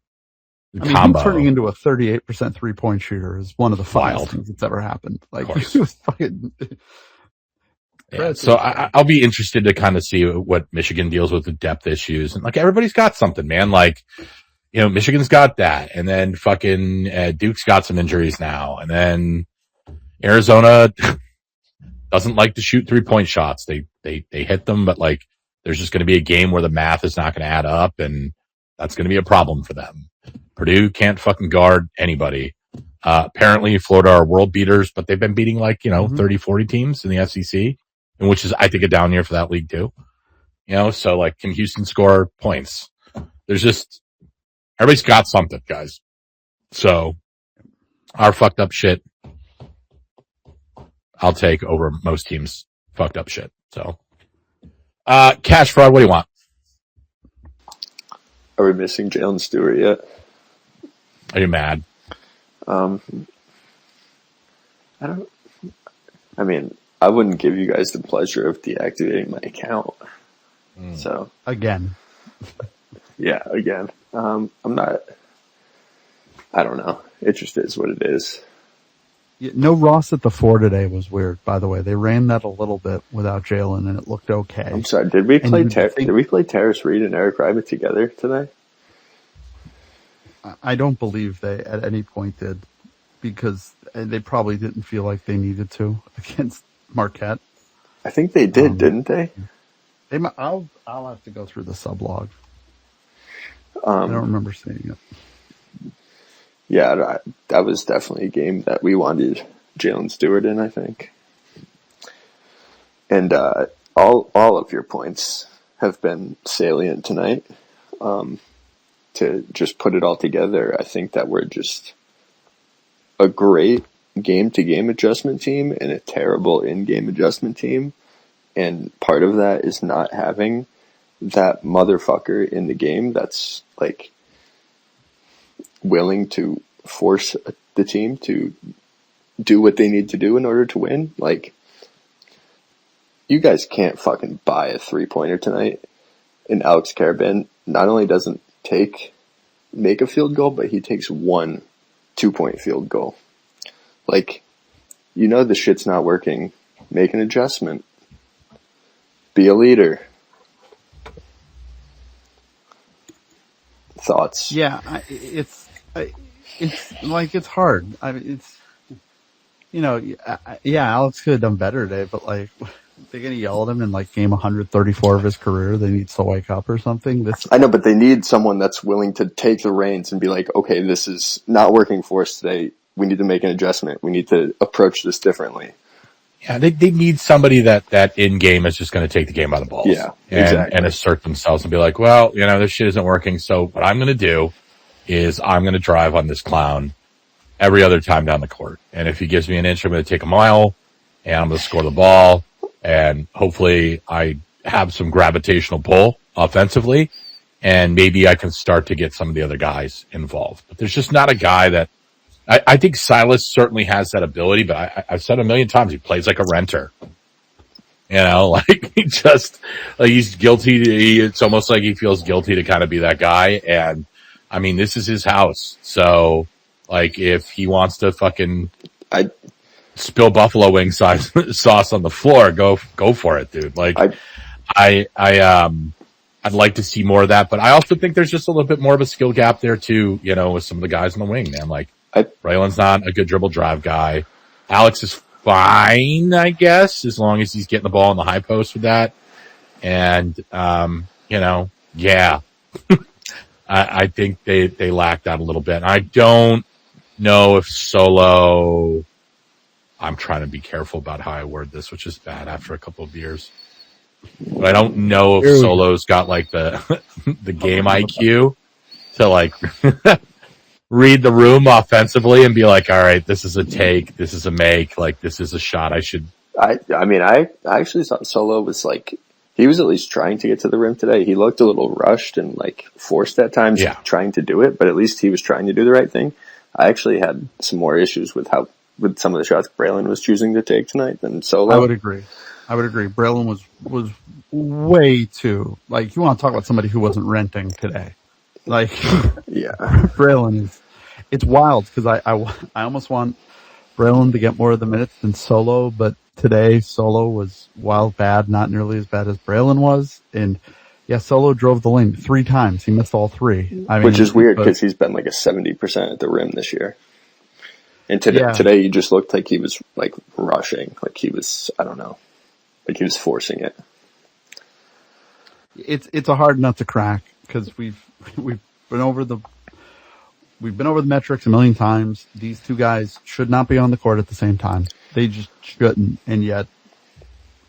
Speaker 4: Him turning into a 38% 3-point shooter is one of the funniest things that's ever happened. Like he was fucking.
Speaker 3: Yeah, so I'll be interested to kind of see what Michigan deals with the depth issues. And like everybody's got something, man. Like, you know, Michigan's got that. And then fucking Duke's got some injuries now. And then Arizona doesn't like to shoot 3-point shots. They hit them, but like there's just going to be a game where the math is not going to add up. And that's going to be a problem for them. Purdue can't fucking guard anybody. Apparently Florida are world beaters, but they've been beating like, 30, 40 teams in the SEC. And which is, I think, a down year for that league too. So like, can Houston score points? There's just, everybody's got something, guys. So our fucked up shit, I'll take over most teams' fucked up shit. So, cash fraud, what do you want?
Speaker 7: Are we missing Jalen Stewart yet?
Speaker 3: Are you mad?
Speaker 7: I wouldn't give you guys the pleasure of deactivating my account. So
Speaker 4: again.
Speaker 7: Yeah, again. I'm not, I don't know. It just is what it is.
Speaker 4: Yeah, no Ross at the 4 today was weird, by the way. They ran that a little bit without Jalen and it looked okay.
Speaker 7: I'm sorry, did we play Terrace Reed and Eric Ryman together today?
Speaker 4: I don't believe they at any point did because they probably didn't feel like they needed to against Marquette.
Speaker 7: I think they did, didn't they?
Speaker 4: I'll have to go through the sublog. I don't remember seeing it.
Speaker 7: Yeah, that was definitely a game that we wanted Jalen Stewart in, I think. And all of your points have been salient tonight. To just put it all together, I think that we're just a great game-to-game adjustment team and a terrible in-game adjustment team. And part of that is not having that motherfucker in the game that's like willing to force the team to do what they need to do in order to win. Like, you guys can't fucking buy a 3-pointer tonight. And Alex Carabin not only doesn't make a field goal, but he takes 1 2-point field goal. Like, you know the shit's not working. Make an adjustment. Be a leader. Thoughts?
Speaker 4: Yeah, it's like it's hard. I mean, it's yeah, Alex could have done better today, but like they're gonna yell at him in like game 134 of his career. They need to wake up or something.
Speaker 7: I know, but they need someone that's willing to take the reins and be like, okay, this is not working for us today. We need to make an adjustment. We need to approach this differently.
Speaker 3: Yeah, they need somebody that in game is just going to take the game by the balls.
Speaker 7: Yeah, exactly.
Speaker 3: And assert themselves and be like, well, this shit isn't working. So what I'm going to do is I'm going to drive on this clown every other time down the court. And if he gives me an inch, I'm going to take a mile and I'm going to score the ball. And hopefully I have some gravitational pull offensively. And maybe I can start to get some of the other guys involved. But there's just not a guy that, I think Silas certainly has that ability, but I've said a million times, he plays like a renter. Like he's guilty. It's almost like he feels guilty to kind of be that guy. And I mean, this is his house. So like if he wants to fucking spill buffalo wing sauce on the floor, go for it, dude. Like I'd like to see more of that, but I also think there's just a little bit more of a skill gap there too, with some of the guys on the wing, man. Like, Braylon's not a good dribble drive guy. Alex is fine, I guess, as long as he's getting the ball in the high post with that. And, yeah. I think they lack that a little bit. I don't know if Solo, I'm trying to be careful about how I word this, which is bad after a couple of years. But I don't know if Solo's got like the game IQ to like read the room offensively and be like, all right, this is a take, this is a make, like this is a shot.
Speaker 7: I actually thought Solo was like, he was at least trying to get to the rim today. He looked a little rushed and like forced at times trying to do it, but at least he was trying to do the right thing. I actually had some more issues with some of the shots Braylon was choosing to take tonight than Solo.
Speaker 4: I would agree. Braylon was way too, like, you want to talk about somebody who wasn't renting today. Like,
Speaker 7: yeah,
Speaker 4: Braylon it's wild because I almost want Braylon to get more of the minutes than Solo, but today Solo was wild bad, not nearly as bad as Braylon was. And yeah, Solo drove the lane 3 times. He missed all 3.
Speaker 7: Which is weird because he's been like a 70% at the rim this year. And today he just looked like he was like rushing, like he was, I don't know, like he was forcing it.
Speaker 4: It's a hard nut to crack because we've been over the metrics a million times. These 2 guys should not be on the court at the same time. They just shouldn't, and yet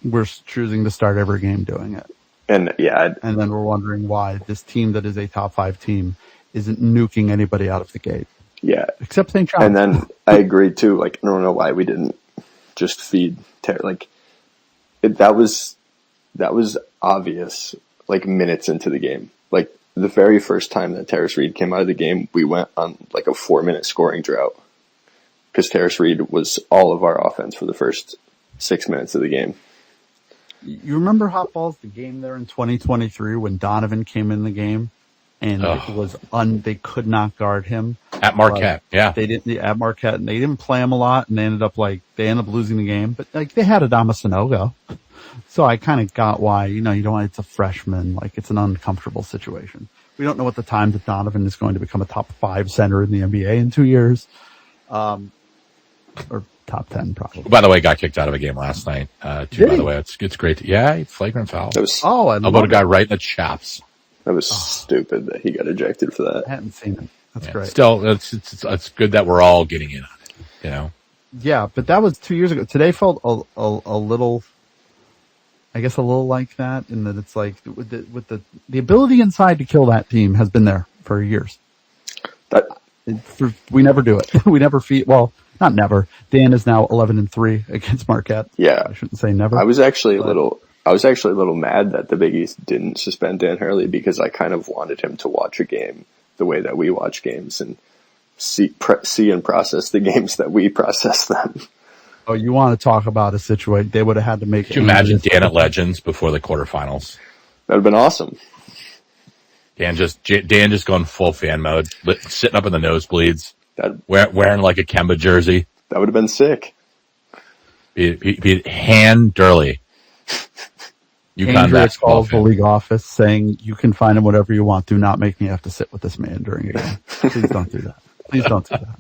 Speaker 4: we're choosing to start every game doing it.
Speaker 7: And
Speaker 4: and then we're wondering why this team that is a top 5 team isn't nuking anybody out of the gate.
Speaker 7: Yeah,
Speaker 4: except St. John's.
Speaker 7: And then I agree too. Like, I don't know why we didn't just feed that was obvious. Like minutes into the game, like the very first time that Terrace Reed came out of the game, we went on like a 4-minute scoring drought because Terrace Reed was all of our offense for the first 6 minutes of the game.
Speaker 4: You remember Hot Balls, the game there in 2023 when Donovan came in the game and it was they could not guard him
Speaker 3: at Marquette.
Speaker 4: They didn't at Marquette, and they didn't play him a lot, and they ended up losing the game. But like they had Adama Sanogo. So I kind of got why, you don't want, it's a freshman, like it's an uncomfortable situation. We don't know what the time that Donovan is going to become a top 5 center in the NBA in 2 years. Or top 10 probably.
Speaker 3: By the way, got kicked out of a game last night. By the way, it's great. Flagrant foul.
Speaker 7: I
Speaker 3: about a guy right in the chaps.
Speaker 7: That was stupid that he got ejected for that.
Speaker 4: I hadn't seen it. That's great.
Speaker 3: Still, it's good that we're all getting in on it,
Speaker 4: Yeah, but that was 2 years ago. Today felt a little I guess a little like that in that it's like with the ability inside to kill that team has been there for years.
Speaker 7: That
Speaker 4: We never do it. We never well, not never. Dan is now 11-3 against Marquette.
Speaker 7: yeah,
Speaker 4: I shouldn't say never.
Speaker 7: I was actually a little mad that the Big East didn't suspend Dan Hurley because I kind of wanted him to watch a game the way that we watch games and see and process the games that we process them.
Speaker 4: Oh, you want to talk about a situation? They would have had to make.
Speaker 3: Could you imagine Dan at Legends before the quarterfinals?
Speaker 7: That would have been awesome.
Speaker 3: Dan just going full fan mode, sitting up in the nosebleeds,
Speaker 7: That
Speaker 3: wearing like a Kemba jersey.
Speaker 7: would have been sick.
Speaker 3: Be hand Durley. UConn
Speaker 4: Andrea
Speaker 3: basketball
Speaker 4: calls the
Speaker 3: fan.
Speaker 4: league office saying, "You can find him whatever you want. Do not make me have to sit with this man during a game. Please don't do that. Please don't do that.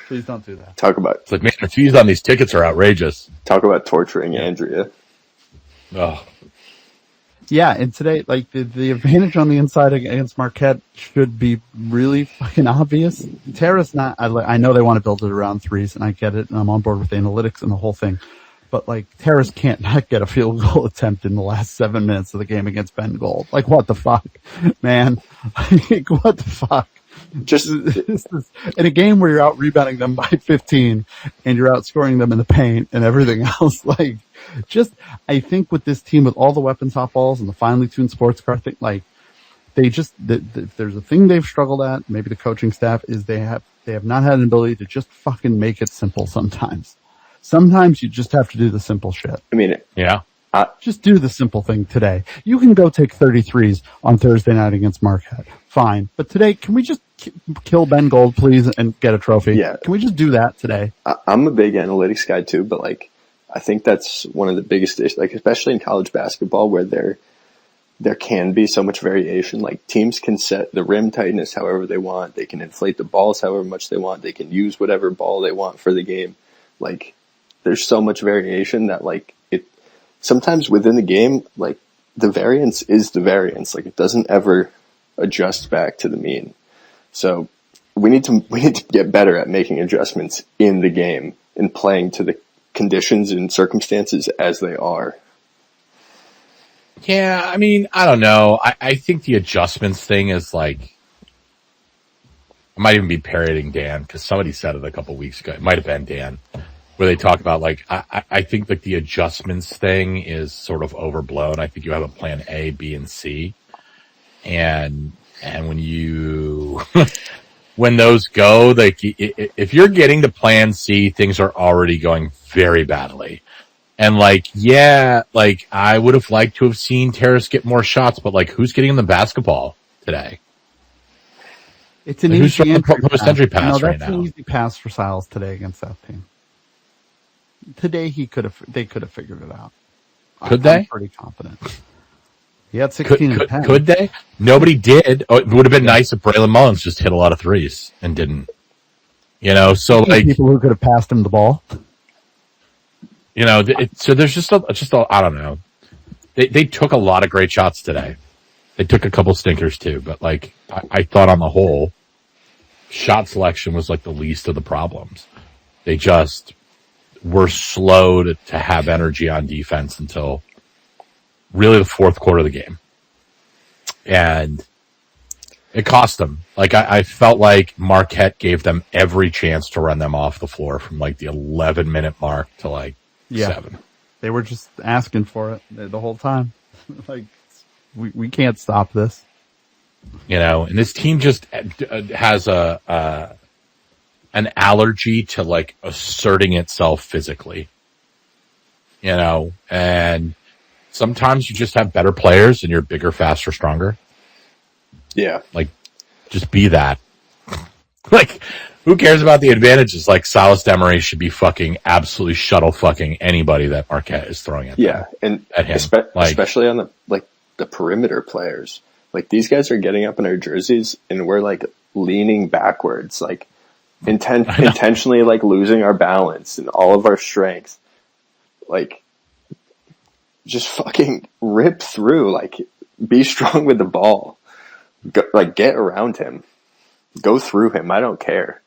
Speaker 4: Please don't do that."
Speaker 7: Talk about
Speaker 3: It's like, man, the fees on these tickets are outrageous.
Speaker 7: torturing Andrea.
Speaker 3: Oh,
Speaker 4: Yeah, and today, like the advantage on the inside against Marquette should be really fucking obvious. Tara's not. I know they want to build it around threes, and I get it, and I'm on board with analytics and the whole thing. But like, Terrace can't not get a field goal attempt in the last 7 minutes of the game against Ben Gold. Like, what the fuck, man? Like, what the fuck?
Speaker 7: Just
Speaker 4: In a game where you're out rebounding them by 15 and you're outscoring them in the paint and everything else, like, I think with this team, with all the weapons, hot balls, and the finely tuned sports car thing, like, they just, if there's a thing they've struggled at, maybe the coaching staff, is they have not had an ability to just fucking make it simple sometimes. Sometimes you just have to do the simple shit.
Speaker 7: I mean,
Speaker 3: yeah.
Speaker 4: Just do the simple thing today. You can go take 33s on Thursday night against Marquette. Fine. But today, can we just kill Ben Gold, please, and get a trophy?
Speaker 7: Yeah.
Speaker 4: Can we just do that today?
Speaker 7: I'm a big analytics guy too, but like, I think that's one of the biggest issues, like, especially in college basketball where there can be so much variation. Like, teams can set the rim tightness however they want. They can inflate the balls however much they want. They can use whatever ball they want for the game. Like, there's so much variation that, like, sometimes within the game, like, the variance is the variance. Like, it doesn't ever adjust back to the mean. So we need to get better at making adjustments in the game and playing to the conditions and circumstances as they are.
Speaker 3: Yeah, I mean, I don't know. I think the adjustments thing is like, I might even be parroting Dan because somebody said it a couple weeks ago. It might have been Dan, where they talk about like, I think like the adjustments thing is sort of overblown. I think you have a plan A, B, and C. And when you, when those go, like, if you're getting to plan C, things are already going very badly. And like, yeah, like I would have liked to have seen Terrace get more shots, but like, who's getting the basketball today?
Speaker 4: It's an
Speaker 3: Like, who's
Speaker 4: easy
Speaker 3: throwing the post-entry pass
Speaker 4: no,
Speaker 3: right
Speaker 4: that's
Speaker 3: now?
Speaker 4: an easy pass for Siles today against that team. Today they could have figured it out.
Speaker 3: Could they?
Speaker 4: I'm pretty confident. He had 16 and 10.
Speaker 3: Could they? Nobody did. Oh, it would have been nice if Braylon Mullins just hit a lot of threes and didn't. You know, so like,
Speaker 4: people who could have passed him the ball.
Speaker 3: you know, so there's just a, I don't know. They took a lot of great shots today. They took a couple stinkers too, but like, I thought on the whole, shot selection was like the least of the problems. They just were slow to have energy on defense until really the fourth quarter of the game. And it cost them. Like, I felt like Marquette gave them every chance to run them off the floor from like the 11-minute mark to like 7.
Speaker 4: They were just asking for it the whole time. Like, we can't stop this.
Speaker 3: You know, and this team just has an allergy to like asserting itself physically. You know, and sometimes you just have better players and you're bigger, faster, stronger.
Speaker 7: Yeah.
Speaker 3: Like, just be that. Like, who cares about the advantages? Like, Silas Demery should be fucking absolutely shuttle fucking anybody that Marquette is throwing at them.
Speaker 7: Yeah. And
Speaker 3: at him.
Speaker 7: especially on the perimeter players. Like, these guys are getting up in our jerseys and we're like leaning backwards, like intentionally like losing our balance and all of our strength. Like, just fucking rip through, like, be strong with the ball. Go, like, get around him. Go through him. I don't care.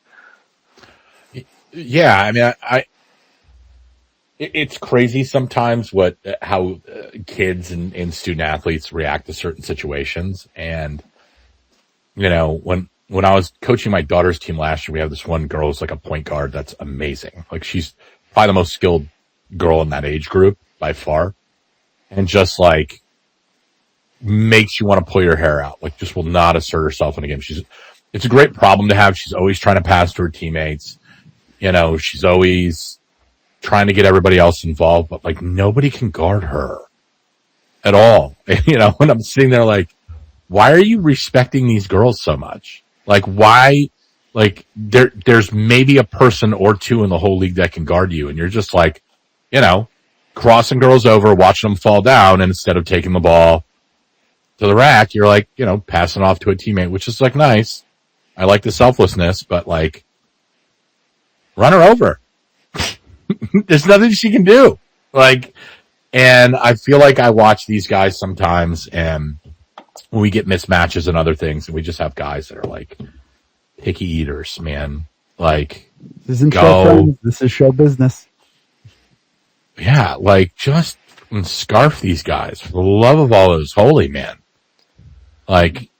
Speaker 3: Yeah, I mean, it's crazy sometimes how kids and student athletes react to certain situations. And, when I was coaching my daughter's team last year, we have this one girl who's like a point guard that's amazing. Like, she's probably the most skilled girl in that age group by far. And just like makes you want to pull your hair out. Like, just will not assert herself in a game. It's a great problem to have. She's always trying to pass to her teammates. She's always trying to get everybody else involved, but like nobody can guard her at all. When I'm sitting there like, why are you respecting these girls so much? Like, why? Like, there's maybe a person or two in the whole league that can guard you, and you're just like, crossing girls over, watching them fall down, and instead of taking the ball to the rack, you're like, passing off to a teammate, which is like nice. I like the selflessness, but like, run her over. There's nothing she can do. Like, and I feel like I watch these guys sometimes, and when we get mismatches and other things, and we just have guys that are like picky eaters, man. Like,
Speaker 4: this isn't show friends. This is show business.
Speaker 3: Yeah, like, just scarf these guys for the love of all that is holy, man. Like,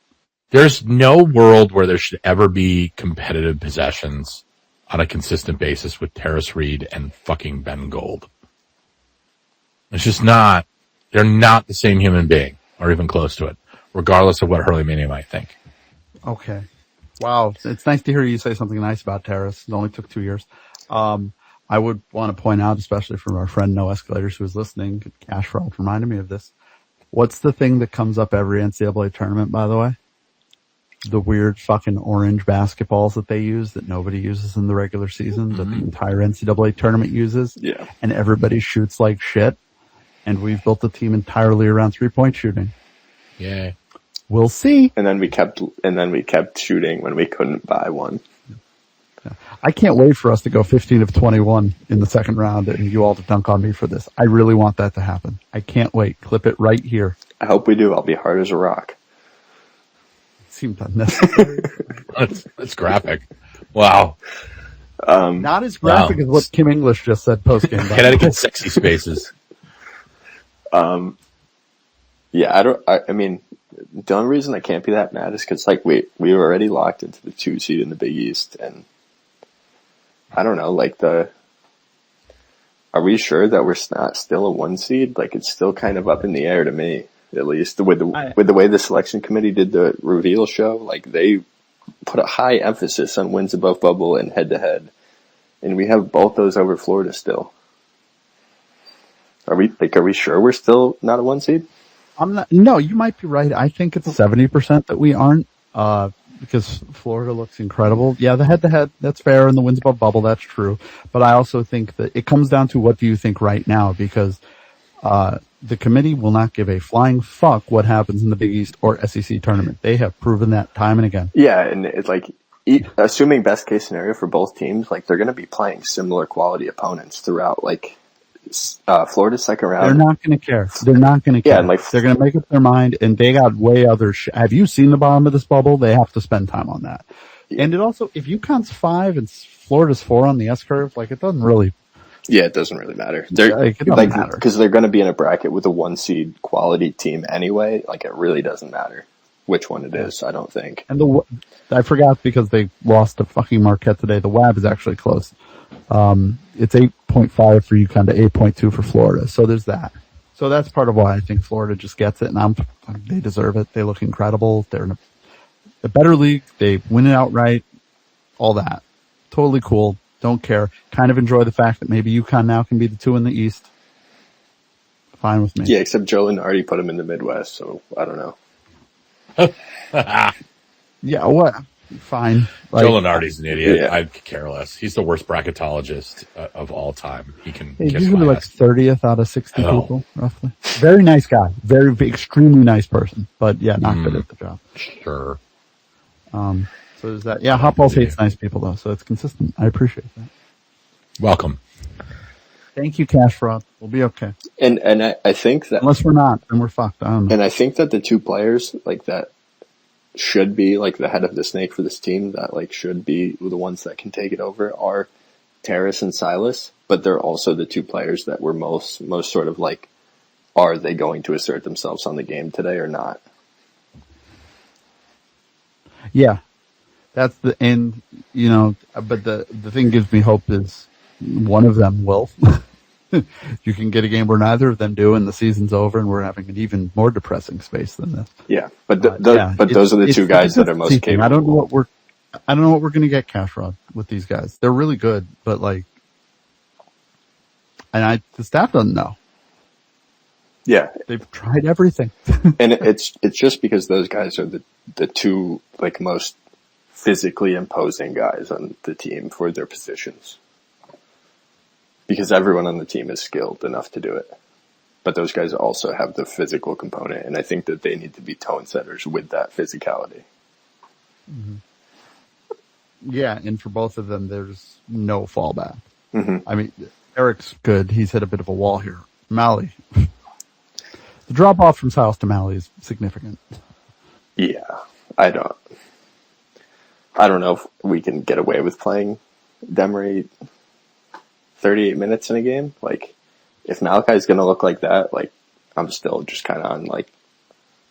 Speaker 3: there's no world where there should ever be competitive possessions on a consistent basis with Terrace Reed and fucking Ben Gold. It's just not. They're not the same human being, or even close to it, regardless of what Hurley Mania might think.
Speaker 4: Okay. Wow. It's nice to hear you say something nice about Terrace. It only took 2 years. I would want to point out, especially from our friend No Escalators who was listening, Cash Fraud reminded me of this. What's the thing that comes up every NCAA tournament, by the way? The weird fucking orange basketballs that they use that nobody uses in the regular season, that the entire NCAA tournament uses.
Speaker 7: Yeah.
Speaker 4: And everybody shoots like shit. And we've built the team entirely around 3-point shooting.
Speaker 3: Yeah.
Speaker 4: We'll see.
Speaker 7: And then we kept shooting when we couldn't buy one.
Speaker 4: I can't wait for us to go 15 of 21 in the second round and you all to dunk on me for this. I really want that to happen. I can't wait. Clip it right here.
Speaker 7: I hope we do. I'll be hard as a rock.
Speaker 4: Seems unnecessary.
Speaker 3: That's graphic. Wow.
Speaker 4: Not as graphic as what Kim English just said post-game.
Speaker 3: Connecticut sexy spaces.
Speaker 7: Yeah, I mean, the only reason I can't be that mad is because, like, we were already locked into the 2 seed in the Big East, and I don't know, like, are we sure that we're not still a 1 seed? Like, it's still kind of up in the air to me, at least. With the way the selection committee did the reveal show, like, they put a high emphasis on wins above bubble and head-to-head, and we have both those over Florida still. Are we sure we're still not a 1 seed?
Speaker 4: No, you might be right. I think it's 70% that we aren't, because Florida looks incredible. Yeah, the head-to-head, that's fair, and the wins above bubble, that's true. But I also think that it comes down to what do you think right now, because the committee will not give a flying fuck what happens in the Big East or SEC tournament. They have proven that time and again.
Speaker 7: Yeah, and it's like, assuming best case scenario for both teams, like, they're going to be playing similar quality opponents throughout, like, Florida's second round.
Speaker 4: They're not going to care. They're not going to care.
Speaker 7: Yeah, and like,
Speaker 4: they're going to make up their mind, and they got way other have you seen the bottom of this bubble? They have to spend time on that. Yeah. And it also, if UConn's 5 and Florida's 4 on the S curve, like, it doesn't really.
Speaker 7: Yeah, it doesn't really matter.
Speaker 4: It doesn't matter.
Speaker 7: Because they're going to be in a bracket with a 1 seed quality team anyway. Like, it really doesn't matter which one it is, I don't think.
Speaker 4: And I forgot because they lost to fucking Marquette today. The WAB is actually close. It's 8.5 for UConn to 8.2 for Florida. So there's that. So that's part of why I think Florida just gets it, and they deserve it. They look incredible. They're in a better league. They win it outright. All that. Totally cool. Don't care. Kind of enjoy the fact that maybe UConn now can be the 2 in the East. Fine with me.
Speaker 7: Yeah, except Joe already put him in the Midwest, so I don't know.
Speaker 4: Yeah, what? Fine.
Speaker 3: Like, Joe Lenardi's an idiot.
Speaker 7: Yeah.
Speaker 3: I could care less. He's the worst bracketologist of all time. He can
Speaker 4: kiss
Speaker 3: usually
Speaker 4: my ass. 30th out of 60 people, roughly. Very nice guy. Very extremely nice person. But yeah, not good at the job.
Speaker 3: Sure.
Speaker 4: So there's that. Yeah, Hot Balls hates nice people though, so it's consistent. I appreciate that.
Speaker 3: Welcome.
Speaker 4: Thank you, Cash Fraud. We'll be okay.
Speaker 7: And I think that
Speaker 4: unless we're not, then we're fucked. I don't know.
Speaker 7: And I think that the 2 players like that should be like the head of the snake for this team that like should be the ones that can take it over are Terrace and Silas. but they're also the two players that were most sort of like, are they going to assert themselves on the game today or not?
Speaker 4: Yeah, that's the end. But the thing gives me hope is one of them will. You can get a game where neither of them do, and the season's over, and we're having an even more depressing space than this.
Speaker 7: Yeah, but those are the two guys that are most capable.
Speaker 4: I don't know what we're going to get, Cash Rod, with these guys. They're really good, but the staff doesn't know.
Speaker 7: Yeah,
Speaker 4: they've tried everything,
Speaker 7: and it's just because those guys are the two like most physically imposing guys on the team for their positions. Because everyone on the team is skilled enough to do it. But those guys also have the physical component, and I think that they need to be tone setters with that physicality.
Speaker 4: Mm-hmm. Yeah, and for both of them, there's no fallback.
Speaker 7: Mm-hmm.
Speaker 4: I mean, Eric's good. He's hit a bit of a wall here. Mally. The drop-off from Silas to Mally is significant.
Speaker 7: Yeah, I don't know if we can get away with playing Demery 38 minutes in a game. Like, if Malachi's going to look like that, like, I'm still just kind of on, like,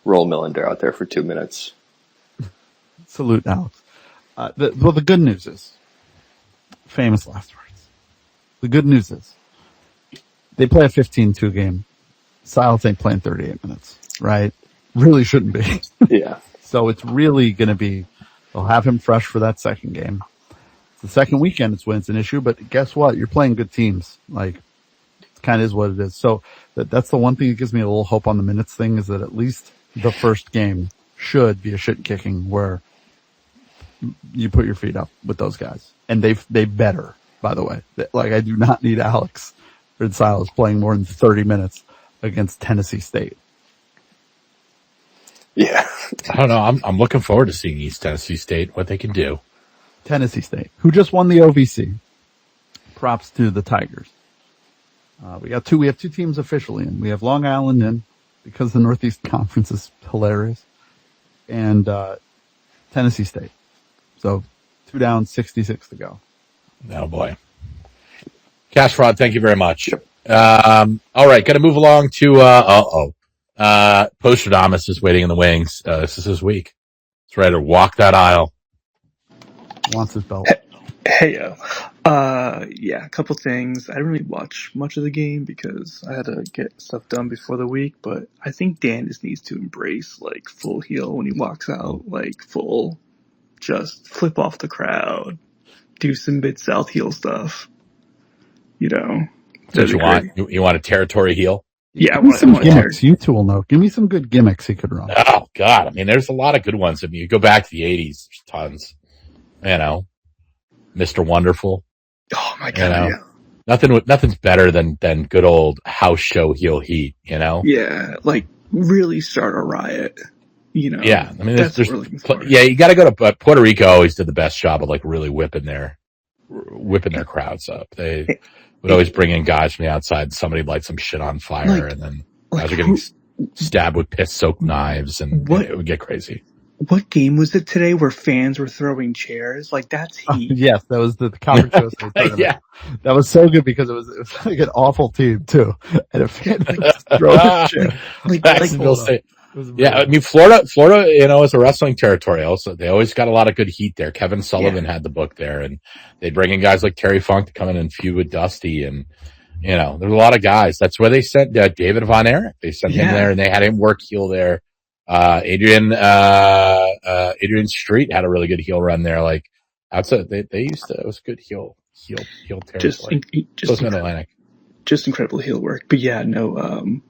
Speaker 7: roll Millender out there for 2 minutes.
Speaker 4: Salute, Alex. The good news is, famous last words. The good news is, they play a 15-2 game. Silas ain't playing 38 minutes, right? Really shouldn't be.
Speaker 7: Yeah.
Speaker 4: So it's really going to be, they'll have him fresh for that second game. The second weekend it's when it's an issue, but guess what? You're playing good teams. Like, it kind of is what it is. So that's the one thing that gives me a little hope on the minutes thing, is that at least the first game should be a shit kicking where you put your feet up with those guys. And they better, by the way. Like, I do not need Alex or Silas playing more than 30 minutes against Tennessee State.
Speaker 7: Yeah.
Speaker 3: I don't know. I'm looking forward to seeing East Tennessee State, what they can do.
Speaker 4: Tennessee State, who just won the OVC. Props to the Tigers. We have two teams officially in. We have Long Island in, because the Northeast Conference is hilarious, and Tennessee State. So 2 down, 66 to go.
Speaker 3: Oh boy. Cash Fraud, thank you very much. All right, got to move along to Postradamus is waiting in the wings. This is his week. He's ready to walk that aisle.
Speaker 4: Wants his belt.
Speaker 8: Hey, yeah, a couple things. I didn't really watch much of the game because I had to get stuff done before the week, but I think Dan just needs to embrace, like, full heel when he walks out, like, full, just flip off the crowd, do some Mid-South heel stuff, you know.
Speaker 3: What you want? You want a territory heel?
Speaker 8: Yeah, I
Speaker 4: want some gimmicks.
Speaker 8: You
Speaker 4: two will know. Give me some good gimmicks he could run.
Speaker 3: Oh, God. I mean, there's a lot of good ones. I mean, you go back to the 80s, there's tons. You know, Mr. Wonderful.
Speaker 8: Oh my God!
Speaker 3: You know? Nothing's better than good old house show heel heat. You know?
Speaker 8: Yeah, like really start a riot. You know?
Speaker 3: Yeah, I mean, there's
Speaker 8: yeah,
Speaker 3: you got to go to Puerto Rico. Always did the best job of like really whipping their crowds up. They would always bring in guys from the outside. Somebody light some shit on fire, and then guys are getting stabbed with piss-soaked knives, and it would get crazy.
Speaker 8: What game was it today where fans were throwing chairs? Like, that's heat.
Speaker 4: Yes, that was the Conference USA tournament. Yeah. That was so good because it was like an awful team, too. And a fan just throwing a chair.
Speaker 3: Yeah, I mean, Florida, you know, is a wrestling territory also. They always got a lot of good heat there. Kevin Sullivan had the book there, and they bring in guys like Terry Funk to come in and feud with Dusty, and, you know, there's a lot of guys. That's where they sent David Von Erich. They sent him there, and they had him work heel there. Adrian Street had a really good heel run there. Like, outside, they used to, it was good heel territory.
Speaker 8: Just incredible heel work. But yeah, no,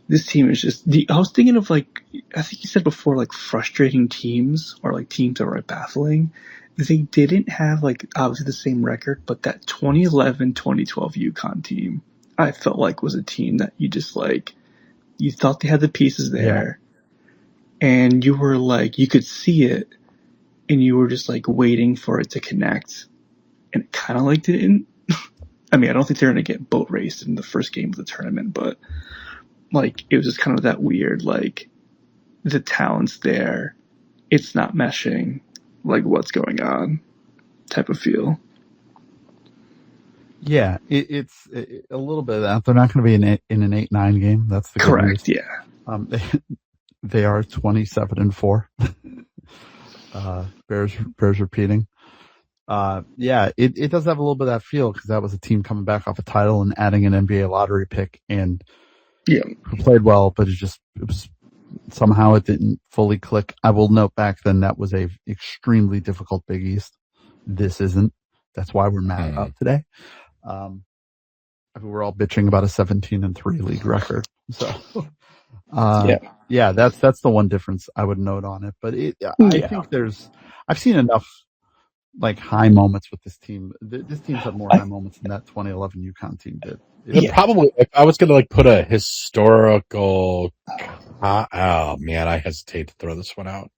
Speaker 8: this team is just, I was thinking of, like, I think you said before, like, frustrating teams, or like teams that were baffling. They didn't have, like, obviously the same record, but that 2011-2012 UConn team, I felt like was a team that you just, like, you thought they had the pieces there, and you were like, you could see it, and you were just like waiting for it to connect, and it kind of like didn't. I mean, I don't think they're going to get boat raced in the first game of the tournament, but like, it was just kind of that weird, like, the talent's there, it's not meshing, like, what's going on type of feel.
Speaker 4: Yeah, it's a little bit of that. They're not going to be in an 8-9 game. That's the good news.
Speaker 8: Correct. Yeah.
Speaker 4: They are 27-4. Bears repeating. Yeah, it does have a little bit of that feel because that was a team coming back off a title and adding an NBA lottery pick and
Speaker 8: Yeah.
Speaker 4: who played well, but somehow it didn't fully click. I will note back then that was a extremely difficult Big East. This isn't. That's why we're mad about today. We're all bitching about a 17-3 league record. So, yeah, that's the one difference I would note on it. But I think I've seen enough like high moments with this team. This team's had more high moments than that 2011 UConn team did.
Speaker 3: Probably, if I was going to like put a historical, oh man, I hesitate to throw this one out.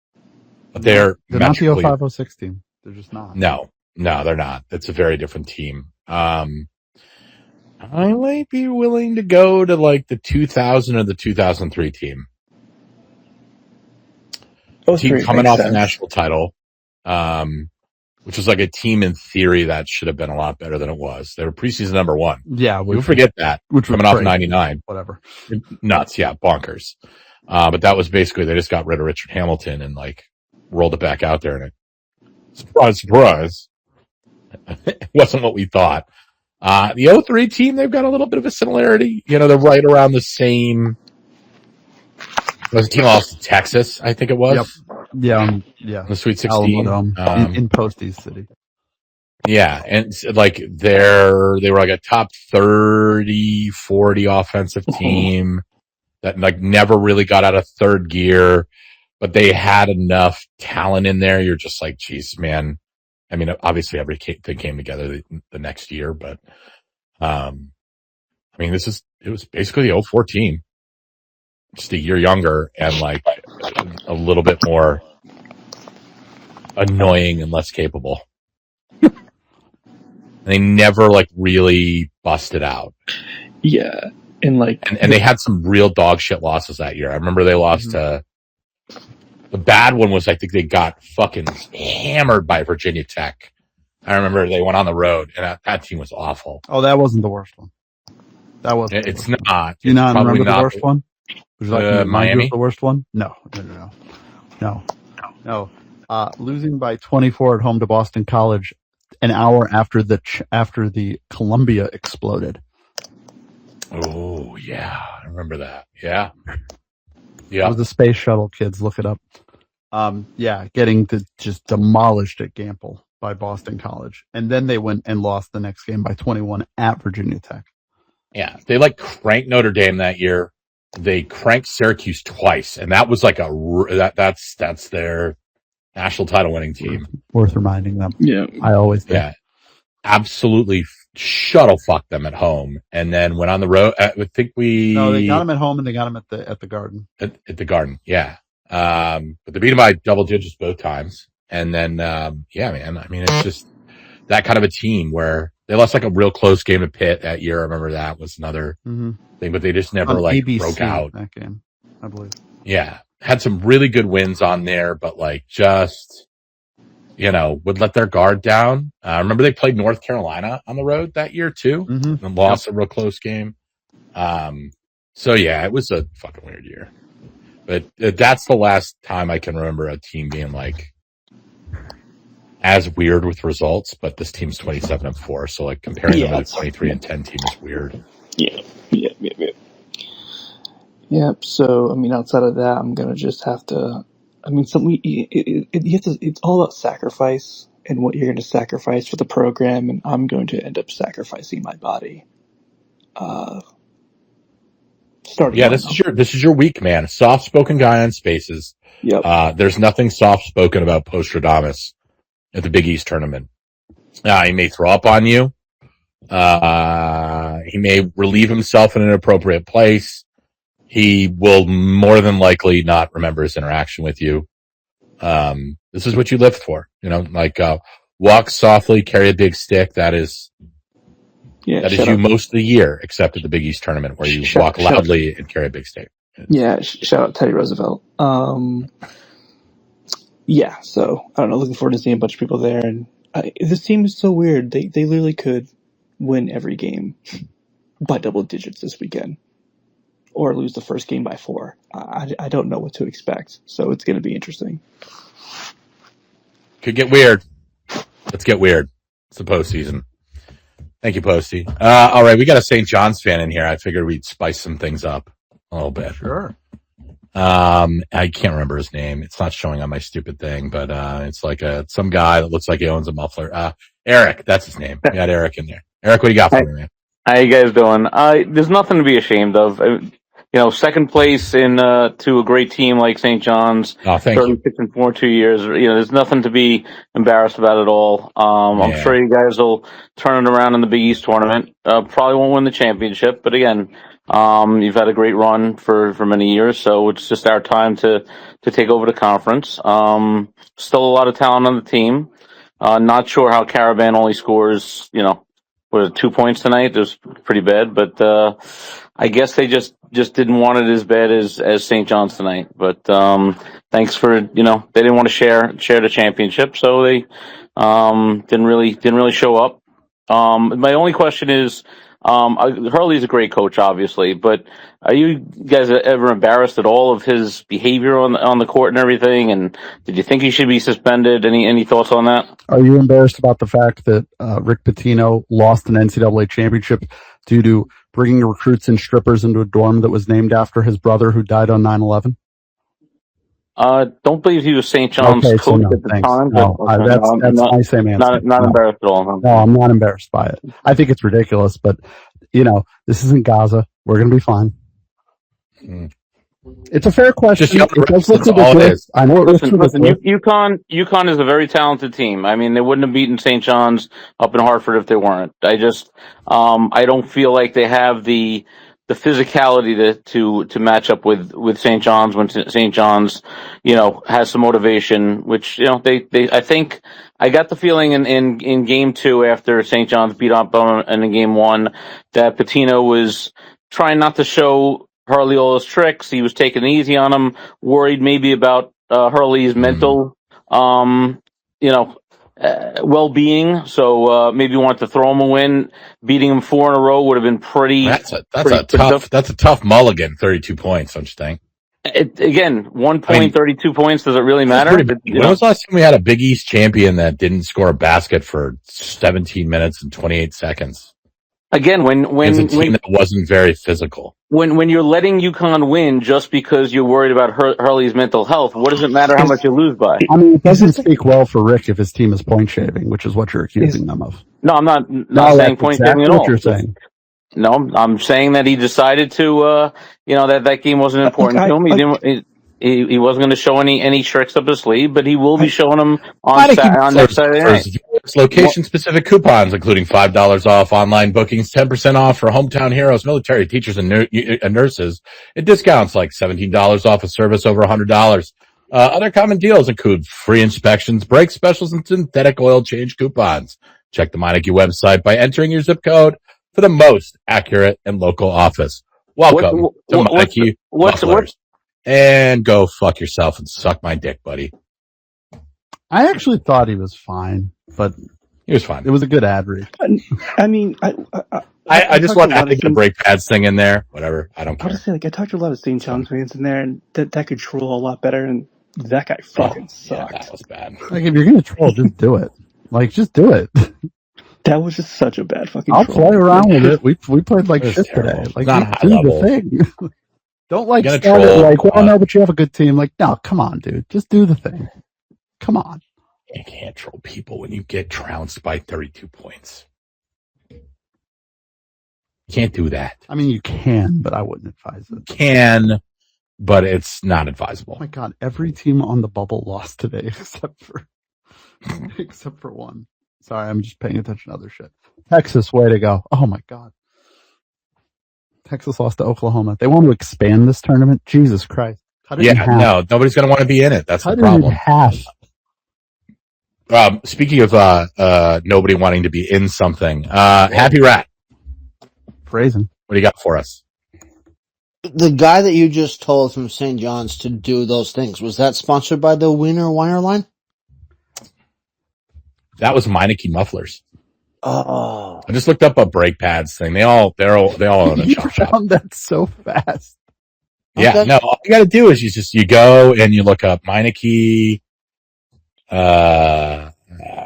Speaker 3: But they're
Speaker 4: not the 05-06 team. They're just not.
Speaker 3: No, they're not. It's a very different team. I might be willing to go to like the 2000 or the 2003 team. Team coming off the national title, which was like a team in theory that should have been a lot better than it was. They were preseason number 1.
Speaker 4: Yeah.
Speaker 3: We forget that.
Speaker 4: Which
Speaker 3: coming off 99.
Speaker 4: Whatever.
Speaker 3: Nuts. Yeah. Bonkers. But that was basically, they just got rid of Richard Hamilton and like rolled it back out there and surprise. It wasn't what we thought. The 03 team, they've got a little bit of a similarity. You know, they're right around the same. It was a team lost to Texas, I think it was.
Speaker 4: Yep. Yeah.
Speaker 3: The Sweet 16.
Speaker 4: In Post East City.
Speaker 3: Yeah. And like they were like a top 30, 40 offensive team that like never really got out of third gear, but they had enough talent in there. You're just like, geez, man. I mean, obviously everything came together the next year, but, I mean, it was basically the 04 team, just a year younger and like a little bit more annoying and less capable. They never like really busted out.
Speaker 8: Yeah. And like,
Speaker 3: and they had some real dog shit losses that year. I remember they lost to, the bad one was I think they got fucking hammered by Virginia Tech. I remember they went on the road and that team was awful.
Speaker 4: Oh, that wasn't the worst one. That wasn't.
Speaker 3: It's not.
Speaker 4: Do you not remember the worst one? Would you like
Speaker 3: Miami?
Speaker 4: The worst one? No. Losing by 24 at home to Boston College an hour after the Columbia exploded.
Speaker 3: Oh yeah, I remember that. Yeah.
Speaker 4: It was the space shuttle, kids. Look it up. Getting just demolished at Gamble by Boston College. And then they went and lost the next game by 21 at Virginia Tech.
Speaker 3: Yeah. They like cranked Notre Dame that year. They cranked Syracuse twice. And that was like that's their national title winning team.
Speaker 4: Worth reminding them.
Speaker 8: Yeah.
Speaker 4: I always do.
Speaker 3: Yeah. Absolutely shuttle fucked them at home. And then went on the road. I think
Speaker 4: No, they got them at home and they got them at the Garden.
Speaker 3: At the Garden. Yeah. But they beat them by double digits both times. And then, yeah, man, I mean, it's just that kind of a team where they lost like a real close game to Pitt that year. I remember that was another thing, but they just never
Speaker 4: ABC,
Speaker 3: broke out.
Speaker 4: That game, I believe.
Speaker 3: Yeah. Had some really good wins on there, but like just, would let their guard down. I remember they played North Carolina on the road that year too and lost a real close game. So yeah, it was a fucking weird year. But that's the last time I can remember a team being like as weird with results. But this team's 27-4, so like comparing them to the 23-10 team is weird.
Speaker 8: Yeah. So I mean, outside of that, I'm gonna just have to. I mean, it's all about sacrifice and what you're going to sacrifice for the program, and I'm going to end up sacrificing my body.
Speaker 3: Yeah, this is your week, man. Soft-spoken guy on Spaces.
Speaker 8: Yep.
Speaker 3: There's nothing soft-spoken about Postradamus at the Big East tournament. He may throw up on you. He may relieve himself in an appropriate place. He will more than likely not remember his interaction with you. This is what you lived for, walk softly, carry a big stick. That is you most of the year, except at the Big East tournament where you walk loudly and carry a big stick.
Speaker 8: Yeah. Shout out Teddy Roosevelt. Yeah. So I don't know. Looking forward to seeing a bunch of people there. And this team is so weird. They literally could win every game by double digits this weekend, or lose the first game by 4. I don't know what to expect, so it's going to be interesting.
Speaker 3: Could get weird. Let's get weird. It's the postseason. Thank you, Posty. All right, we got a St. John's fan in here. I figured we'd spice some things up a little bit.
Speaker 4: Sure.
Speaker 3: I can't remember his name. It's not showing on my stupid thing, but it's like some guy that looks like he owns a muffler. Eric, that's his name. We got Eric in there. Eric, what do you got for me, man?
Speaker 9: How you guys doing? There's nothing to be ashamed of. Second place to a great team like St. John's.
Speaker 3: Oh, thank you.
Speaker 9: 36-4 2 years. There's nothing to be embarrassed about at all. I'm sure you guys will turn it around in the Big East tournament. Probably won't win the championship, but again, you've had a great run for many years, so it's just our time to take over the conference. Still a lot of talent on the team. Not sure how Caravan only scores, was it 2 points tonight? It was pretty bad, but I guess they just didn't want it as bad as St. John's tonight. But thanks for they didn't want to share the championship, so they didn't really show up. My only question is, Hurley's a great coach, obviously, but are you guys ever embarrassed at all of his behavior on the court and everything? And did you think he should be suspended? Any thoughts on that?
Speaker 4: Are you embarrassed about the fact that Rick Pitino lost an NCAA championship due to bringing recruits and strippers into a dorm that was named after his brother who died on 9/11?
Speaker 9: Don't believe he was St. John's coach at the time.
Speaker 4: No, that's my same answer.
Speaker 9: Not embarrassed at all.
Speaker 4: No, I'm not embarrassed by it. I think it's ridiculous, but this isn't Gaza. We're going to be fine. It's a fair question. It does look ridiculous. I know it looks ridiculous.
Speaker 9: UConn is a very talented team. I mean, they wouldn't have beaten St. John's up in Hartford if they weren't. I don't feel like they have the physicality to match up with St. John's when St. John's, has some motivation, which, I think I got the feeling in game 2 after St. John's beat up in game 1 that Pitino was trying not to show Hurley all his tricks. He was taking it easy on him, worried maybe about Hurley's mental, well-being. So maybe wanted to throw him a win. Beating him 4 in a row would have been pretty.
Speaker 3: That's a tough mulligan. 32 points, don't you think?
Speaker 9: Again, 1 point, 32 points. Does it really matter?
Speaker 3: When was the last time we had a Big East champion that didn't score a basket for 17 minutes and 28 seconds?
Speaker 9: Again, when
Speaker 3: it's a team that wasn't very physical.
Speaker 9: When you're letting UConn win just because you're worried about Hurley's mental health, what does it matter how much you lose by?
Speaker 4: I mean, it doesn't speak well for Rick if his team is point shaving, which is what you're accusing them of.
Speaker 9: No, I'm not saying point shaving at all.
Speaker 4: What you're saying.
Speaker 9: No, I'm saying that he decided to, that game wasn't important to him. He wasn't going to show any tricks up his sleeve, but he will be showing them on next Saturday night.
Speaker 3: It's location-specific coupons, including $5 off online bookings, 10% off for hometown heroes, military teachers, and nurses, and discounts like $17 off a service over $100. Other common deals include free inspections, brake specials, and synthetic oil change coupons. Check the Meineke website by entering your zip code for the most accurate and local office. Welcome to Meineke Mufflers. And go fuck yourself and suck my dick, buddy.
Speaker 4: I actually thought he was fine, but
Speaker 3: he was fine.
Speaker 4: It was a good ad read.
Speaker 8: I mean,
Speaker 3: I just want to add the brake pads thing in there. Whatever. I don't care.
Speaker 8: Honestly, I talked to a lot of St. John's fans in there, and that could troll a lot better, and that guy fucking sucked.
Speaker 3: Yeah, that was bad.
Speaker 4: Like, if you're going to troll, just do it. Just do it.
Speaker 8: That was just such a bad fucking
Speaker 4: I'll
Speaker 8: troll.
Speaker 4: play around with it. We played like shit today. Like,
Speaker 3: not
Speaker 4: do
Speaker 3: high level.
Speaker 4: the thing. Don't start
Speaker 3: troll,
Speaker 4: it well, no, but you have a good team. Like, no, come on, dude. Just do the thing. Come on.
Speaker 3: You can't troll people when you get trounced by 32 points. You can't do that.
Speaker 4: I mean, you can, but I wouldn't advise it.
Speaker 3: Can, but it's not advisable.
Speaker 4: Oh my God, every team on the bubble lost today except for one. Sorry, I'm just paying attention to other shit. Texas, way to go. Oh my God. Texas lost to Oklahoma. They want to expand this tournament? Jesus Christ.
Speaker 3: No, nobody's going to want to be in it. That's the problem.
Speaker 4: Half.
Speaker 3: Speaking of nobody wanting to be in something, Happy Rat.
Speaker 4: Phrasing.
Speaker 3: What do you got for us?
Speaker 10: The guy that you just told from St. John's to do those things, was that sponsored by the Wiener Winer line?
Speaker 3: That was Meineke Mufflers.
Speaker 10: Oh,
Speaker 3: I just looked up a brake pads thing. They all own a
Speaker 4: You
Speaker 3: chop shop.
Speaker 4: found that so fast.
Speaker 3: Yeah,
Speaker 10: okay.
Speaker 3: no, all you gotta do is you go and you look up Meineke,
Speaker 10: No,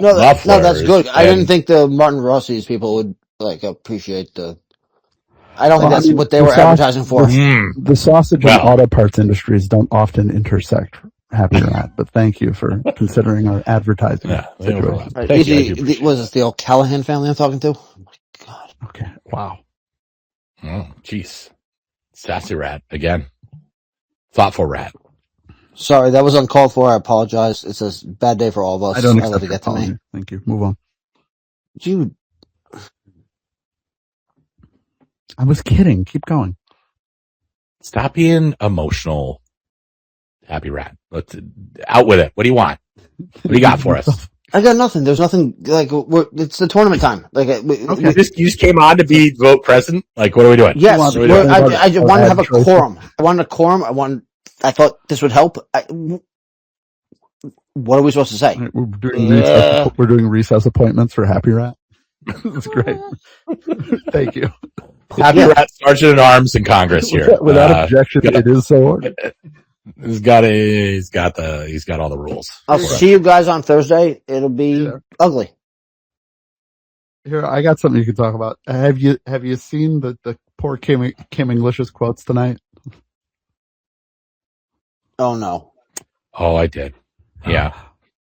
Speaker 3: mufflers.
Speaker 10: no, that's good. I didn't
Speaker 3: and
Speaker 10: think the Martin Rossi's people would like appreciate the. I don't think
Speaker 4: Well, I
Speaker 10: that's
Speaker 4: mean,
Speaker 10: what they
Speaker 4: the
Speaker 10: were
Speaker 4: sauce,
Speaker 10: advertising for.
Speaker 4: the sausage and
Speaker 3: well,
Speaker 4: auto parts industries don't often intersect. Happy Rat, but thank you for considering our advertising
Speaker 3: yeah, they
Speaker 4: situation.
Speaker 3: overlap.
Speaker 10: Right,
Speaker 3: Thank you. I do appreciate
Speaker 10: was it the O'Callahan family I'm talking to? Oh my God.
Speaker 4: Okay, wow.
Speaker 3: it. Oh, jeez. Sassy rat again. Thoughtful rat.
Speaker 10: Sorry, that was uncalled for. I apologize. It's a bad day for all of us.
Speaker 4: I don't
Speaker 10: let
Speaker 4: accept
Speaker 10: it
Speaker 4: your
Speaker 10: get to me.
Speaker 4: apology. Thank you. Move on.
Speaker 10: You,
Speaker 4: I was kidding. Keep going.
Speaker 3: Stop being emotional. Happy rat. Let's out with it. What do you want? What do you got for us?
Speaker 10: I got nothing. There's nothing like it's the tournament time. Like,
Speaker 4: Okay.
Speaker 3: You just came on to vote present. Like, what are we doing?
Speaker 10: yes,
Speaker 4: What do
Speaker 3: we doing?
Speaker 10: I just wanted to have a
Speaker 4: choices?
Speaker 10: quorum. I thought this would help. What are we supposed to say?
Speaker 4: We're doing recess appointments for Happy Rat. That's great. Thank you.
Speaker 3: Happy rat, sergeant at arms in Congress here.
Speaker 4: Without objection, it is so ordered.
Speaker 3: He's got all the rules.
Speaker 10: I'll see you guys on Thursday. It'll be ugly.
Speaker 4: Here, I got something you can talk about. Have you seen the poor Kim English's quotes tonight?
Speaker 10: Oh no.
Speaker 3: Oh, I did. Yeah.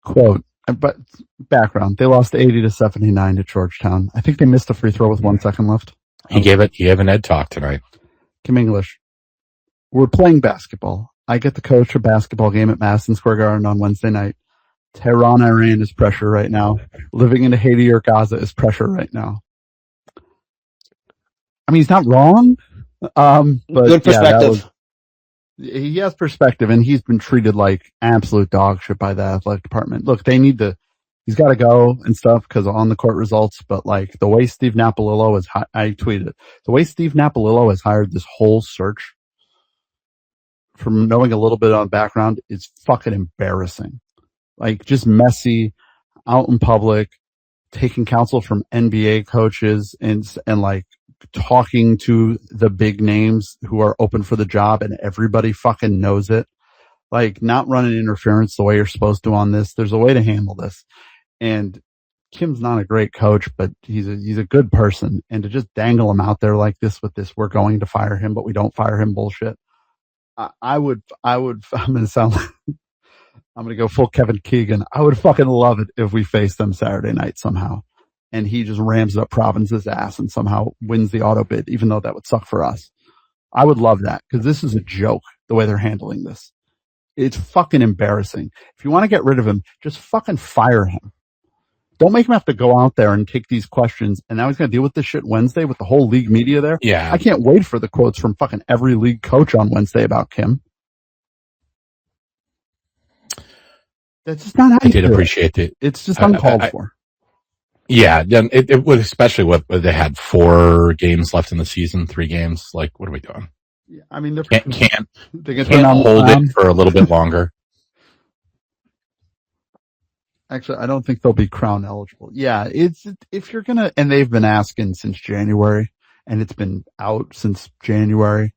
Speaker 4: Quote, but background, they lost 80-79 to Georgetown. I think they missed a free throw with 1 second left.
Speaker 3: He gave an Ed talk tonight.
Speaker 4: Kim English, we're playing basketball. I get to coach a basketball game at Madison Square Garden on Wednesday night. Tehran, Iran is pressure right now. Living in Haiti or Gaza is pressure right now. I mean, he's not wrong. But
Speaker 10: good perspective.
Speaker 4: He has perspective, and he's been treated like absolute dog shit by the athletic department. Look, he's got to go and stuff because of on the court results, but like the way Steve Napolillo I tweeted it, the way Steve Napolillo has hired this whole search, from knowing a little bit on background, is fucking embarrassing. Like, just messy, out in public, taking counsel from NBA coaches and like talking to the big names who are open for the job, and everybody fucking knows it. Like, not running interference the way you're supposed to on this. There's a way to handle this. And Kim's not a great coach, but he's a good person. And to just dangle him out there like this with this, we're going to fire him, but we don't fire him bullshit. I'm going to sound like, I'm going to go full Kevin Keegan. I would fucking love it if we faced them Saturday night somehow. And he just rams it up Province's ass and somehow wins the auto bid, even though that would suck for us. I would love that, because this is a joke, the way they're handling this. It's fucking embarrassing. If you want to get rid of him, just fucking fire him. Don't make him have to go out there and take these questions. And now he's going to deal with this shit Wednesday with the whole league media there.
Speaker 3: Yeah.
Speaker 4: I can't wait for the quotes from fucking every league coach on Wednesday about Kim. That's just not how
Speaker 3: I did appreciate it.
Speaker 4: It's just uncalled for.
Speaker 3: Yeah, it was, especially what they had 4 games left in the season, 3 games. Like, what are we doing?
Speaker 4: Yeah, I mean,
Speaker 3: can't
Speaker 4: hold
Speaker 3: it for a little bit longer.
Speaker 4: Actually, I don't think they'll be crown eligible. Yeah, if you're gonna, and they've been asking since January, and it's been out since January.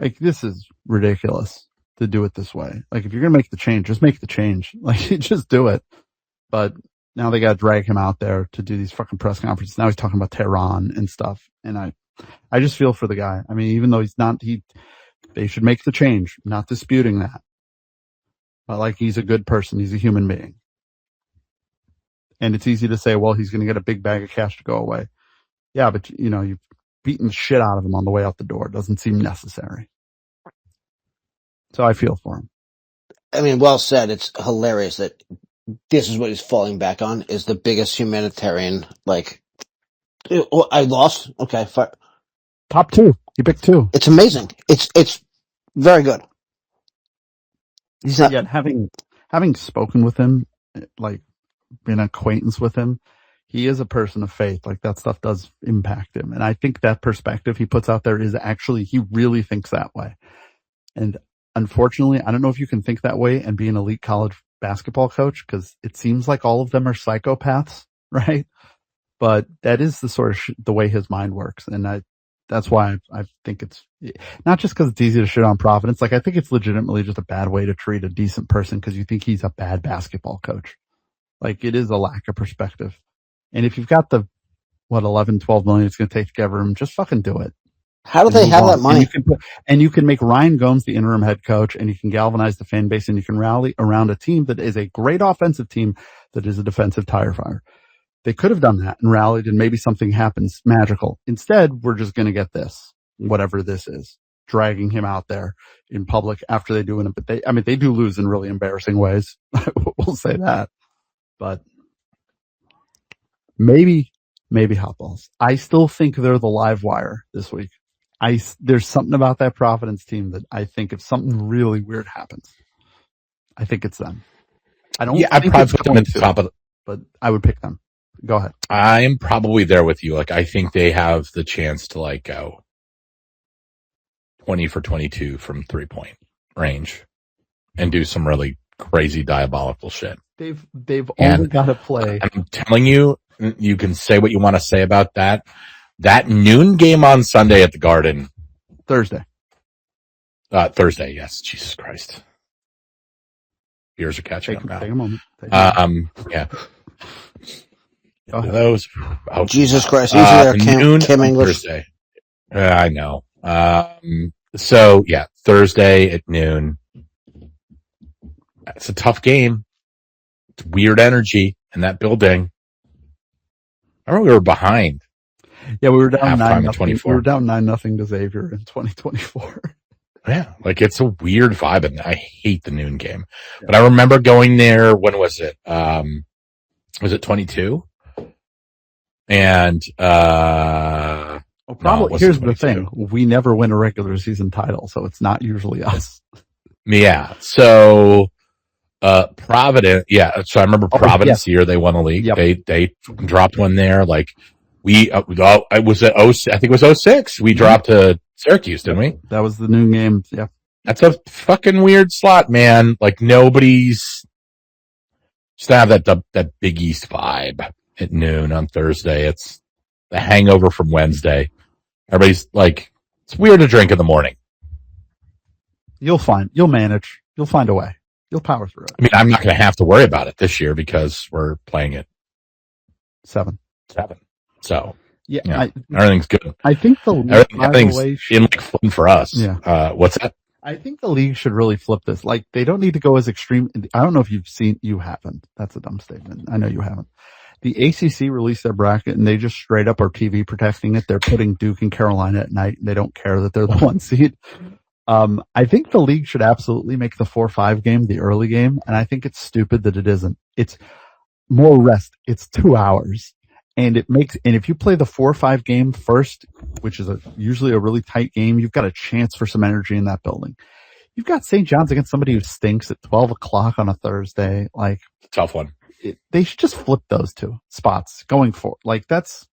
Speaker 4: Like, this is ridiculous to do it this way. Like, if you're gonna make the change, just make the change. Like, just do it. But now they gotta drag him out there to do these fucking press conferences. Now he's talking about Tehran and stuff. And I just feel for the guy. I mean, even though they should make the change. Not disputing that. But like, he's a good person. He's a human being. And it's easy to say, well, he's gonna get a big bag of cash to go away. Yeah, but you've beaten the shit out of him on the way out the door. It doesn't seem necessary. So I feel for him.
Speaker 10: I mean, well said. It's hilarious that this is what he's falling back on, is the biggest humanitarian, like, I lost. Okay.
Speaker 4: Top 2. He picked 2.
Speaker 10: It's amazing. It's very good. He's not.
Speaker 4: Yet having spoken with him, like, been an acquaintance with him, he is a person of faith. Like, that stuff does impact him. And I think that perspective he puts out there is actually, he really thinks that way. And unfortunately, I don't know if you can think that way and be an elite college basketball coach, because it seems like all of them are psychopaths right? But that is the sort of the way his mind works. And that's why I think it's not just because it's easy to shit on Providence. Like, I think it's legitimately just a bad way to treat a decent person because you think he's a bad basketball coach. Like, it is a lack of perspective. And if you've got the, 11, 12 million it's going to take to cover him, just fucking do it.
Speaker 10: How do they have that money?
Speaker 4: And you can make Ryan Gomes the interim head coach, and you can galvanize the fan base, and you can rally around a team that is a great offensive team that is a defensive tire fire. They could have done that and rallied, and maybe something happens magical. Instead, we're just going to get this, whatever this is, dragging him out there in public after they do it. But they do lose in really embarrassing ways. We'll say that. But maybe hot balls. I still think they're the live wire this week. There's something about that Providence team that I think if something really weird happens, I think it's them. I don't. Yeah, I'd probably put them at the top of but I would pick them. Go ahead.
Speaker 3: I am probably there with you. Like, I think they have the chance to like go 20 for 22 from 3-point range and do some really crazy diabolical shit.
Speaker 4: They've only got to play.
Speaker 3: I'm telling you, you can say what you want to say about that. That noon game on Sunday at the Garden.
Speaker 4: Thursday,
Speaker 3: yes. Jesus Christ. Beers are catching up now.
Speaker 4: Take a moment.
Speaker 3: Yeah. Those.
Speaker 10: Oh, Jesus Christ. Usually they're Kim English.
Speaker 3: Thursday. I know. So, yeah, Thursday at noon. It's a tough game. It's weird energy in that building. I remember we were behind.
Speaker 4: Yeah, we were down 9-0. We were down 9-0 to Xavier in 2024.
Speaker 3: Yeah, like it's a weird vibe, and I hate the noon game. Yeah. But I remember going there. When was it? Was it 22? And
Speaker 4: probably. Here's the thing: we never win a regular season title, so it's not usually us.
Speaker 3: Yeah. So. Providence. Yeah. So I remember Providence the year they won the league. Yep. They dropped one there. Like I was at I think it was 06. We dropped to Syracuse, didn't we?
Speaker 4: That was the noon game. Yeah.
Speaker 3: That's a fucking weird slot, man. Like nobody's just to have that Big East vibe at noon on Thursday. It's the hangover from Wednesday. Everybody's like, it's weird to drink in the morning.
Speaker 4: You'll manage. You'll find a way. You'll power through it.
Speaker 3: I mean, I'm not going to have to worry about it this year because we're playing at
Speaker 4: 7.
Speaker 3: So
Speaker 4: yeah,
Speaker 3: everything's good.
Speaker 4: I think
Speaker 3: everything's in like fun for us.
Speaker 4: Yeah.
Speaker 3: What's that?
Speaker 4: I think the league should really flip this. Like, they don't need to go as extreme. I don't know if you haven't. That's a dumb statement. I know you haven't. The ACC released their bracket and they just straight up are TV protecting it. They're putting Duke and Carolina at night. They don't care that they're the 1 seed. I think the league should absolutely make the 4-5 game the early game, and I think it's stupid that it isn't. It's more rest. It's 2 hours, and if you play the 4-5 game first, which is usually a really tight game, you've got a chance for some energy in that building. You've got St. John's against somebody who stinks at 12 o'clock on a Thursday. Like,
Speaker 3: tough one.
Speaker 4: They should just flip those 2 spots going forward. Like, that's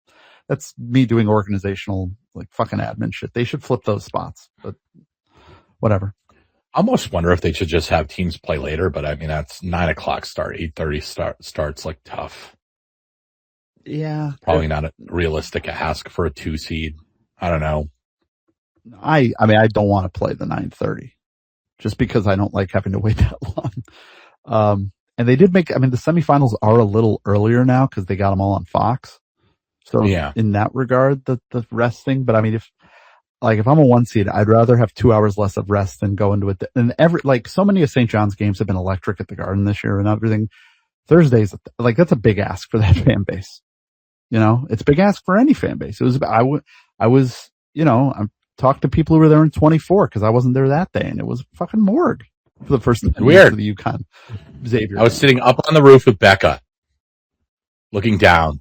Speaker 4: me doing organizational, like, fucking admin shit. They should flip those spots, but whatever.
Speaker 3: I almost wonder if they should just have teams play later, but I mean, that's 9 o'clock start, 8:30 starts like tough.
Speaker 4: Yeah.
Speaker 3: Probably not a realistic ask for a 2 seed. I don't know.
Speaker 4: I mean, I don't want to play the 9:30 just because I don't like having to wait that long. And they did the semifinals are a little earlier now because they got them all on Fox. So yeah, in that regard, the rest thing, but I mean, if I'm a 1 seed, I'd rather have 2 hours less of rest than go into it. And so many of St. John's games have been electric at the Garden this year and everything. Thursdays, like, that's a big ask for that fan base. You know, it's a big ask for any fan base. I talked to people who were there in 24 because I wasn't there that day, and it was fucking morgue for the first time
Speaker 3: weird
Speaker 4: for the UConn Xavier.
Speaker 3: I was sitting up on the roof with Becca, looking down.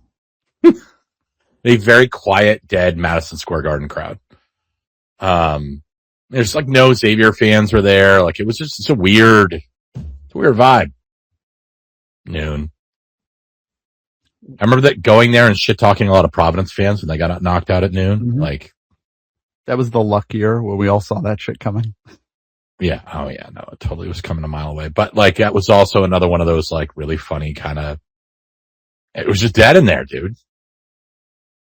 Speaker 3: A very quiet, dead Madison Square Garden crowd. There's like no Xavier fans were there. Like, it was just a weird vibe. Noon. I remember that going there and shit talking a lot of Providence fans when they got knocked out at noon.
Speaker 4: Mm-hmm.
Speaker 3: Like,
Speaker 4: that was the luck year where we all saw that shit coming.
Speaker 3: Yeah. Oh yeah. No, it totally was coming a mile away. But like, that was also another one of those like really funny kind of It was just dead in there, dude.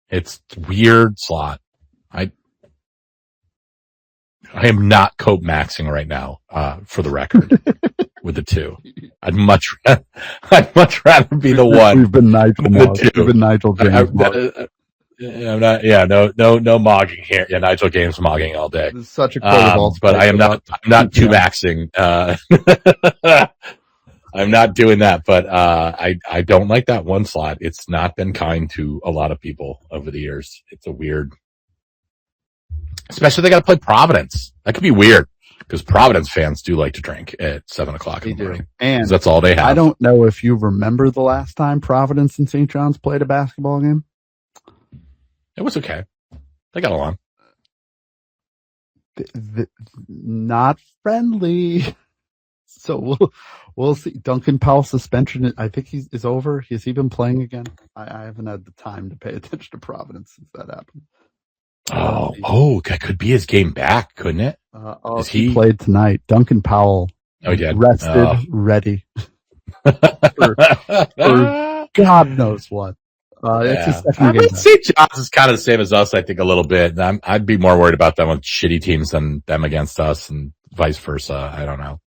Speaker 3: It's weird slot. I am not Cope maxing right now, for the record, with the 2. I'd much rather be the 1.
Speaker 4: We've been Nigel
Speaker 3: than the
Speaker 4: Mogg.
Speaker 3: 2.
Speaker 4: We've been Nigel James Mogg.
Speaker 3: I'm not. Yeah, no mogging here. Yeah, Nigel James mogging all day.
Speaker 4: This is such a quotable.
Speaker 3: But I am not. I'm not 2 maxing. I'm not doing that. But I don't like that 1 slot. It's not been kind to a lot of people over the years. It's a weird. Especially they got to play Providence. That could be weird because Providence fans do like to drink at 7:00 in the morning, and that's all they have.
Speaker 4: I don't know if you remember the last time Providence and St. John's played a basketball game.
Speaker 3: It was okay. They got along.
Speaker 4: Not friendly. So we'll see. Duncan Powell's suspension, I think is over. Has he been playing again? I haven't had the time to pay attention to Providence since that happened.
Speaker 3: That could be his game back, couldn't it?
Speaker 4: He played tonight. Duncan Powell.
Speaker 3: Oh, he did.
Speaker 4: Rested, ready for God knows what. It's his second game.
Speaker 3: St. John's is kind of the same as us, I think, a little bit. I'd be more worried about them with shitty teams than them against us, and vice versa. I don't know.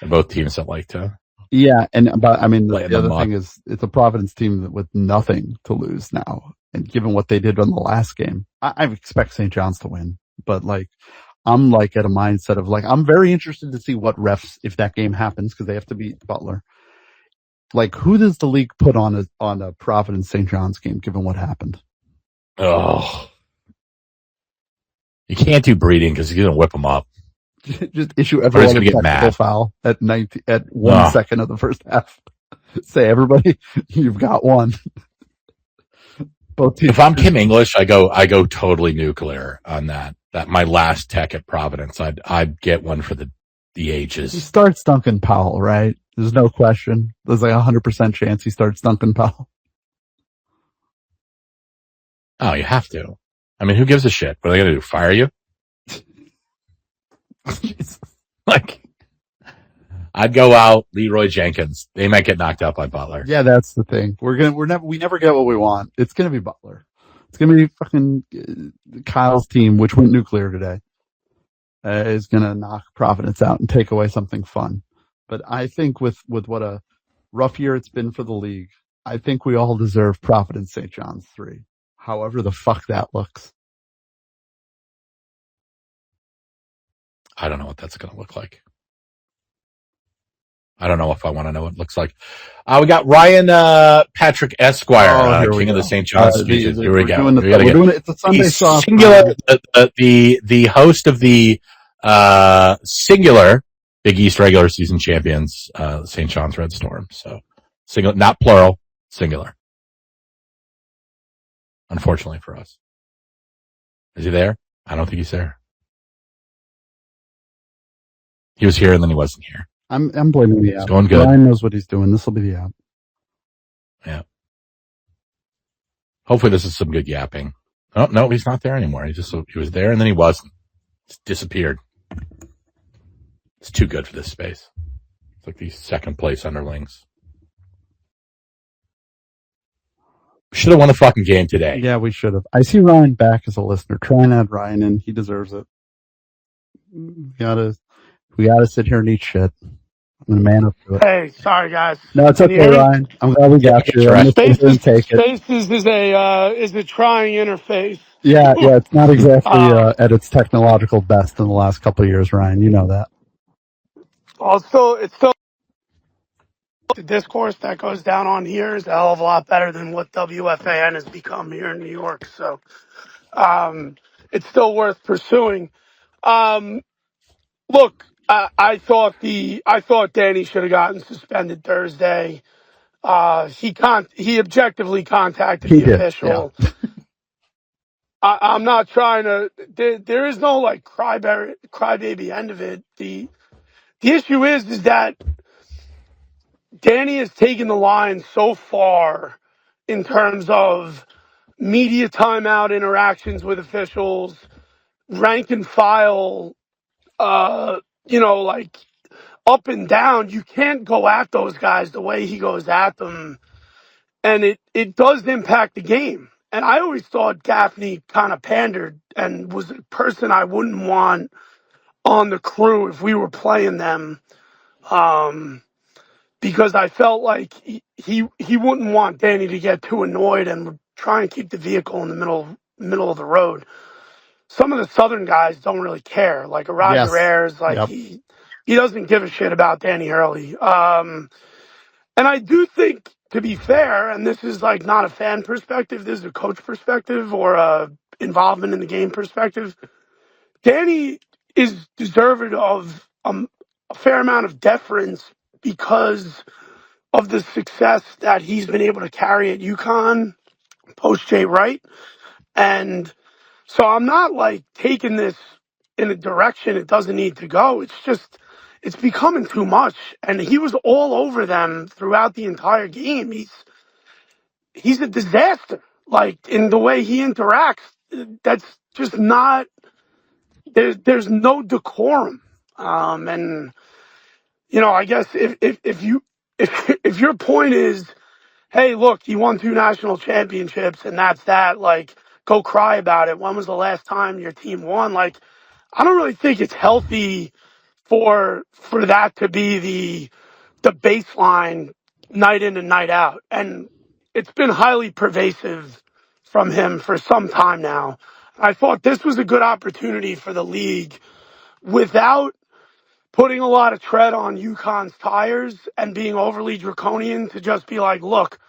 Speaker 3: And both teams that like to.
Speaker 4: Yeah, the other thing is it's a Providence team with nothing to lose now. And given what they did on the last game, I expect St. John's to win. But I'm at a mindset of I'm very interested to see what refs, if that game happens, because they have to beat Butler. Who does the league put on a Providence St. John's game, given what happened?
Speaker 3: Oh, you can't do breeding because you're gonna whip them up.
Speaker 4: Just issue everyone a technical foul at 1 second of the first half. Say, everybody, you've got one. Both teams.
Speaker 3: If I'm Kim English, I go totally nuclear on that. That my last tech at Providence, I'd get one for the ages.
Speaker 4: He starts Duncan Powell, right? There's no question. There's 100% chance he starts Duncan Powell.
Speaker 3: Oh, you have to. I mean, who gives a shit? What are they gonna do? Fire you? I'd go out Leroy Jenkins. They might get knocked out by Butler.
Speaker 4: Yeah, that's the thing. We never get what we want. It's gonna be Butler. It's gonna be fucking Kyle's team, which went nuclear today, is gonna knock Providence out and take away something fun. But I think with what a rough year it's been for the league, I think we all deserve Providence St. John's 3. However the fuck that looks.
Speaker 3: I don't know what that's going to look like. I don't know if I want to know what it looks like. We got Ryan Patrick Esquire, King of the St. John's speeches. Here we go.
Speaker 4: It's a Sunday soft.
Speaker 3: Singular, the host of the singular Big East regular season champions, St. John's Red Storm. So single, not plural, singular. Unfortunately for us. Is he there? I don't think he's there. He was here and then he wasn't here.
Speaker 4: I'm blaming the app.
Speaker 3: It's going good.
Speaker 4: Ryan knows what he's doing. This will be the app.
Speaker 3: Yeah. Hopefully this is some good yapping. Oh, no, he's not there anymore. He was there and then he wasn't. It's disappeared. It's too good for this space. It's like these second place underlings. Should have won the fucking game today.
Speaker 4: Yeah, we should have. I see Ryan back as a listener. Try and add Ryan in. He deserves it. We gotta sit here and eat shit. I'm gonna man up to it.
Speaker 11: Hey, sorry guys.
Speaker 4: No, it's okay, Ryan. I'm glad we got you. I'm
Speaker 11: Spaces
Speaker 4: gonna take it.
Speaker 11: Spaces is a trying interface.
Speaker 4: Yeah, it's not exactly at its technological best in the last couple of years, Ryan. You know that.
Speaker 11: Also, it's still the discourse that goes down on here is a hell of a lot better than what WFAN has become here in New York. So, it's still worth pursuing. Look, I thought Danny should have gotten suspended Thursday. He objectively contacted the official. Yeah. I'm not trying to. There is no crybaby end of it. The issue is that Danny has taken the line so far in terms of media timeout interactions with officials, rank and file, up and down. You can't go at those guys the way he goes at them and it does impact the game. And I always thought Gaffney kind of pandered and was a person I wouldn't want on the crew if we were playing them, because I felt like he wouldn't want Danny to get too annoyed and would try and keep the vehicle in the middle of the road. Some of the Southern guys don't really care, like a Roger Ayers, like he doesn't give a shit about Danny Hurley. And I do think, to be fair, and this is like not a fan perspective, this is a coach perspective or a involvement in the game perspective. Danny is deserving of a fair amount of deference because of the success that he's been able to carry at UConn post Jay Wright. And so I'm not like taking this in a direction it doesn't need to go. It's just, it's becoming too much. And he was all over them throughout the entire game. He's a disaster. Like in the way he interacts, that's just not, there's no decorum. And you know, I guess if your point is, hey, look, you won 2 national championships and that's that, like, go cry about it. When was the last time your team won? Like, I don't really think it's healthy for that to be the baseline night in and night out. And it's been highly pervasive from him for some time now. I thought this was a good opportunity for the league without putting a lot of tread on UConn's tires and being overly draconian to just be like, look,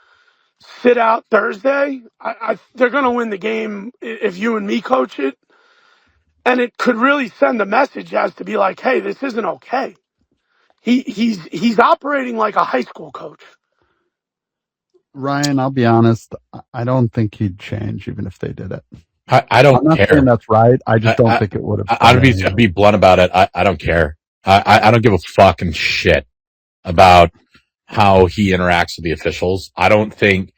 Speaker 11: sit out Thursday. They're going to win the game if you and me coach it. And it could really send a message as to be like, hey, this isn't okay. He's operating like a high school coach.
Speaker 4: Ryan, I'll be honest. I don't think he'd change even if they did it.
Speaker 3: I don't
Speaker 4: I'm not
Speaker 3: care.
Speaker 4: saying that's right. I just don't think it would have.
Speaker 3: I'd be blunt about it. I don't care. I don't give a fucking shit about how he interacts with the officials. I don't think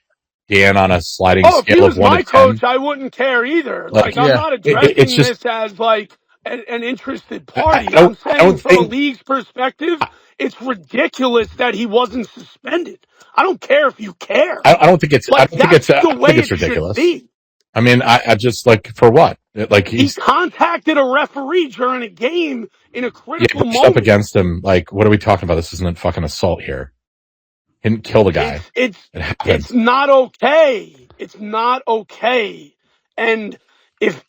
Speaker 3: Dan on a sliding scale of 1 to 10. If he was my
Speaker 11: coach, I wouldn't care either. Like I'm not addressing this as like an interested party. I'm saying from a league's perspective, it's ridiculous that he wasn't suspended. I don't care if you care.
Speaker 3: I don't think it's.
Speaker 11: Like,
Speaker 3: I don't think it's ridiculous. I mean, I just like for what? Like
Speaker 11: he contacted a referee during a game in a critical moment.
Speaker 3: Up against him. Like, what are we talking about? This isn't fucking assault here. He didn't kill the guy.
Speaker 11: It's not okay. It's not okay. And if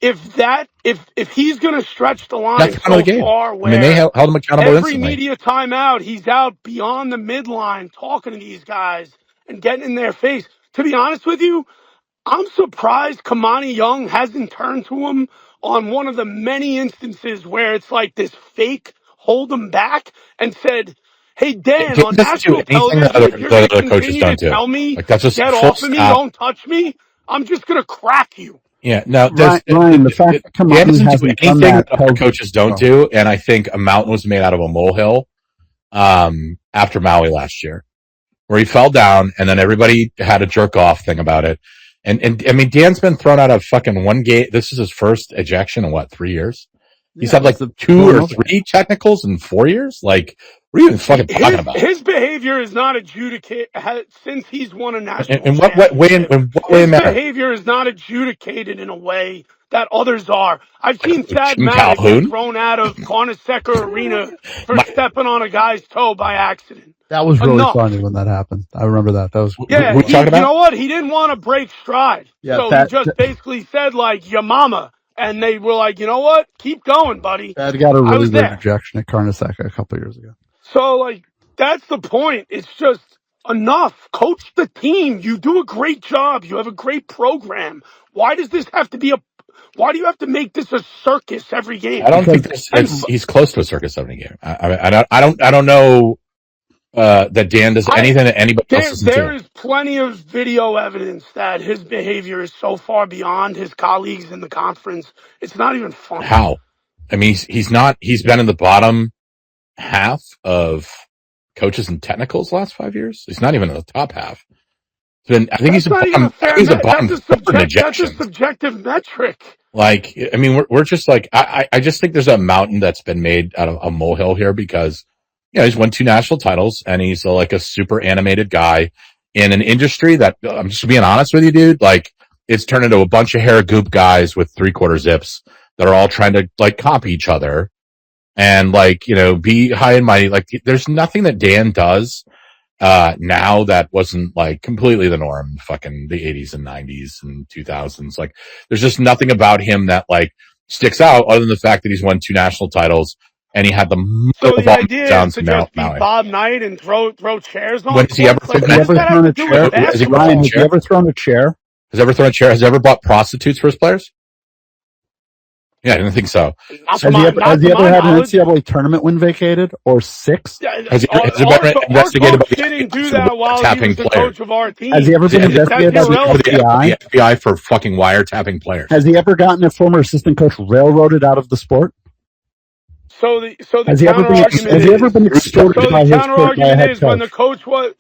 Speaker 11: he's going to stretch the line so far, where
Speaker 3: they held him accountable
Speaker 11: every
Speaker 3: instantly.
Speaker 11: Media timeout, he's out beyond the midline talking to these guys and getting in their face. To be honest with you, I'm surprised Kamani Young hasn't turned to him on one of the many instances where it's like this fake hold him back and said, hey, Dan, on national television, if you're going to continue to tell me, like, that's just get off of me, don't touch me, I'm just going to crack you.
Speaker 3: Yeah, no,
Speaker 4: Ryan, the fact that Kamani hasn't done that
Speaker 3: other coaches don't do, and I think a mountain was made out of a molehill after Maui last year, where he fell down, and then everybody had a jerk off thing about it. And I mean, Dan's been thrown out of fucking 1 game. This is his first ejection in 3 years? He's had like 2 or 3 technicals in 4 years. Like, what are you even fucking talking about?
Speaker 11: His behavior is not adjudicated since he's won a national
Speaker 3: in what way?
Speaker 11: His behavior is not adjudicated in a way that others are. I've seen Thad Matic get thrown out of Carnesecca Arena for stepping on a guy's toe by accident.
Speaker 4: That was really funny when that happened. I remember that. That was
Speaker 11: you know what? He didn't want to break stride, so he just basically said like "your mama," and they were like, "You know what? Keep going, buddy."
Speaker 4: Thad got a really good rejection at Carnesecca a couple of years ago.
Speaker 11: So like that's the point. It's just enough. Coach the team. You do a great job. You have a great program. Why does this have to be why do you have to make this a circus every game?
Speaker 3: I don't think he's close to a circus every game. I don't know that Dan does anything that anybody else doesn't do.
Speaker 11: There is plenty of video evidence that his behavior is so far beyond his colleagues in the conference. It's not even funny.
Speaker 3: How? I mean, he's been in the bottom half of coaches and technicals the last 5 years. He's not even in the top half. I think he's a bottom
Speaker 11: that's a subjective metric.
Speaker 3: Like, I mean, we're just like, I just think there's a mountain that's been made out of a molehill here because, he's won 2 national titles and he's like a super animated guy. in an industry that, I'm just being honest with you, dude, like, it's turned into a bunch of hair goop guys with 3/4 zips that are all trying to, like, copy each other and, like, be high and mighty. Like, there's nothing that Dan does now that wasn't, like, completely the norm, fucking the 80s and 90s and 2000s. Like, there's just nothing about him that, like, sticks out other than the fact that he's won 2 national titles and he had the
Speaker 11: So the idea is to just be Bob Knight and throw chairs on.
Speaker 3: Has he ever
Speaker 4: thrown a chair? Ryan, has he ever thrown a chair?
Speaker 3: Has ever thrown a chair? Has he ever bought prostitutes for his players? Yeah, I didn't think so.
Speaker 4: Has he ever had an NCAA tournament win vacated or 6?
Speaker 3: Has he ever been investigated by the tapping players?
Speaker 4: Has he ever been investigated by the
Speaker 3: FBI for fucking wiretapping players?
Speaker 4: Has he ever gotten a former assistant coach railroaded out of the sport?
Speaker 11: So the
Speaker 4: has he ever been extorted by his coach by a head coach?
Speaker 11: When the coach was.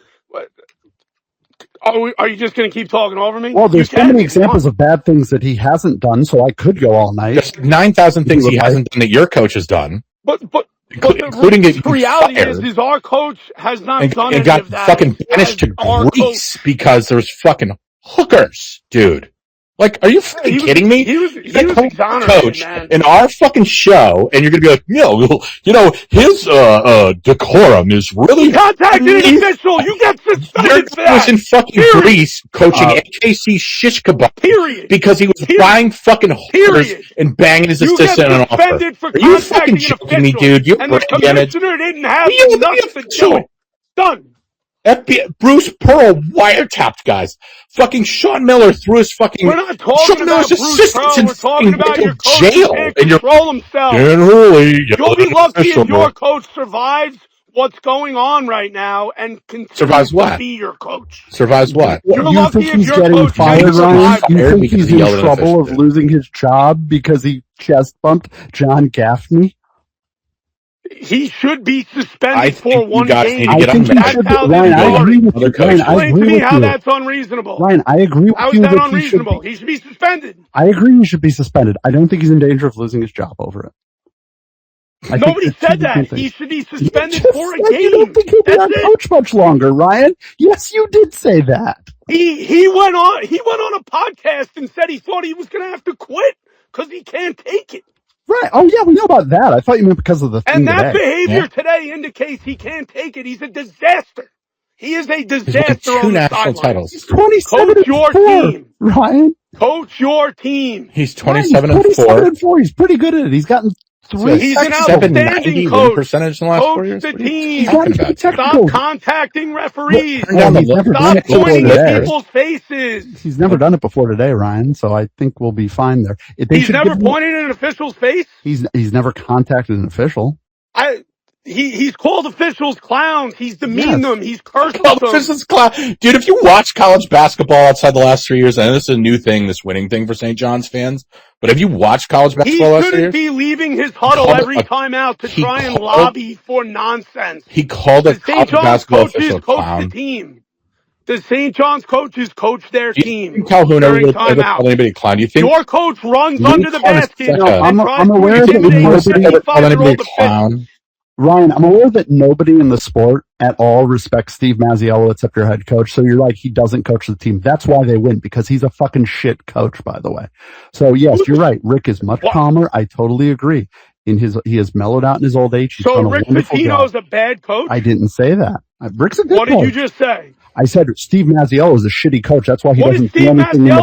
Speaker 11: Are you just going to keep talking over me?
Speaker 4: Well, there's so many examples of bad things that he hasn't done, so I could go all night.
Speaker 3: There's 9,000 things he hasn't done that your coach has done.
Speaker 11: But
Speaker 3: including
Speaker 11: the reality is our coach has not done any
Speaker 3: got
Speaker 11: of that.
Speaker 3: Fucking banished to Greece because there's fucking hookers, dude. Like, are you fucking kidding me?
Speaker 11: He was
Speaker 3: coach in our fucking show, and you're gonna be like, his decorum is really.
Speaker 11: He contacted an official. You get suspended for that.
Speaker 3: He was in fucking Greece coaching AKC shish kebab.
Speaker 11: Period.
Speaker 3: Because he was buying fucking hookers and banging his assistant on an offer.
Speaker 11: For
Speaker 3: are you fucking joking me, dude? You're
Speaker 11: and the commissioner didn't have enough to do it. Done.
Speaker 3: FBI, Bruce Pearl wiretapped guys. Fucking Sean Miller threw his fucking.
Speaker 11: We're not talking about Bruce Pearl. We're talking about your coach
Speaker 3: jail.
Speaker 11: who can't control himself.
Speaker 3: You'll
Speaker 11: be lucky if your coach survives what's going on right now and continues to be your coach.
Speaker 3: Survives what?
Speaker 11: You're
Speaker 4: you
Speaker 11: lucky
Speaker 4: think
Speaker 11: if
Speaker 4: he's
Speaker 11: your
Speaker 4: getting
Speaker 11: coach
Speaker 4: fired, Ryan? You think he's in
Speaker 3: yelled at
Speaker 4: trouble of losing his job because he chest bumped John Gaffney?
Speaker 11: He should be suspended for one game.
Speaker 4: I think he should. Ryan, I agree with you. Ryan, I
Speaker 11: Explain
Speaker 4: agree
Speaker 11: to me
Speaker 4: with
Speaker 11: how
Speaker 4: you.
Speaker 11: that's unreasonable.
Speaker 4: Ryan, I agree with
Speaker 11: How
Speaker 4: you
Speaker 11: is that
Speaker 4: that
Speaker 11: unreasonable? He should be suspended.
Speaker 4: I agree he should be suspended. I don't think he's in danger of losing his job over it.
Speaker 11: Nobody said that. He should be suspended for a game.
Speaker 4: You don't think he'll be our coach much longer, Ryan? Yes, you did say that.
Speaker 11: He went on a podcast and said he thought he was going to have to quit because he can't take it.
Speaker 4: Right. Oh, yeah, we know about that. I thought you meant because of the thing
Speaker 11: And that
Speaker 4: today.
Speaker 11: behavior today indicates he can't take it. He's a disaster. He is a disaster
Speaker 3: on
Speaker 11: the
Speaker 3: national titles.
Speaker 4: He's 27
Speaker 11: Coach your team.
Speaker 4: Ryan.
Speaker 11: Coach your team.
Speaker 3: He's 27-4.
Speaker 4: He's pretty good at it. He's gotten 3.
Speaker 11: He's an outstanding coach.
Speaker 3: Percentage in the last 4 years.
Speaker 11: Coach the team.
Speaker 4: Stop
Speaker 11: contacting referees.
Speaker 4: Stop
Speaker 11: pointing at people's faces.
Speaker 4: He's never done it before today, Ryan, so I think we'll be fine there.
Speaker 11: He's never pointed at an official's face?
Speaker 4: He's never contacted an official.
Speaker 11: He's called officials clowns. He's demeaned them. He's cursed them.
Speaker 3: Officials clown. Dude, if you watch college basketball outside the last 3 years, I know this is a new thing, this winning thing for St. John's fans, but have you watched college basketball last 3 years?
Speaker 11: He shouldn't be leaving his huddle every time out to try and lobby for nonsense.
Speaker 3: He called a college basketball official a clown.
Speaker 11: The team. The St. John's coaches coach their team.
Speaker 3: Do you think Calhoun ever called anybody a clown? Do you think
Speaker 11: your coach runs under the basket?
Speaker 4: I'm aware that
Speaker 3: nobody a clown.
Speaker 4: Ryan, I'm aware that nobody in the sport at all respects Steve Mazziello except your head coach. So you're like, he doesn't coach the team. That's why they win, because he's a fucking shit coach, by the way. So yes, you're right. Rick is much calmer. I totally agree. He has mellowed out in his old age. He's
Speaker 11: so Rick Pitino's a bad coach?
Speaker 4: I didn't say that. Rick's a good coach.
Speaker 11: What did you just say?
Speaker 4: I said Steve Mazziello is a shitty coach. That's why he doesn't do anything in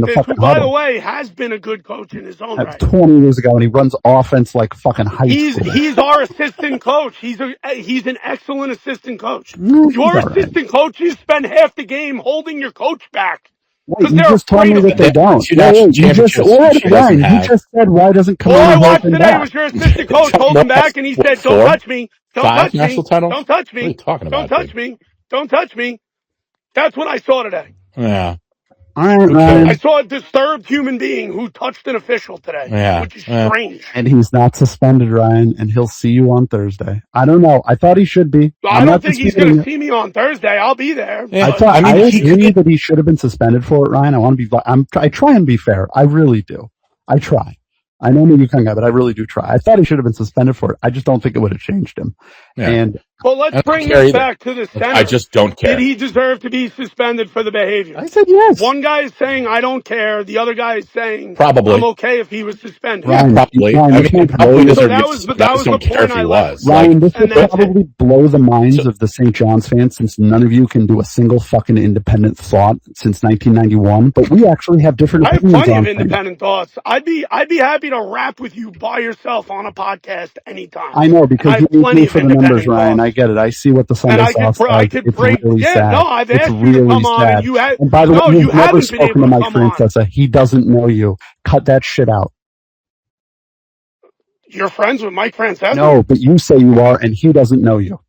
Speaker 4: the fucking huddle.
Speaker 11: By the way, has been a good coach in his own right.
Speaker 4: 20 years ago, and he runs offense like fucking high school.
Speaker 11: He's our assistant coach. He's an excellent assistant coach. Your assistant coaches spend half the game holding your coach back.
Speaker 4: Wait, you just told me that they don't. You just said why doesn't come
Speaker 11: on. All I watched today was your assistant coach hold him back, and he said, "Don't touch me. Don't touch me. Don't touch me.
Speaker 3: What are you talking about?
Speaker 11: Don't touch me. Don't touch me." That's what I saw today.
Speaker 3: Yeah.
Speaker 4: All right, Ryan.
Speaker 11: I saw a disturbed human being who touched an official today, which is strange.
Speaker 4: And he's not suspended, Ryan, and he'll see you on Thursday. I don't know. I thought he should be.
Speaker 11: I don't think he's going to see me on Thursday. I'll be there.
Speaker 4: Yeah, I agree that he should have been suspended for it, Ryan. I try and be fair. I really do. I try. I know I'm a UConn guy, but I really do try. I thought he should have been suspended for it. I just don't think it would have changed him. Yeah. And
Speaker 11: But let's bring
Speaker 3: care
Speaker 11: this
Speaker 3: either.
Speaker 11: back to the center.
Speaker 3: I just don't care.
Speaker 11: Did he deserve to be suspended for the behavior?
Speaker 4: I said yes.
Speaker 11: One guy is saying I don't care. The other guy is saying
Speaker 3: Probably.
Speaker 11: I'm okay if he was suspended.
Speaker 4: Ryan,
Speaker 3: Probably.
Speaker 4: Ryan,
Speaker 3: I
Speaker 4: this
Speaker 3: mean,
Speaker 4: might
Speaker 3: probably
Speaker 4: blow
Speaker 3: deserve
Speaker 11: that
Speaker 3: to
Speaker 11: was
Speaker 3: be
Speaker 11: that was
Speaker 3: don't
Speaker 11: the
Speaker 3: care
Speaker 11: point
Speaker 3: if
Speaker 11: I
Speaker 3: he
Speaker 11: left.
Speaker 3: was.
Speaker 4: Ryan, this
Speaker 11: And
Speaker 4: will
Speaker 11: that's it.
Speaker 4: probably blow the minds of the St. John's fans since none of you can do a single fucking independent thought since 1991. But we actually have different
Speaker 11: I have
Speaker 4: opinions
Speaker 11: plenty
Speaker 4: on
Speaker 11: of
Speaker 4: things.
Speaker 11: independent thoughts. I'd be happy to rap with you by yourself on a podcast anytime.
Speaker 4: I know
Speaker 11: And
Speaker 4: because
Speaker 11: I
Speaker 4: you
Speaker 11: have
Speaker 4: need
Speaker 11: plenty
Speaker 4: me
Speaker 11: of
Speaker 4: for the numbers,
Speaker 11: independent
Speaker 4: Ryan. I
Speaker 11: thoughts.
Speaker 4: get it. I see what the
Speaker 11: And
Speaker 4: Sunday
Speaker 11: I
Speaker 4: sauce
Speaker 11: could
Speaker 4: does. It's
Speaker 11: break.
Speaker 4: really
Speaker 11: Yeah,
Speaker 4: sad.
Speaker 11: no, I've
Speaker 4: It's
Speaker 11: asked you to
Speaker 4: really
Speaker 11: come on,
Speaker 4: sad.
Speaker 11: and you had.
Speaker 4: And by the
Speaker 11: No,
Speaker 4: way,
Speaker 11: you
Speaker 4: you've never
Speaker 11: haven't been
Speaker 4: spoken
Speaker 11: able
Speaker 4: to
Speaker 11: to
Speaker 4: Mike
Speaker 11: come on.
Speaker 4: Francesa. He doesn't know you. Cut that shit out.
Speaker 11: You're friends with Mike Francesa?
Speaker 4: No, but you say you are, and he doesn't know you.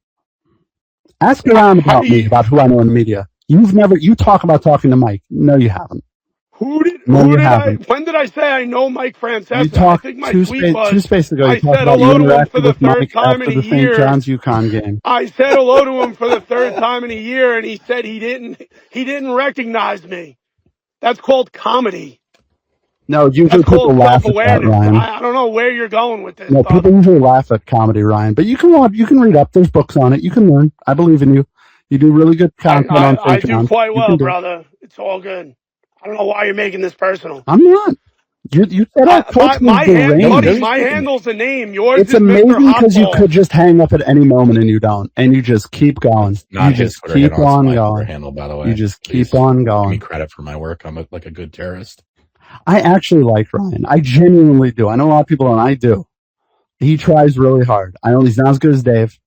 Speaker 4: Ask around
Speaker 11: How
Speaker 4: about
Speaker 11: do
Speaker 4: me,
Speaker 11: you?
Speaker 4: about who I know in the media. You talk about talking to Mike. No, you haven't.
Speaker 11: Who did
Speaker 4: No, you
Speaker 11: I?
Speaker 4: haven't.
Speaker 11: When did I say I know Mike
Speaker 4: You
Speaker 11: Francesa? I
Speaker 4: talked
Speaker 11: think my
Speaker 4: two
Speaker 11: tweet
Speaker 4: space
Speaker 11: was
Speaker 4: ago. You
Speaker 11: I
Speaker 4: talked
Speaker 11: said
Speaker 4: about you
Speaker 11: hello to him for
Speaker 4: interacted
Speaker 11: the
Speaker 4: with
Speaker 11: third
Speaker 4: Mike
Speaker 11: time in
Speaker 4: after
Speaker 11: a
Speaker 4: the St.
Speaker 11: year.
Speaker 4: John's UConn game.
Speaker 11: I said hello to him for the third time in a year, and he said he didn't recognize me. That's called comedy.
Speaker 4: No, usually
Speaker 11: That's
Speaker 4: people
Speaker 11: called
Speaker 4: laugh at that,
Speaker 11: self-awareness.
Speaker 4: Ryan.
Speaker 11: I don't know where you're going with this,
Speaker 4: No,
Speaker 11: but
Speaker 4: people usually laugh at comedy, Ryan. But you can read up. There's books on it. You can learn. I believe in you. You do really good content on
Speaker 11: I
Speaker 4: St.
Speaker 11: do
Speaker 4: John's.
Speaker 11: quite
Speaker 4: You
Speaker 11: well,
Speaker 4: can do it.
Speaker 11: brother. It's all good. I don't know why you're making this personal.
Speaker 4: I'm not. You said our coach was deranged.
Speaker 11: Buddy, my handle's a name. Yours
Speaker 4: It's
Speaker 11: is Mr.
Speaker 4: amazing because you
Speaker 11: Hotball.
Speaker 4: could just hang up at any moment and you don't, and you just keep going.
Speaker 3: Not
Speaker 4: You
Speaker 3: his
Speaker 4: just
Speaker 3: Twitter
Speaker 4: keep
Speaker 3: handle. It's
Speaker 4: on
Speaker 3: my Twitter
Speaker 4: going.
Speaker 3: handle, by the way.
Speaker 4: You just
Speaker 3: Please
Speaker 4: keep on
Speaker 3: give me
Speaker 4: going.
Speaker 3: credit for my work. I'm like a good terrorist.
Speaker 4: I actually like Ryan. I genuinely do. I know a lot of people don't. I do. He tries really hard. I know he's not as good as Dave.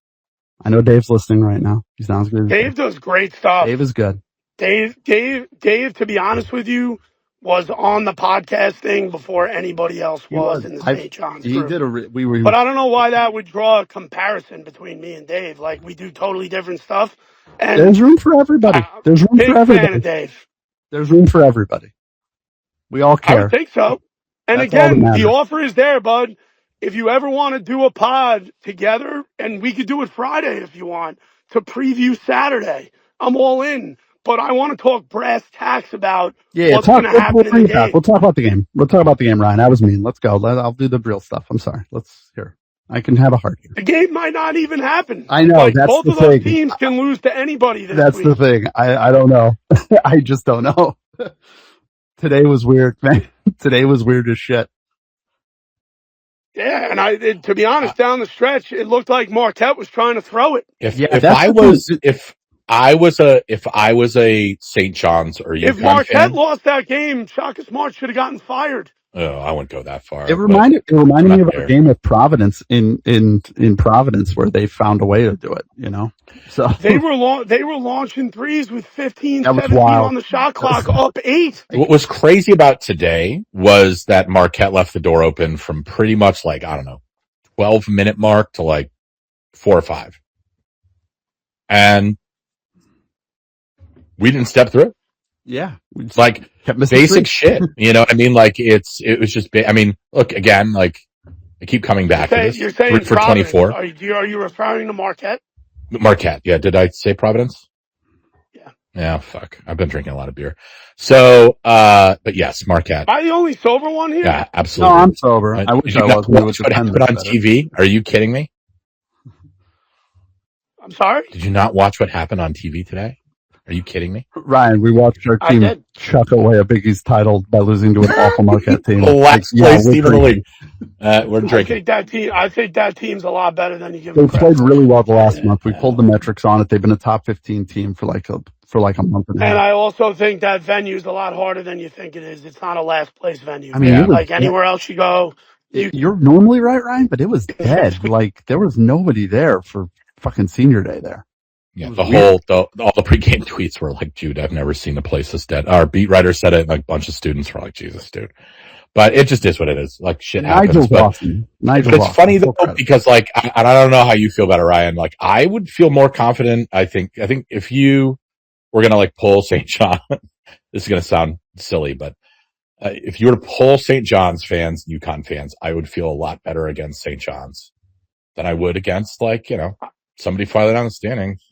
Speaker 4: I know Dave's listening right now. He's not as good as
Speaker 11: Dave does great stuff.
Speaker 4: Dave is good.
Speaker 11: Dave, to be honest with you, was on the podcast thing before anybody else was in the St. John's
Speaker 4: He
Speaker 11: group.
Speaker 4: did a
Speaker 11: But I don't know why that would draw a comparison between me and Dave. Like, we do totally different stuff. And
Speaker 4: There's room for everybody. There's room
Speaker 11: big
Speaker 4: for everybody.
Speaker 11: fan of Dave.
Speaker 4: There's room for everybody. We all
Speaker 11: I
Speaker 4: care.
Speaker 11: would think so. And
Speaker 4: That's all that
Speaker 11: again,
Speaker 4: matters.
Speaker 11: the offer is there, bud. If you ever want to do a pod together, and we could do it Friday if you want, to preview Saturday, I'm all in. But I want to talk brass tacks about what's going to happen in the game.
Speaker 4: We'll talk about the game. We'll talk about the game, Ryan. That was mean. Let's go. I'll do the real stuff. I'm sorry. Let's hear. I can have a heart here.
Speaker 11: The game might not even happen.
Speaker 4: I know.
Speaker 11: Like,
Speaker 4: that's
Speaker 11: both
Speaker 4: the
Speaker 11: of those
Speaker 4: thing.
Speaker 11: teams can lose to anybody this
Speaker 4: That's
Speaker 11: week.
Speaker 4: the thing. I don't know. I just don't know. Today was weird, man. Today was weird as shit.
Speaker 11: Yeah, and to be honest, down the stretch, it looked like Marquette was trying to throw it.
Speaker 3: If I was a St. John's or UConn
Speaker 11: If Marquette
Speaker 3: fan,
Speaker 11: lost that game, Shaka Smart should have gotten fired.
Speaker 3: Oh, I wouldn't go that far.
Speaker 4: It reminded me of a game with Providence in Providence where they found a way to do it, you know? So
Speaker 11: they were launching threes with 15,
Speaker 4: that was
Speaker 11: 17
Speaker 4: wild.
Speaker 11: on the shot clock, up 8.
Speaker 3: What was crazy about today was that Marquette left the door open from pretty much 12-minute mark to 4 or 5. And we didn't step through.
Speaker 4: Yeah.
Speaker 3: Basic shit. You know what I mean? It was just, look, again, I keep coming back to this.
Speaker 11: You're saying
Speaker 3: for
Speaker 11: Providence.
Speaker 3: 24.
Speaker 11: Are you referring to Marquette?
Speaker 3: Marquette. Yeah. Did I say Providence?
Speaker 11: Yeah.
Speaker 3: Yeah. Fuck. I've been drinking a lot of beer. So, but yes, Marquette.
Speaker 11: Am I the only sober one here?
Speaker 3: Yeah, absolutely.
Speaker 4: No, I'm sober. I wish I was.
Speaker 3: Watch what happened on TV? Are you kidding me?
Speaker 11: I'm sorry?
Speaker 3: Did you not watch what happened on TV today? Are you kidding me?
Speaker 4: Ryan, we watched our team chuck away a Big East title by losing to an awful Marquette team.
Speaker 3: The last place team in the league. We're drinking.
Speaker 11: I think that team's a lot better than you give
Speaker 4: They
Speaker 11: them credit.
Speaker 4: played really well the last month. We pulled the metrics on it. They've been a top 15 team for like a month and a half.
Speaker 11: And I also think that venue's a lot harder than you think it is. It's not a last place venue.
Speaker 4: I mean,
Speaker 11: like anywhere else you go.
Speaker 4: You're normally right, Ryan, but it was dead. There was nobody there for fucking senior day there.
Speaker 3: Yeah, all the pregame tweets were like, dude, I've never seen a place this dead. Our beat writer said it, and a bunch of students were like, Jesus, dude. But it just is what it is. Shit happens. It's funny though, because and I don't know how you feel about it, Ryan. I would feel more confident. I think if you were gonna pull St. John, this is gonna sound silly, but if you were to pull St. John's fans, UConn fans, I would feel a lot better against St. John's than I would against somebody farther down the standings.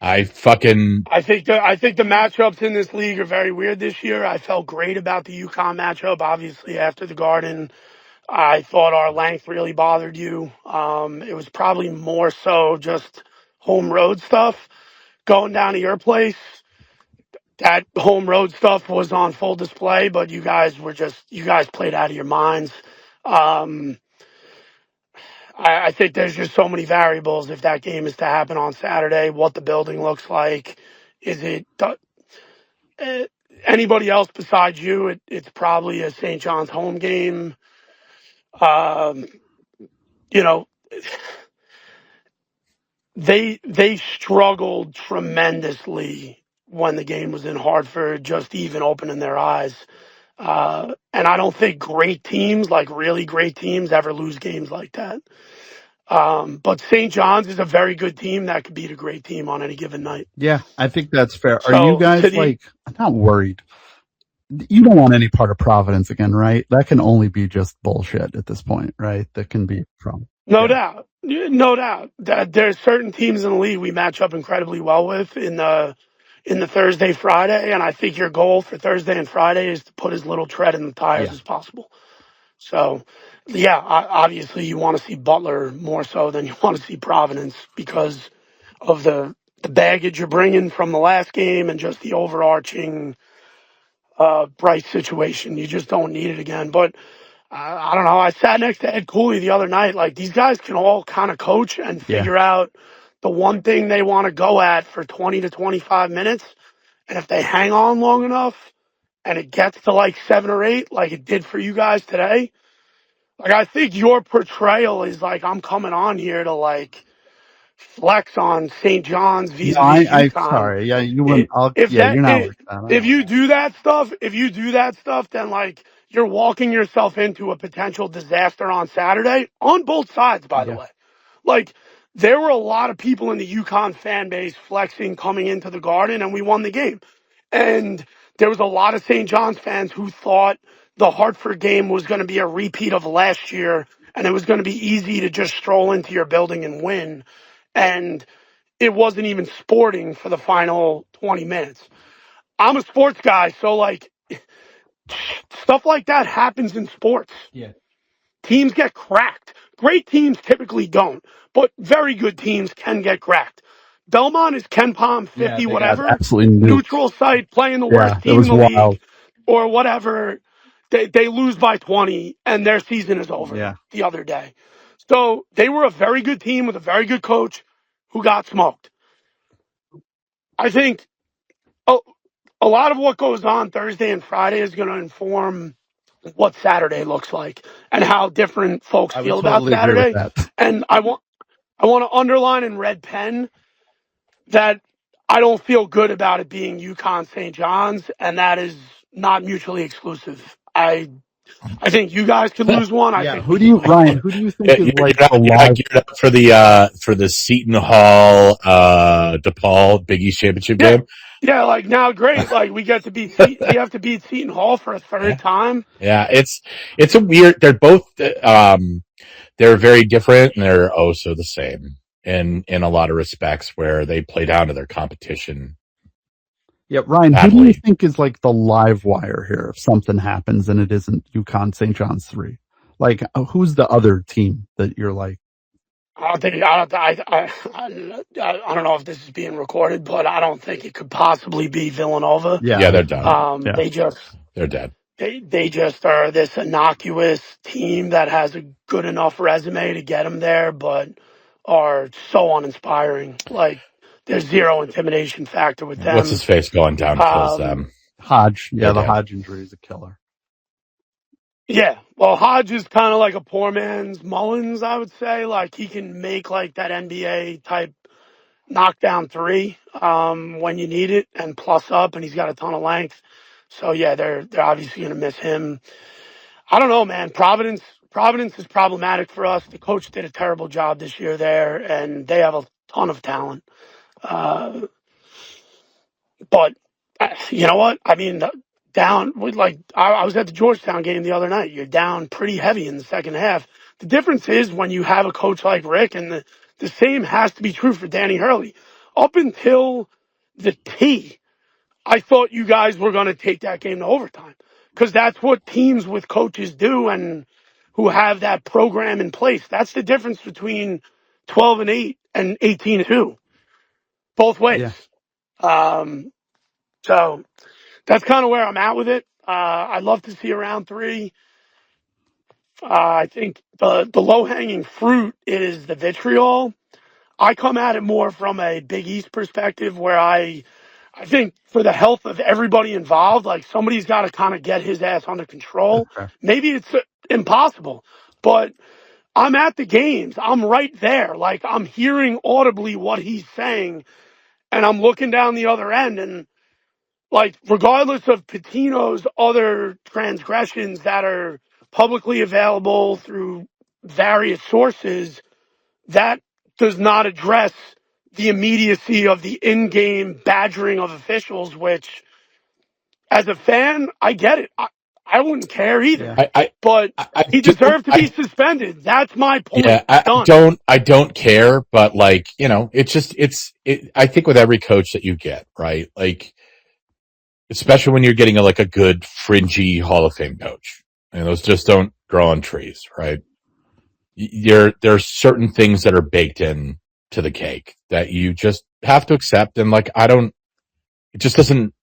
Speaker 3: I think
Speaker 11: the matchups in this league are very weird this year. I felt great about the UConn matchup, obviously after the Garden I thought our length really bothered you. It was probably more so just home road stuff. Going down to your place, that home road stuff was on full display, but you guys played out of your minds. I think there's just so many variables if that game is to happen on Saturday, what the building looks like. Is it anybody else besides you? It's probably a St. John's home game. You know, they struggled tremendously when the game was in Hartford, just even opening their eyes. And I don't think great teams, like really great teams, ever lose games like that. But St. John's is a very good team that could beat a great team on any given night.
Speaker 4: Yeah, I think that's fair. Are you
Speaker 11: So
Speaker 4: guys I'm not worried. You don't want any part of Providence again, right? That can only be just bullshit at this point, right? That can be from.
Speaker 11: no doubt that there's certain teams in the league we match up incredibly well with in the Thursday, Friday, and I think your goal for Thursday and Friday is to put as little tread in the tires as possible. So, yeah, obviously you want to see Butler more so than you want to see Providence because of the baggage you're bringing from the last game and just the overarching Bryce situation. You just don't need it again. But I don't know. I sat next to Ed Cooley the other night. Like, these guys can all kind of coach and figure out the one thing they want to go at for 20 to 25 minutes. And if they hang on long enough and it gets to like 7 or 8, like it did for you guys today, like, I think your portrayal is like, I'm coming on here to like flex on St. John's vis-a-vis UConn.
Speaker 4: Sorry. Yeah, you wouldn't. You're not like that.
Speaker 11: If you do that stuff, then like you're walking yourself into a potential disaster on Saturday on both sides, by the way. Like, there were a lot of people in the UConn fan base flexing coming into the Garden, and we won the game. And there was a lot of St. John's fans who thought the Hartford game was going to be a repeat of last year, and it was going to be easy to just stroll into your building and win. And it wasn't even sporting for the final 20 minutes. I'm a sports guy, so like stuff like that happens in sports.
Speaker 4: Yeah.
Speaker 11: Teams get cracked. Great teams typically don't, but very good teams can get cracked. Belmont is Ken Palm 50 whatever.
Speaker 4: Absolutely
Speaker 11: Neutral site, playing the worst team in the
Speaker 4: wild.
Speaker 11: league or whatever. They lose by 20 and their season is over the other day. So they were a very good team with a very good coach who got smoked. I think a lot of what goes on Thursday and Friday is going to inform what Saturday looks like and how different folks feel about Saturday. And I want to underline in red pen that I don't feel good about it being UConn St. John's, and that is not mutually exclusive. I think you guys could lose one. I think
Speaker 4: Ryan? Who do you think is like
Speaker 3: you're not geared up for the Seton Hall DePaul Big East Championship game?
Speaker 11: Yeah, like now, great. Like we get to beat. We have to beat Seton Hall for a third time.
Speaker 3: Yeah, it's a weird. They're both they're very different, and they're also the same in a lot of respects, where they play down to their competition.
Speaker 4: Yeah, Ryan, who do you think is like the live wire here if something happens and it isn't UConn St. John's 3? Like, who's the other team that you're like?
Speaker 11: I don't know if this is being recorded, but I don't think it could possibly be Villanova.
Speaker 3: Yeah, they're done.
Speaker 11: They're
Speaker 3: dead.
Speaker 11: They just are this innocuous team that has a good enough resume to get them there, but are so uninspiring. Like, there's zero intimidation factor with them.
Speaker 3: What's his face going down kills them?
Speaker 4: Hodge. Yeah, the Hodge injury is a killer.
Speaker 11: Yeah, well, Hodge is kind of like a poor man's Mullins, I would say. Like, he can make like that NBA type knockdown three when you need it and plus up, and he's got a ton of length. So yeah, they're obviously going to miss him. I don't know, man. Providence is problematic for us. The coach did a terrible job this year there, and they have a ton of talent. But you know what? I mean, I was at the Georgetown game the other night. You're down pretty heavy in the second half. The difference is when you have a coach like Rick, and the same has to be true for Danny Hurley. Up until the T, I thought you guys were going to take that game to overtime because that's what teams with coaches do. And who have that program in place. That's the difference between 12-8 and 18-2, both ways.
Speaker 4: Yeah.
Speaker 11: So that's kind of where I'm at with it. I'd love to see a round 3. I think the low hanging fruit is the vitriol. I come at it more from a Big East perspective, where I think for the health of everybody involved, like somebody's got to kind of get his ass under control. Maybe it's impossible, but I'm at the games. I'm right there. Like, I'm hearing audibly what he's saying, and I'm looking down the other end, and like, regardless of Pitino's other transgressions that are publicly available through various sources, that does not address the immediacy of the in-game badgering of officials, which, as a fan, I get it. I wouldn't care either.
Speaker 4: Yeah.
Speaker 11: But he deserved to be suspended. That's my point.
Speaker 3: Yeah, I don't care, but like, I think with every coach that you get, right? Like, especially when you're getting a good fringy Hall of Fame coach, and those just don't grow on trees, right? There's certain things that are baked in to the cake that you just have to accept, and it just doesn't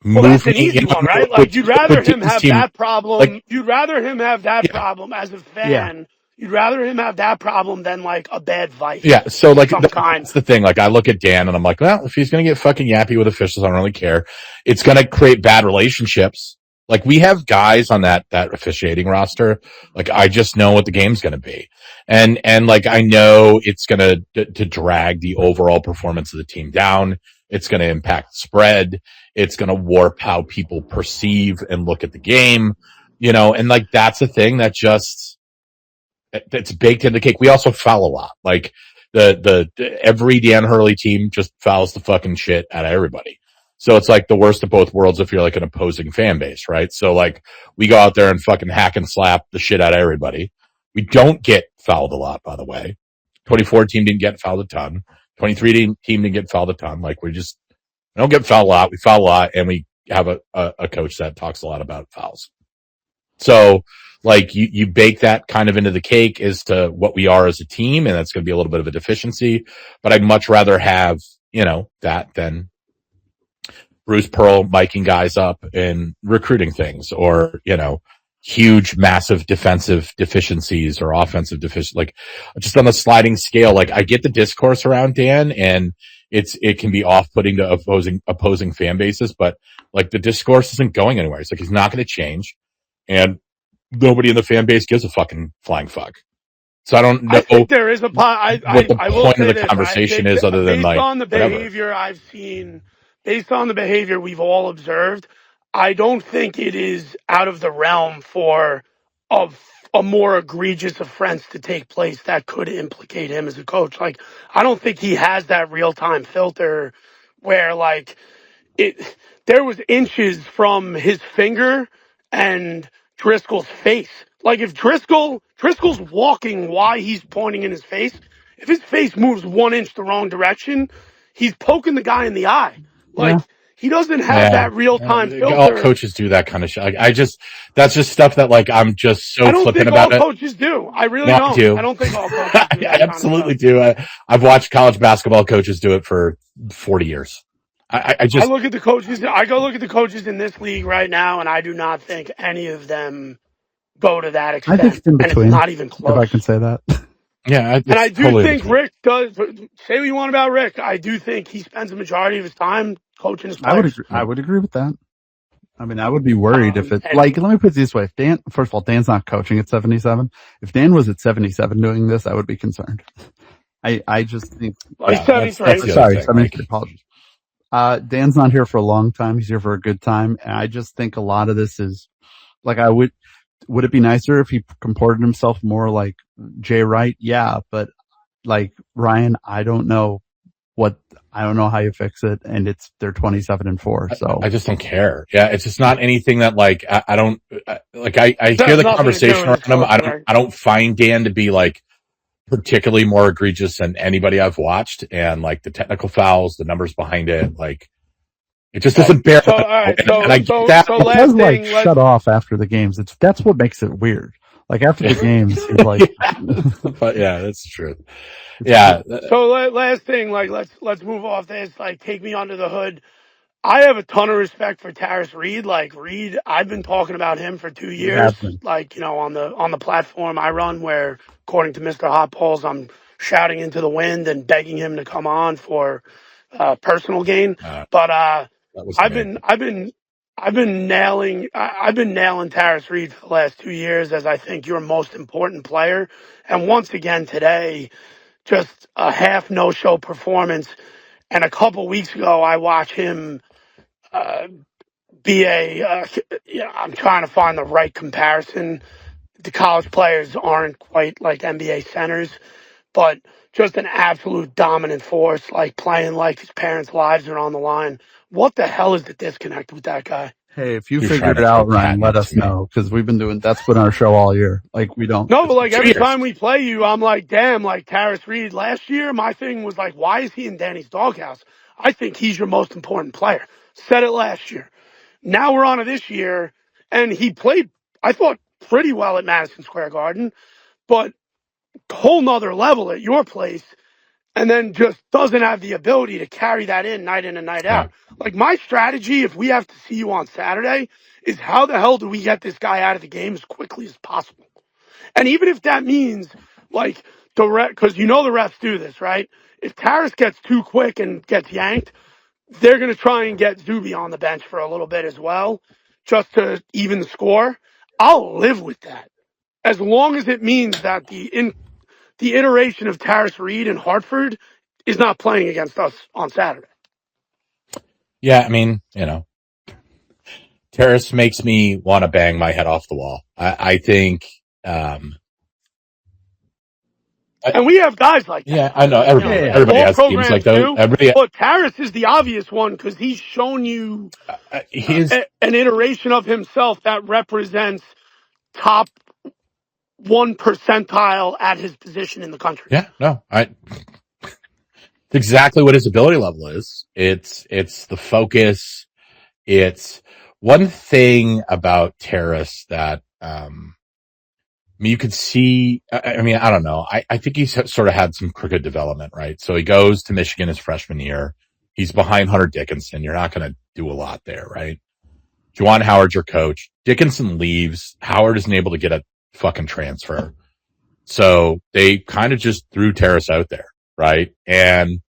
Speaker 3: move
Speaker 11: that's an
Speaker 3: me.
Speaker 11: easy one, right? Like, you'd rather him have that problem. You'd rather him have that problem as a fan.
Speaker 4: Yeah.
Speaker 11: You'd rather him have that problem than like a bad vice.
Speaker 3: Yeah, so like
Speaker 11: some kind.
Speaker 3: that's the thing. Like, I look at Dan and I'm like, well, if he's gonna get fucking yappy with officials, I don't really care. It's gonna create bad relationships. Like, we have guys on that officiating roster. Like, I just know what the game's gonna be, and like, I know it's gonna to drag the overall performance of the team down. It's gonna impact spread. It's gonna warp how people perceive and look at the game. And like, that's the thing that just. That's baked in the cake. We also foul a lot. Like, the every Dan Hurley team just fouls the fucking shit out of everybody. So it's like the worst of both worlds if you're like an opposing fan base, right? So like, we go out there and fucking hack and slap the shit out of everybody. We don't get fouled a lot, by the way. 24 team didn't get fouled a ton. 23 team didn't get fouled a ton. Like, we don't get fouled a lot. We foul a lot, and we have a coach that talks a lot about fouls. So, like, you bake that kind of into the cake as to what we are as a team, and that's going to be a little bit of a deficiency. But I'd much rather have, that than Bruce Pearl miking guys up and recruiting things, or, huge, massive defensive deficiencies or offensive deficiencies. Like, just on a sliding scale, like, I get the discourse around Dan, and it can be off-putting to opposing fan bases, but like, the discourse isn't going anywhere. It's like, he's not going to change. And nobody in the fan base gives a fucking flying fuck. So I don't know.
Speaker 11: I think there is what the
Speaker 3: point of the conversation is, other than
Speaker 11: based on the behavior I've seen, based on the behavior we've all observed, I don't think it is out of the realm for a more egregious offense to take place that could implicate him as a coach. Like, I don't think he has that real time filter where, like, there was inches from his finger and Driscoll's face. Like, if Driscoll's walking while he's pointing in his face, if his face moves 1 inch the wrong direction, he's poking the guy in the eye. Like, he doesn't have that real time filter.
Speaker 3: All coaches do that kind of shit. That's just stuff that, like, I'm just so flippant about it.
Speaker 11: I don't think all coaches do. I really don't. I don't think all coaches do.
Speaker 3: I absolutely do. I've watched college basketball coaches do it for 40 years. I
Speaker 11: look at the coaches. I go look at the coaches in this league right now, and I do not think any of them go to that extent.
Speaker 4: I think it's in between.
Speaker 11: And it's not even close.
Speaker 4: If I can say that.
Speaker 3: Yeah,
Speaker 11: and I do think Rick does. Say what you want about Rick. I do think he spends the majority of his time coaching his players.
Speaker 4: I would agree with that. I mean, I would be worried if it, like, let me put it this way. If first of all, Dan's not coaching at 77. If Dan was at 77 doing this, I would be concerned. I just think.
Speaker 11: He's 73.
Speaker 4: Sorry, 73. Apologies. Dan's not here for a long time. He's here for a good time. And I just think a lot of this is, like, would it be nicer if he comported himself more like Jay Wright? Yeah, but like, Ryan, I don't know how you fix it, and they're 27-4. So
Speaker 3: I just don't care. Yeah, it's just not anything that, like, I don't like. I hear the conversation around him. I don't find Dan to be, like, particularly more egregious than anybody I've watched, and like, the technical fouls, the numbers behind it, like, it just doesn't bear.
Speaker 11: And
Speaker 3: I get that.
Speaker 4: It does, like, shut off after the games. That's what makes it weird. Like after the games, he's like,
Speaker 3: but yeah, that's true. Yeah.
Speaker 11: So last thing, like let's move off this. Like, take me under the hood. I have a ton of respect for Tarris Reed. Like Reed, I've been talking about him for 2
Speaker 4: you
Speaker 11: years.
Speaker 4: have been.
Speaker 11: Like, on the platform I run, where according to Mr. Hot Balls, I'm shouting into the wind and begging him to come on for personal gain. But
Speaker 3: that was
Speaker 11: I've
Speaker 3: me.
Speaker 11: been nailing Tarris Reed for the last 2 years as I think your most important player. And once again today, just a half no-show performance. And a couple weeks ago, I watched him be I'm trying to find the right comparison. The college players aren't quite like NBA centers, but just an absolute dominant force, like playing like his parents' lives are on the line. What the hell is the disconnect with that guy?
Speaker 4: Hey, if you figured it out, Ryan, let us know, because that's been our show all year. Like, we don't.
Speaker 11: No, but like every time we play you, I'm like, damn, like Tarris Reed. Last year, my thing was like, why is he in Danny's doghouse? I think he's your most important player. Said it last year. Now we're on to this year, and he played, I thought, pretty well at Madison Square Garden, but whole nother level at your place, and then just doesn't have the ability to carry that in and night out. Like, my strategy, if we have to see you on Saturday, is how the hell do we get this guy out of the game as quickly as possible? And even if that means, like, because the refs do this, right? If Tarris gets too quick and gets yanked, they're going to try and get Zuby on the bench for a little bit as well, just to even the score. I'll live with that, as long as it means that the iteration of Tarris Reed in Hartford is not playing against us on Saturday.
Speaker 3: Yeah, I mean, Tarris makes me want to bang my head off the wall. I think.
Speaker 11: And we have guys like that.
Speaker 3: Yeah, I know. Everybody has teams like those.
Speaker 11: But Tarris is the obvious one because he's shown you an iteration of himself that represents top 1 percentile at his position in the country.
Speaker 3: Yeah, no, it's exactly what his ability level is. It's the focus. It's one thing about Tarris that, you could see, I don't know. I think he's sort of had some crooked development, right? So he goes to Michigan his freshman year. He's behind Hunter Dickinson. You're not going to do a lot there, right? Juwan Howard's your coach. Dickinson leaves. Howard isn't able to get a fucking transfer. So they kind of just threw Tarris out there, right? And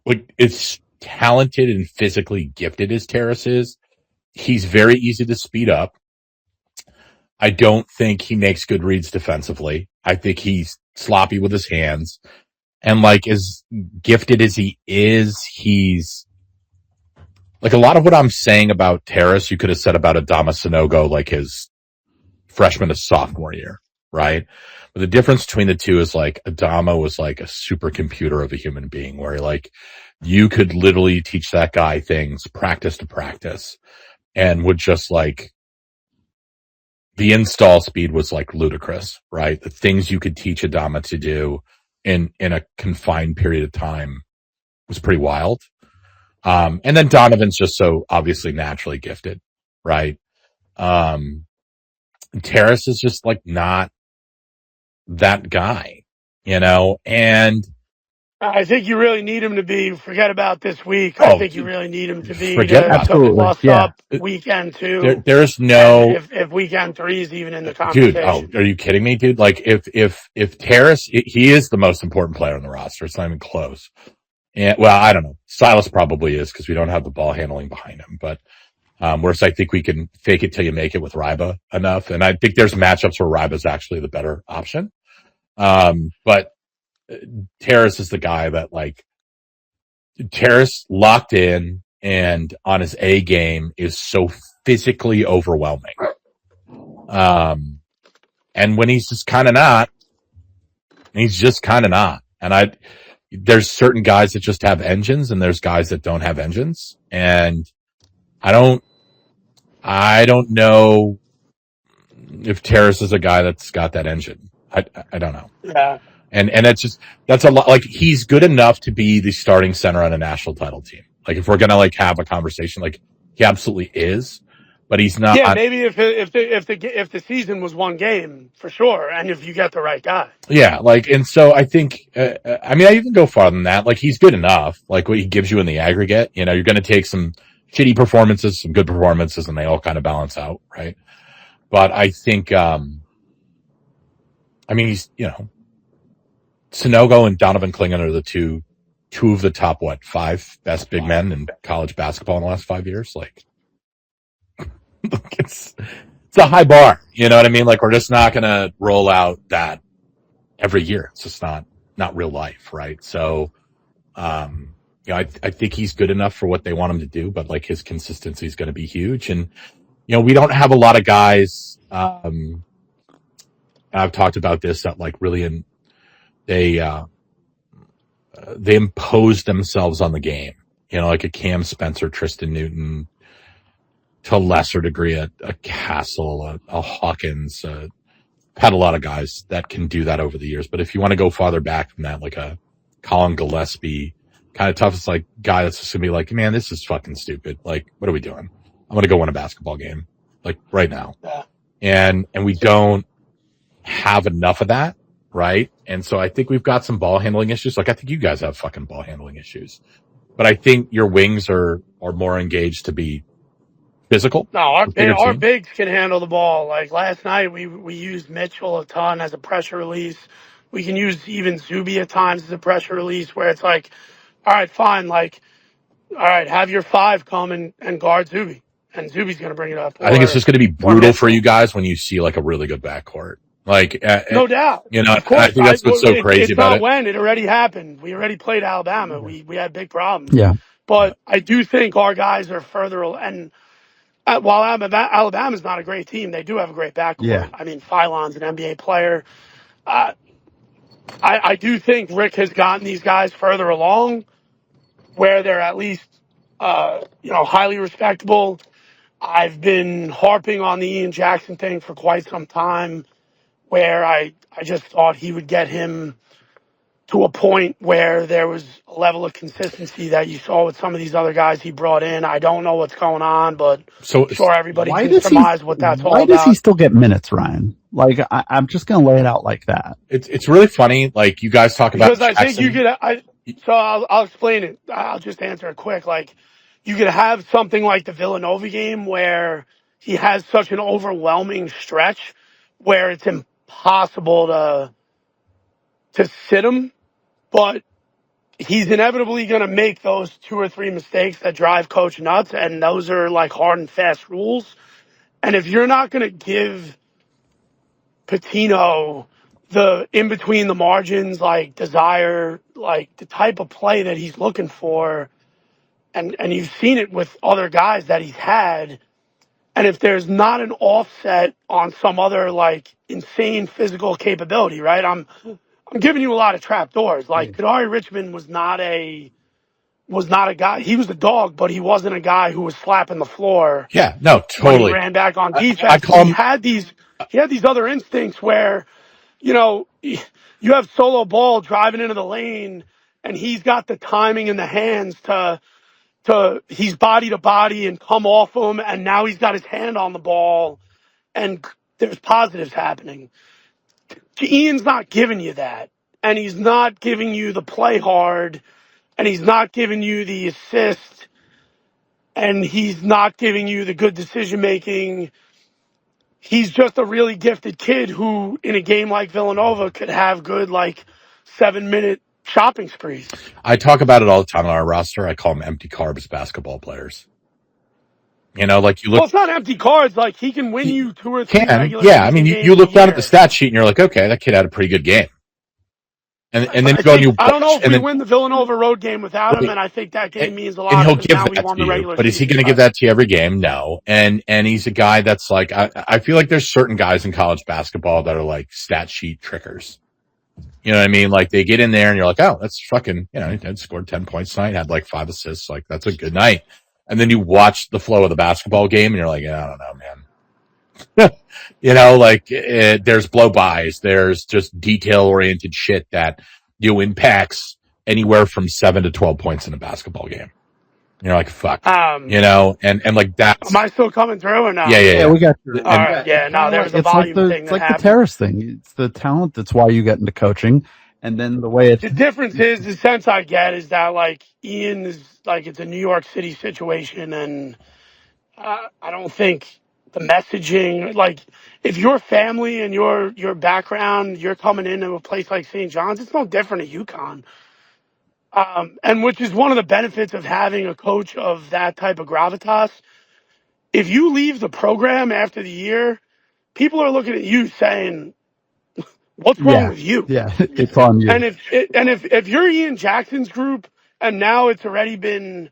Speaker 3: like, it's talented and physically gifted as Tarris is. He's very easy to speed up. I don't think he makes good reads defensively. I think he's sloppy with his hands. And like, as gifted as he is, he's like, a lot of what I'm saying about Tarris, you could have said about Adama Sanogo, like his freshman to sophomore year, right? But the difference between the two is like, Adama was like a supercomputer of a human being, where like, you could literally teach that guy things practice to practice, and would just like, the install speed was like ludicrous, right? The things you could teach Adama to do in a confined period of time was pretty wild. And then Donovan's just so obviously naturally gifted, right? Tarris is just like not that guy, and
Speaker 11: I think you really need him to be, forget about this week. I think you really need him to be
Speaker 3: to
Speaker 11: plus up weekend 2.
Speaker 3: There's no,
Speaker 11: if weekend 3 is even in the conversation.
Speaker 3: Dude, are you kidding me, dude? Like, if Tarris, he is the most important player on the roster. It's not even close. And well, I don't know. Silas probably is, because we don't have the ball handling behind him. But whereas I think we can fake it till you make it with Ryba enough, and I think there's matchups where Ryba's actually the better option. But Tarris is the guy that, like, Tarris locked in and on his A game is so physically overwhelming. And when he's just kind of not, And there's certain guys that just have engines, and there's guys that don't have engines. And I don't know if Tarris is a guy that's got that engine. I don't know.
Speaker 11: Yeah.
Speaker 3: And that's a lot. Like, he's good enough to be the starting center on a national title team. Like, if we're going to like have a conversation, like, he absolutely is. but he's not.
Speaker 11: Yeah, maybe if the season was one game for sure, and if you get the right guy.
Speaker 3: Yeah, like, and so I think, I mean, I even go farther than that. Like, he's good enough. Like, what he gives you in the aggregate, you know, you're going to take some shitty performances, some good performances, and they all kind of balance out, right? But I think, I mean, he's, you know, Sonogo and Donovan Clingan are the two of the top, 5 best big men in college basketball in the last 5 years. Like, it's a high bar. You know what I mean? Like, we're just not going to roll out that every year. It's just not real life, right? So, you know, I think he's good enough for what they want him to do, but like his consistency is going to be huge. And, you know, we don't have a lot of guys, I've talked about this, that like really they impose themselves on the game, you know, like a Cam Spencer, Tristan Newton, to a lesser degree, a Castle, a Hawkins, had a lot of guys that can do that over the years. But if you want to go farther back from that, like a Colin Gillespie, kind of toughest like guy that's just gonna be like, man, this is fucking stupid. Like, what are we doing? I'm gonna go win a basketball game, like right now. And we don't have enough of that, right? And so I think we've got some ball handling issues. Like, I think you guys have fucking ball handling issues, but I think your wings are more engaged to be physical.
Speaker 11: No, our bigs can handle the ball. Like last night, we used Mitchell a ton as a pressure release. We can use even Zuby at times as a pressure release, where it's like, all right, fine, like, all right, have your 5 come and guard Zuby, and Zuby's going to bring it up.
Speaker 3: I think it's just going to be brutal for you guys when you see like a really good backcourt. Like,
Speaker 11: no doubt.
Speaker 3: You know, I think that's what's so crazy about it.
Speaker 11: When it already happened, we already played Alabama. We had big problems.
Speaker 4: Yeah,
Speaker 11: but I do think our guys are further and. While Alabama's not a great team, they do have a great backcourt.
Speaker 4: Yeah.
Speaker 11: I mean, Philon's an NBA player. I do think Rick has gotten these guys further along where they're at least, you know, highly respectable. I've been harping on the Ian Jackson thing for quite some time, where I just thought he would get him to a point where there was a level of consistency that you saw with some of these other guys he brought in. I don't know what's going on, but I'm sure everybody can surmise what that's all about.
Speaker 4: Why does he still get minutes, Ryan? Like, I'm just going to lay it out like that.
Speaker 3: It's really funny. Like, you guys talk about
Speaker 11: because I think you could. So I'll explain it. I'll just answer it quick. Like, you could have something like the Villanova game where he has such an overwhelming stretch where it's impossible to sit him. But he's inevitably going to make those 2 or 3 mistakes that drive coach nuts, and those are like hard and fast rules. And if you're not going to give Pitino the in between the margins, like desire, like the type of play that he's looking for, and you've seen it with other guys that he's had, and if there's not an offset on some other like insane physical capability, right? I'm giving you a lot of trap doors. Like, Kadari Richmond was not a guy. He was a dog, but he wasn't a guy who was slapping the floor.
Speaker 3: Yeah, no, totally.
Speaker 11: When he ran back on defense. He had these other instincts where, you know, you have Solo Ball driving into the lane, and he's got the timing in the hands to he's body to body and come off him, and now he's got his hand on the ball, and there's positives happening. Ian's not giving you that, and he's not giving you the play hard, and he's not giving you the assist, and he's not giving you the good decision making. He's just a really gifted kid who, in a game like Villanova, could have good, like, 7-minute shopping sprees.
Speaker 3: I talk about it all the time on our roster. I call them empty carbs basketball players. You know, like you look.
Speaker 11: Well, it's not empty cards. Like, he can win you 2 or 3 regular
Speaker 3: Yeah, I mean, you look down at the
Speaker 11: year.
Speaker 3: stat sheet and you're like, okay, that kid had a pretty good game. And then you go and you.
Speaker 11: I don't know if we win the Villanova road game without him, and I think that game means a lot.
Speaker 3: And he'll give that to you, but is he going to give that to you every game? No. And he's a guy that's like, I feel like there's certain guys in college basketball that are like stat sheet trickers. You know what I mean? Like, they get in there and you're like, oh, that's fucking, you know, he scored 10 points tonight, had like 5 assists. Like, that's a good night. And then you watch the flow of the basketball game and you're like, I don't know, man. You know, like, there's blow-bys. There's just detail-oriented shit that, impacts anywhere from 7 to 12 points in a basketball game. You're like, fuck,
Speaker 11: Um,
Speaker 3: and like that's,
Speaker 11: am I still coming through or no?
Speaker 3: yeah.
Speaker 4: we got you.
Speaker 11: All right. Yeah. No, there was a volume thing
Speaker 4: It's
Speaker 11: that
Speaker 4: like the
Speaker 11: happened.
Speaker 4: Terrace thing. It's the talent that's why you get into coaching, and then the way it's
Speaker 11: The difference is the sense I get is that like Ian is like it's a New York City situation, and I don't think the messaging like if your family and your background, you're coming into a place like St. John's, it's no different at UConn. And which is one of the benefits of having a coach of that type of gravitas. If you leave the program after the year, people are looking at you saying, "What's wrong with you?"
Speaker 4: Yeah, it's on you.
Speaker 11: And if you're Ian Jackson's group, and now it's already been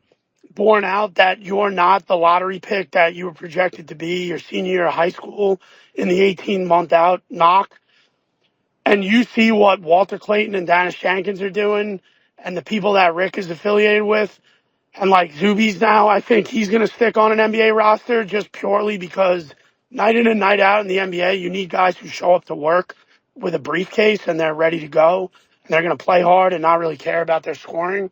Speaker 11: borne out that you're not the lottery pick that you were projected to be your senior year of high school in the 18-month out knock, and you see what Walter Clayton and Dennis Shankins are doing, and the people that Rick is affiliated with, and like Zuby's now, I think he's going to stick on an NBA roster just purely because night in and night out in the NBA, you need guys who show up to work with a briefcase and they're ready to go and they're going to play hard and not really care about their scoring.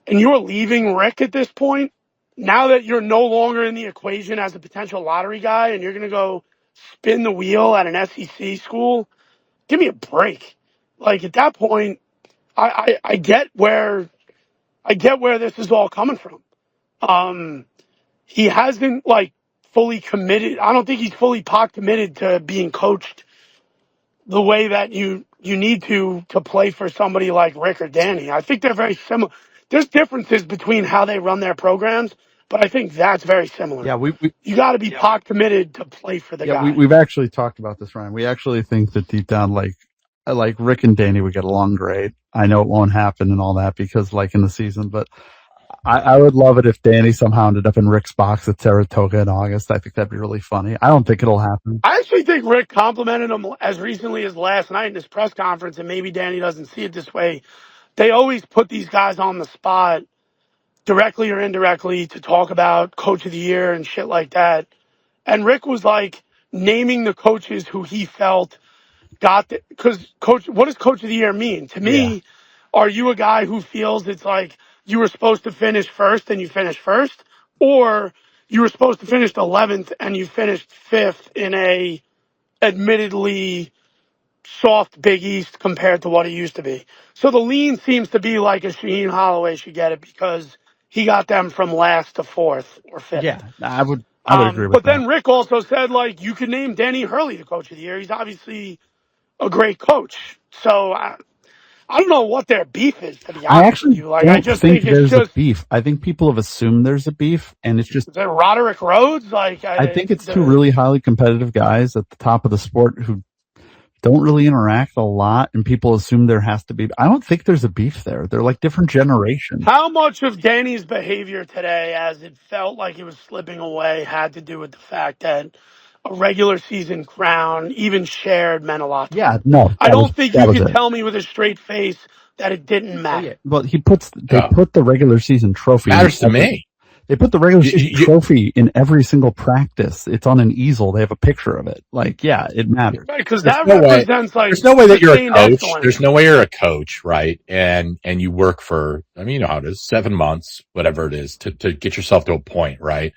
Speaker 11: And you're leaving Rick at this point, now that you're no longer in the equation as a potential lottery guy and you're going to go spin the wheel at an SEC school, give me a break. Like at that point, I get where this is all coming from. He hasn't like fully committed. I don't think he's fully pot committed to being coached the way that you need to play for somebody like Rick or Danny. I think they're very similar. There's differences between how they run their programs, but I think that's very similar.
Speaker 4: Yeah,
Speaker 11: you got to be pot committed to play for the guy.
Speaker 4: We've actually talked about this, Ryan. We actually think that deep down, like Rick and Danny would get along great. I know it won't happen and all that because like in the season, but I would love it if Danny somehow ended up in Rick's box at Saratoga in August. I think that'd be really funny. I don't think it'll happen.
Speaker 11: I actually think Rick complimented him as recently as last night in his press conference, and maybe Danny doesn't see it this way. They always put these guys on the spot, directly or indirectly, to talk about Coach of the Year and shit like that. And Rick was like naming the coaches who he felt got the, because coach, what does Coach of the Year mean? To me, are you a guy who feels it's like you were supposed to finish first and you finished first, or you were supposed to finish 11th and you finished 5th in a admittedly soft Big East compared to what it used to be? So the lean seems to be like a Shaheen Holloway should get it because he got them from last to 4th or 5th.
Speaker 4: Yeah, I would agree with
Speaker 11: but
Speaker 4: that.
Speaker 11: then Rick also said, like, you could name Denny Hurley the Coach of the Year. He's obviously a great coach. So I don't know what their beef is, to be honest with you. Like, I just think
Speaker 4: there's
Speaker 11: it's just
Speaker 4: a beef. I think people have assumed there's a beef, and it's just
Speaker 11: is it Roderick Rhodes. Like,
Speaker 4: I think it's two really highly competitive guys at the top of the sport who don't really interact a lot, and people assume there has to be. I don't think there's a beef there. They're like different generations.
Speaker 11: How much of Danny's behavior today, as it felt like it was slipping away, had to do with the fact that a regular season crown, even shared, meant a lot to him?
Speaker 4: Yeah, no.
Speaker 11: I don't think you can tell me with a straight face that it didn't matter.
Speaker 4: Well, they put the regular season trophy.
Speaker 3: Matters to me.
Speaker 4: They put the regular season trophy in every single practice. It's on an easel. They have a picture of it. Like, yeah, it matters.
Speaker 11: Right, because that represents like
Speaker 3: there's no way that you're a coach.
Speaker 11: excellence.
Speaker 3: There's no way you're a coach, right? And you work for, I mean, you know how it is, 7 months, whatever it is, to get yourself to a point, right?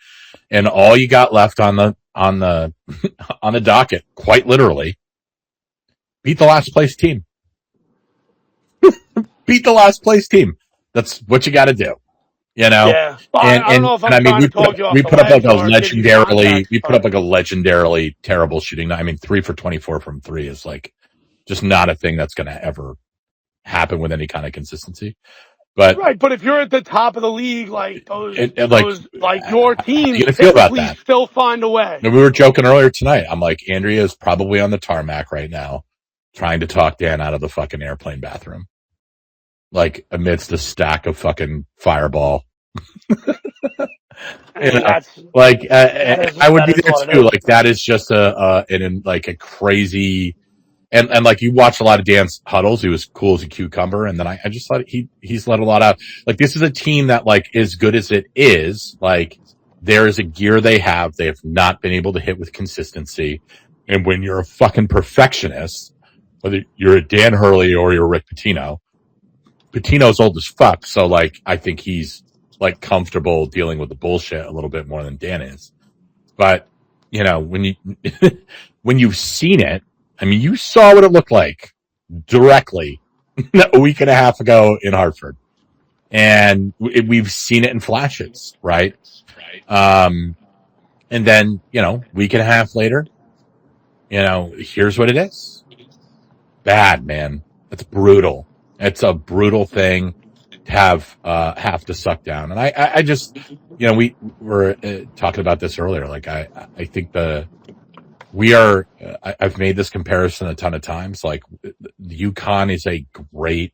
Speaker 3: And all you got left on the on the docket, quite literally, beat the last place team. Beat the last place team. That's what you got to do. You know,
Speaker 11: yeah. Well, I don't know if I'm trying to talk you off
Speaker 3: we
Speaker 11: the
Speaker 3: put up like a
Speaker 11: ledge
Speaker 3: legendarily terrible shooting. I mean, 3 for 24 from 3 is like just not a thing that's going to ever happen with any kind of consistency. But
Speaker 11: right, but if you're at the top of the league, like your team,
Speaker 3: you feel about that.
Speaker 11: Still find a way.
Speaker 3: And we were joking earlier tonight. I'm like, Andrea is probably on the tarmac right now, trying to talk Dan out of the fucking airplane bathroom, like amidst a stack of fucking Fireball. I would be there too. Like that is just a crazy, and like you watch a lot of Dan's huddles. He was cool as a cucumber, and then I just thought he's let a lot out. Like this is a team that like as good as it is, like there is a gear they have not been able to hit with consistency. And when you're a fucking perfectionist, whether you're a Dan Hurley or you're Rick Pitino, Pitino's old as fuck, so like I think he's like comfortable dealing with the bullshit a little bit more than Dan is. But when you when you've seen it, I mean, you saw what it looked like directly a week and a half ago in Hartford, and we've seen it in flashes, right? And then week and a half later, here's what it is. Bad, man. It's brutal. It's a brutal thing to have to suck down. And I just, we were talking about this earlier. Like, I think I've made this comparison a ton of times. Like, the UConn is a great,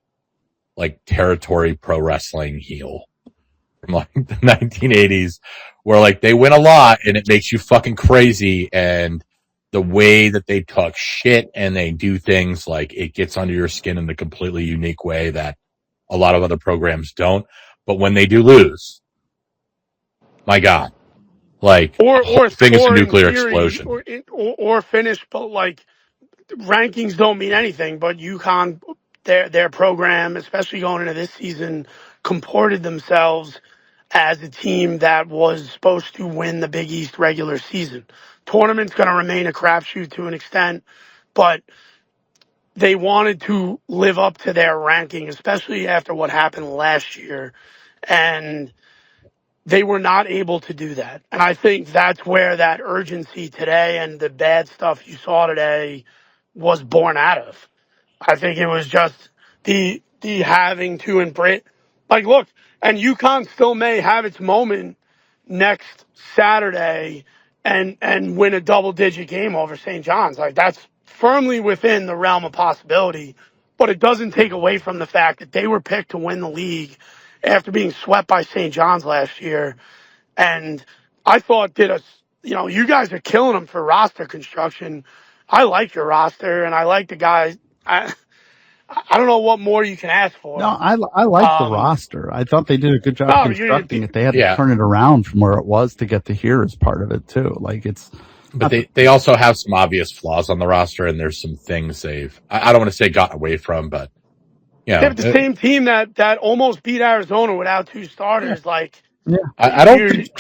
Speaker 3: like, territory pro wrestling heel from like the 1980s where like they win a lot and it makes you fucking crazy. And the way that they talk shit and they do things, like, it gets under your skin in a completely unique way that a lot of other programs don't. But when they do lose, my God, like,
Speaker 11: or
Speaker 3: the whole thing is a
Speaker 11: score in
Speaker 3: nuclear
Speaker 11: theory,
Speaker 3: explosion.
Speaker 11: or finish, but like rankings don't mean anything. But UConn, their program, especially going into this season, comported themselves as a team that was supposed to win the Big East regular season. Tournament's going to remain a crapshoot to an extent, but they wanted to live up to their ranking, especially after what happened last year. And they were not able to do that. And I think that's where that urgency today and the bad stuff you saw today was born out of. I think it was just the having to embrace. Like, look, and UConn still may have its moment next Saturday and win a double-digit game over St. John's. Like, that's firmly within the realm of possibility, but it doesn't take away from the fact that they were picked to win the league after being swept by St. John's last year. And I thought you guys are killing them for roster construction. I like your roster, and I like the guys. I don't know what more you can ask for.
Speaker 4: No, I like the roster. I thought they did a good job constructing it. They had to turn it around from where it was to get to here as part of it too. Like,
Speaker 3: but they also have some obvious flaws on the roster, and there's some things I don't want to say gotten away from, but
Speaker 11: they have the same team that almost beat Arizona without two starters.
Speaker 4: Yeah.
Speaker 11: Like,
Speaker 3: I don't think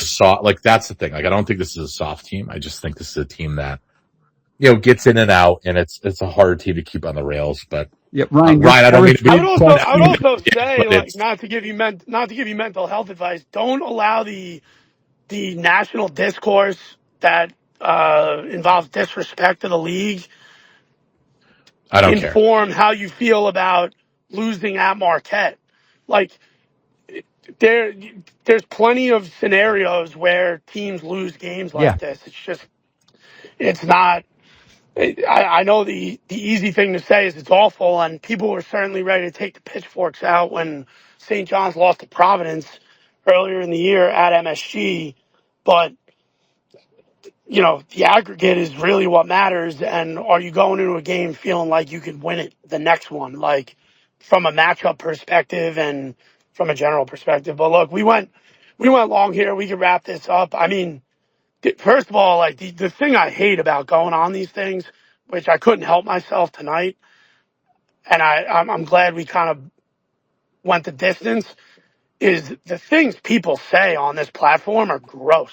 Speaker 3: like that's the thing. Like, I don't think this is a soft team. I just think this is a team that gets in and out, and it's a hard team to keep on the rails. But
Speaker 4: yeah, Ryan,
Speaker 3: I don't mean to be.
Speaker 11: I would also say, like, not to give you mental health advice. Don't allow the national discourse that involves disrespect to the league inform how you feel about losing at Marquette. Like, there's plenty of scenarios where teams lose games like this. It's not. I know the easy thing to say is it's awful, and people were certainly ready to take the pitchforks out when St. John's lost to Providence earlier in the year at MSG. But, the aggregate is really what matters. And are you going into a game feeling like you could win it the next one, like from a matchup perspective and from a general perspective? But look, we went long here. We could wrap this up. I mean, first of all, like the thing I hate about going on these things, which I couldn't help myself tonight, and I'm glad we kind of went the distance, is the things people say on this platform are gross.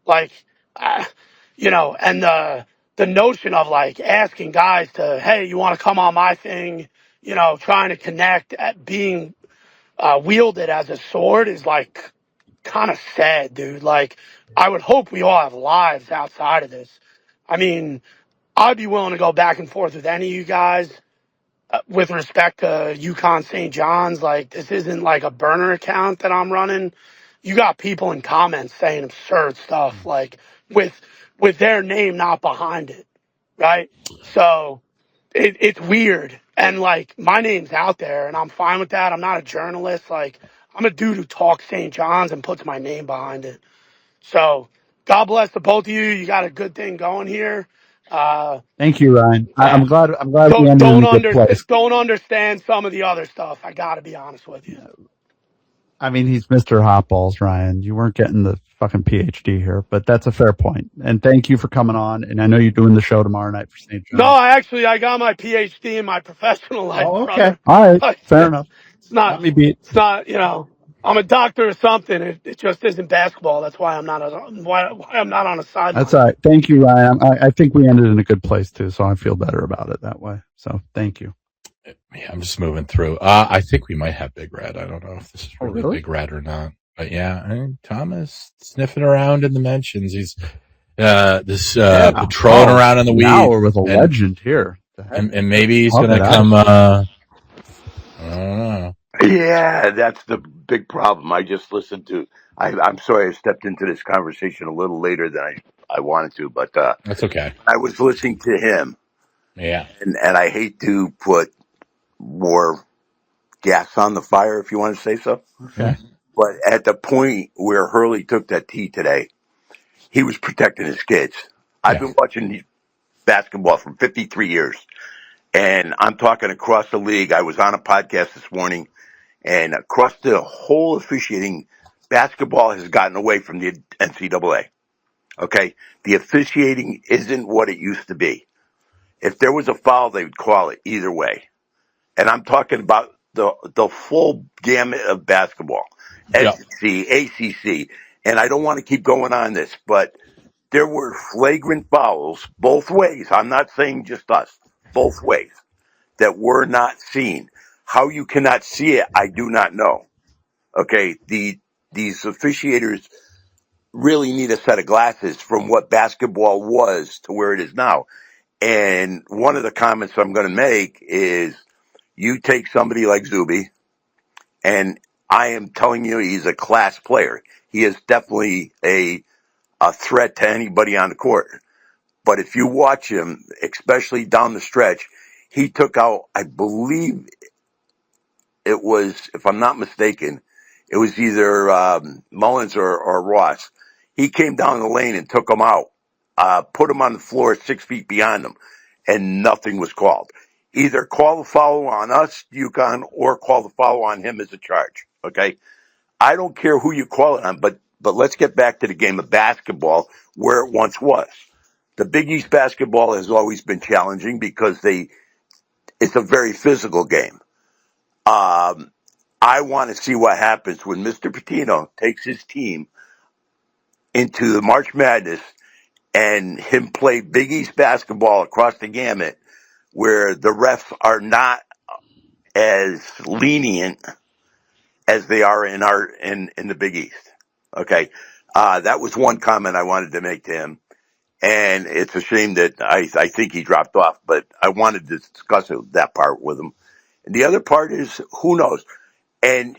Speaker 11: Like, and the notion of like asking guys to, hey, you want to come on my thing, trying to connect at being wielded as a sword is like kind of sad, dude. Like, I would hope we all have lives outside of this. I mean, I'd be willing to go back and forth with any of you guys with respect to UConn St. John's. Like, this isn't like a burner account that I'm running. You got people in comments saying absurd stuff, like with their name not behind it, right? So it's weird. And like, my name's out there and I'm fine with that. I'm not a journalist. Like, I'm a dude who talks St. John's and puts my name behind it. So God bless the both of you. You got a good thing going here.
Speaker 4: Thank you, Ryan. I'm glad we ended in a good place.
Speaker 11: Don't understand some of the other stuff. I got to be honest with you.
Speaker 4: I mean, he's Mr. Hotballs, Ryan. You weren't getting the fucking PhD here, but that's a fair point. And thank you for coming on. And I know you're doing the show tomorrow night for St. John's.
Speaker 11: No, I got my PhD in my professional life.
Speaker 4: Oh, okay.
Speaker 11: Brother.
Speaker 4: All right. Fair enough.
Speaker 11: It's not.
Speaker 4: Let me be.
Speaker 11: It's not. I'm a doctor or something. It just isn't basketball. That's why I'm not. Why I'm not on a sideline.
Speaker 4: That's all right. Thank you, Ryan. I think we ended in a good place too, so I feel better about it that way. So thank you.
Speaker 3: Yeah, I'm just moving through. I think we might have Big Red. I don't know if this is really Big Red or not. But yeah, Thomas sniffing around in the mentions. He's patrolling around in the weeds.
Speaker 4: Now we're with a legend here.
Speaker 3: And maybe he's going to come, I don't know.
Speaker 12: Yeah, that's the big problem. I just listened to, I'm sorry I stepped into this conversation a little later than I wanted to, but
Speaker 3: that's okay.
Speaker 12: I was listening to him.
Speaker 3: Yeah.
Speaker 12: And I hate to put more gas on the fire, if you want to say so.
Speaker 4: Okay.
Speaker 12: But at the point where Hurley took that tee today, he was protecting his kids. I've been watching basketball for 53 years, and I'm talking across the league. I was on a podcast this morning, and across the whole officiating, basketball has gotten away from the NCAA. Okay? The officiating isn't what it used to be. If there was a foul, they would call it either way. And I'm talking about the full gamut of basketball, SEC, ACC. And I don't want to keep going on this, but there were flagrant fouls both ways. I'm not saying just us, both ways, that were not seen. How you cannot see it, I do not know. Okay, these officiators really need a set of glasses from what basketball was to where it is now. And one of the comments I'm going to make is, you take somebody like Zuby, and I am telling you, he's a class player. He is definitely a threat to anybody on the court. But if you watch him, especially down the stretch, he took out, I believe it was, if I'm not mistaken, it was either Mullins or Ross. He came down the lane and took him out, put him on the floor 6 feet beyond him, and nothing was called. Either call the foul on us, UConn, or call the foul on him as a charge. Okay, I don't care who you call it on, but let's get back to the game of basketball where it once was. The Big East basketball has always been challenging because it's a very physical game. I want to see what happens when Mr. Pitino takes his team into the March Madness and him play Big East basketball across the gamut, where the refs are not as lenient as they are in the Big East. Okay, that was one comment I wanted to make to him, and it's a shame that I think he dropped off, but I wanted to discuss that part with him. And the other part is, who knows? And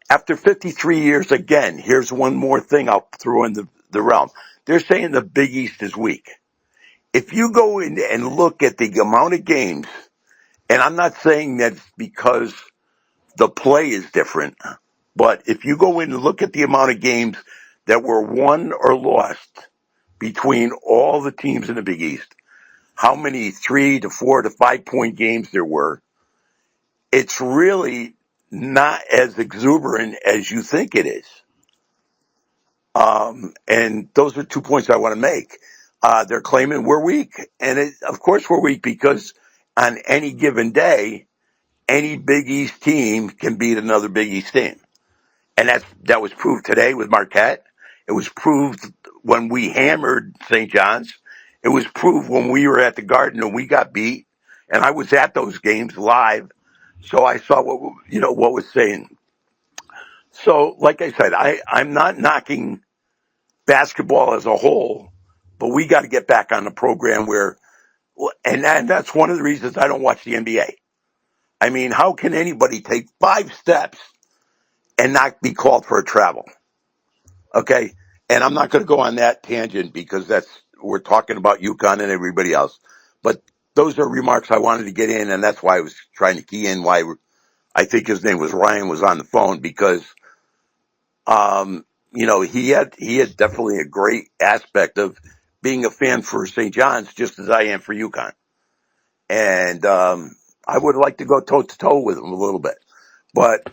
Speaker 12: after 53 years, again, here's one more thing I'll throw in the realm. They're saying the Big East is weak. If you go in and look at the amount of games, and I'm not saying that's because the play is different, but if you go in and look at the amount of games that were won or lost between all the teams in the Big East, how many 3 to 4 to 5 point games there were, it's really not as exuberant as you think it is. And those are 2 points I want to make. They're claiming we're weak. And of course we're weak, because on any given day, any Big East team can beat another Big East team. And that was proved today with Marquette. It was proved when we hammered St. John's. It was proved when we were at the Garden and we got beat. And I was at those games live, so I saw what was saying. So, like I said, I'm not knocking basketball as a whole, but we got to get back on the program and that's one of the reasons I don't watch the NBA. I mean, how can anybody take 5 steps and not be called for a travel? Okay, and I'm not going to go on that tangent because we're talking about UConn and everybody else. But those are remarks I wanted to get in, and that's why I was trying to key in why I think his name was Ryan was on the phone, because he had definitely a great aspect of being a fan for St. John's, just as I am for UConn. And I would like to go toe-to-toe with him a little bit. But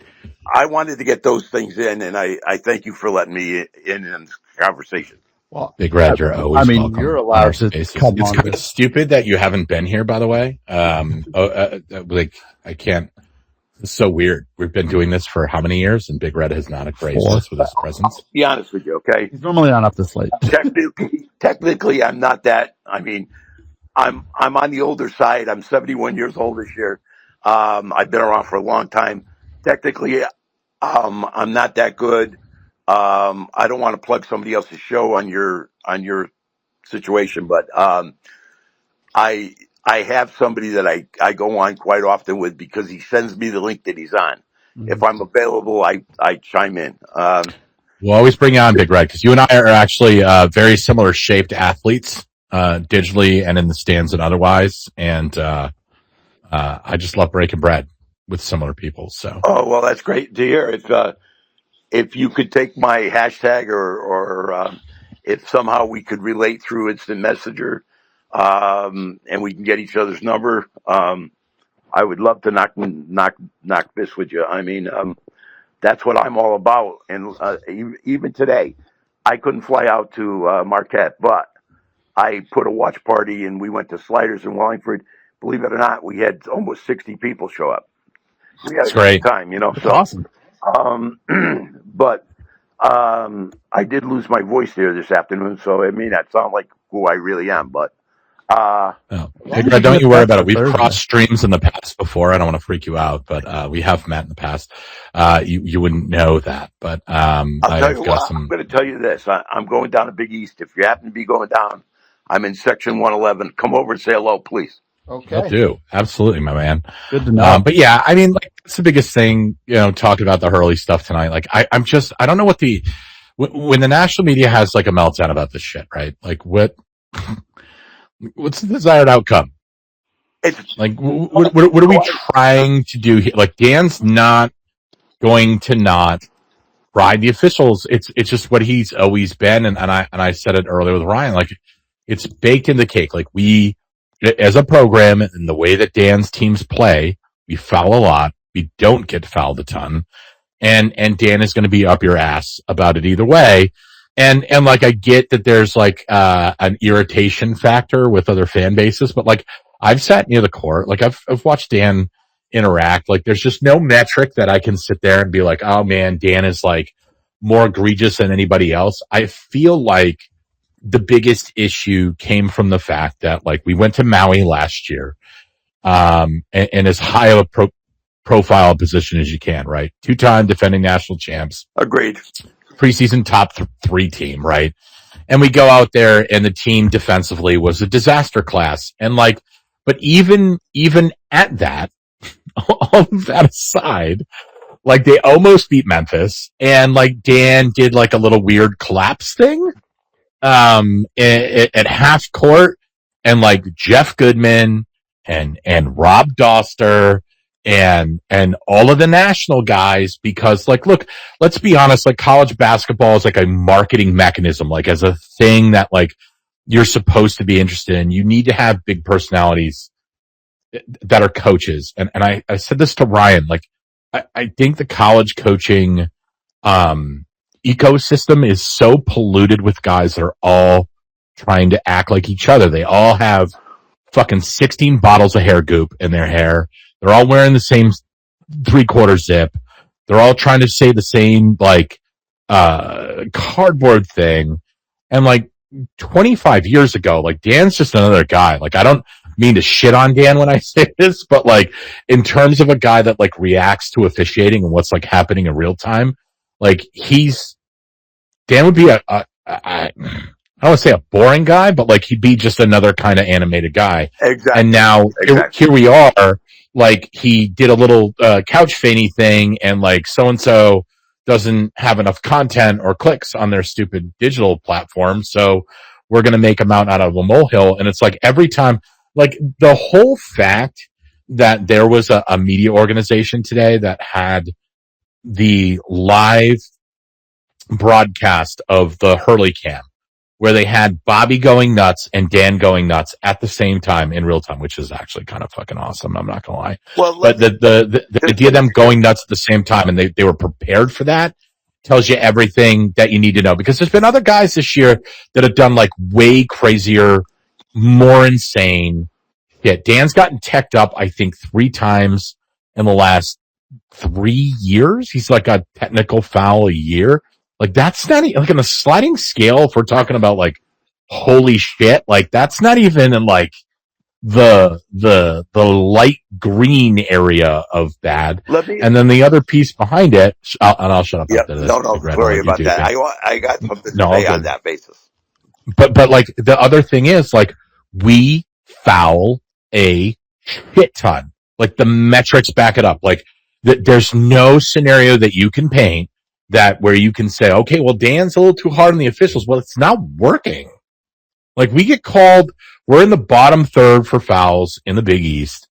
Speaker 12: I wanted to get those things in, and I thank you for letting me in this conversation.
Speaker 4: Well,
Speaker 3: Big Red, you're always welcome.
Speaker 4: You're allowed to come
Speaker 3: It's
Speaker 4: on.
Speaker 3: kind of stupid that you haven't been here, by the way. I can't. It's so weird. We've been doing this for how many years, and Big Red has not graced us with his presence.
Speaker 12: I'll be honest with you, okay?
Speaker 4: He's normally not up this late.
Speaker 12: Technically, I'm not that. I mean, I'm on the older side. I'm 71 years old this year. I've been around for a long time. Technically, I'm not that good. I don't want to plug somebody else's show on your situation, but I have somebody that I go on quite often with because he sends me the link that he's on. If I'm available, I chime in.
Speaker 3: We'll always bring you on, Big Red, because you and I are actually very similar shaped athletes, digitally and in the stands and otherwise. And I just love breaking bread with similar people. So,
Speaker 12: oh well, that's great to hear. If you could take my hashtag or if somehow we could relate through instant messenger, and we can get each other's number, I would love to knock this with you. I mean, that's what I'm all about. And even today, I couldn't fly out to Marquette, but I put a watch party and we went to Sliders in Wallingford. Believe it or not, we had almost 60 people show up. We had a great time, you know.
Speaker 4: That's awesome.
Speaker 12: But I did lose my voice there this afternoon, so it may not sound like who I really am, but
Speaker 3: Big Red, don't you worry about it. We've crossed streams in the past before. I don't want to freak you out, but we have met in the past. You wouldn't know that, but
Speaker 12: I'll tell you what, I'm going to tell you this. I'm going down to Big East. If you happen to be going down, I'm in section 111. Come over and say hello, please.
Speaker 4: Okay.
Speaker 3: Will do. Absolutely, my man.
Speaker 4: Good to know.
Speaker 3: But yeah, I mean, like, that's the biggest thing, you know, talking about the Hurley stuff tonight. Like, I don't know what when the national media has like a meltdown about this shit, right? Like, what's the desired outcome?
Speaker 12: It's
Speaker 3: like, what are we trying to do here? Like, Dan's not going to not ride the officials. It's just what he's always been. And I said it earlier with Ryan, like, it's baked in the cake. Like, we, as a program and the way that Dan's teams play, we foul a lot. We don't get fouled a ton. And Dan is going to be up your ass about it either way. And like, I get that there's like, an irritation factor with other fan bases, but like, I've sat near the court. Like, I've watched Dan interact. Like, there's just no metric that I can sit there and be like, oh man, Dan is like more egregious than anybody else. I feel like the biggest issue came from the fact that, like, we went to Maui last year, and as high of a profile position as you can, right? 2-time defending national champs.
Speaker 12: Agreed.
Speaker 3: Preseason top 3 team, right? And we go out there and the team defensively was a disaster class. And like, but even at that, all of that aside, like, they almost beat Memphis, and like, Dan did like a little weird collapse thing at half court, and like Jeff Goodman and Rob Doster and all of the national guys, because like, look, let's be honest, like, college basketball is like a marketing mechanism, like, as a thing that like you're supposed to be interested in. You need to have big personalities that are coaches. And I said this to Ryan, like, I think the college coaching ecosystem is so polluted with guys that are all trying to act like each other. They all have fucking 16 bottles of hair goop in their hair. They're all wearing the same 3/4 zip. They're all trying to say the same, like, cardboard thing. And like 25 years ago, like, Dan's just another guy. Like, I don't mean to shit on Dan when I say this, but like, in terms of a guy that like reacts to officiating and what's like happening in real time, like, Dan would be I don't want to say a boring guy, but like, he'd be just another kind of animated guy.
Speaker 12: Exactly.
Speaker 3: And now here we are, like, he did a little couch fanny thing, and like, so-and-so doesn't have enough content or clicks on their stupid digital platform, so we're going to make a mountain out of a molehill. And it's like, every time, like, the whole fact that there was a media organization today that had the live broadcast of the Hurley Cam, where they had Bobby going nuts and Dan going nuts at the same time in real time, which is actually kind of fucking awesome. I'm not gonna lie. Well, but the idea of them going nuts at the same time, and they were prepared for that, tells you everything that you need to know. Because there's been other guys this year that have done like way crazier, more insane shit. Dan's gotten teched up, I think, 3 times in the last 3 years. He's like a technical foul a year. Like that's not like on a sliding scale. If we're talking about like, holy shit, like that's not even in like the light green area of bad.
Speaker 12: Let me.
Speaker 3: And then the other piece behind it, and I'll shut up
Speaker 12: Yeah,
Speaker 3: after this.
Speaker 12: no,
Speaker 3: Big Red, I'll
Speaker 12: sorry
Speaker 3: let you
Speaker 12: about
Speaker 3: do your
Speaker 12: that.
Speaker 3: thing.
Speaker 12: I got something to
Speaker 3: No, all
Speaker 12: say on
Speaker 3: good.
Speaker 12: that basis.
Speaker 3: But like the other thing is like we foul a shit ton. Like the metrics back it up. Like there's no scenario that you can paint that where you can say, okay, well, Dan's a little too hard on the officials. Well, it's not working. Like we get called, we're in the bottom third for fouls in the Big East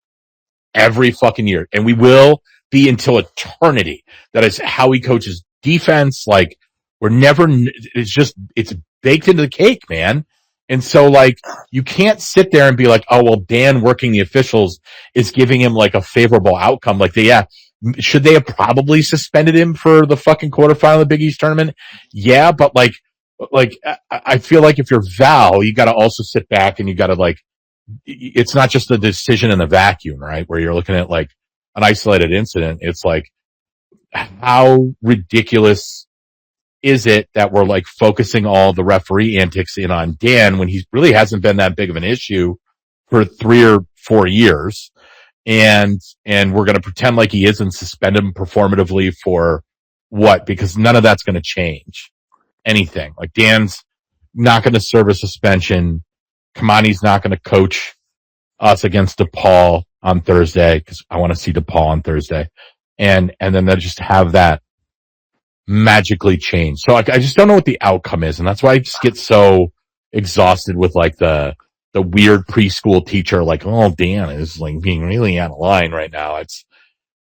Speaker 3: every fucking year. And we will be until eternity. That is how he coaches defense. Like we're never, it's baked into the cake, man. And so like, you can't sit there and be like, oh, well, Dan working the officials is giving him like a favorable outcome. Like should they have probably suspended him for the fucking quarterfinal of the Big East tournament? Yeah. But like, I feel like if you're Val, you got to also sit back and you got to like, it's not just a decision in the vacuum, right? Where you're looking at like an isolated incident. It's like, how ridiculous is it that we're like focusing all the referee antics in on Dan when he really hasn't been that big of an issue for 3 or 4 years? And we're going to pretend like he is and suspend him performatively for what? Because none of that's going to change anything. Like Dan's not going to serve a suspension. Kamani's not going to coach us against DePaul on Thursday because I want to see DePaul on Thursday. And then they'll just have that magically change. So I just don't know what the outcome is. And that's why I just get so exhausted with like the weird preschool teacher, like, oh, Dan is like being really out of line right now. It's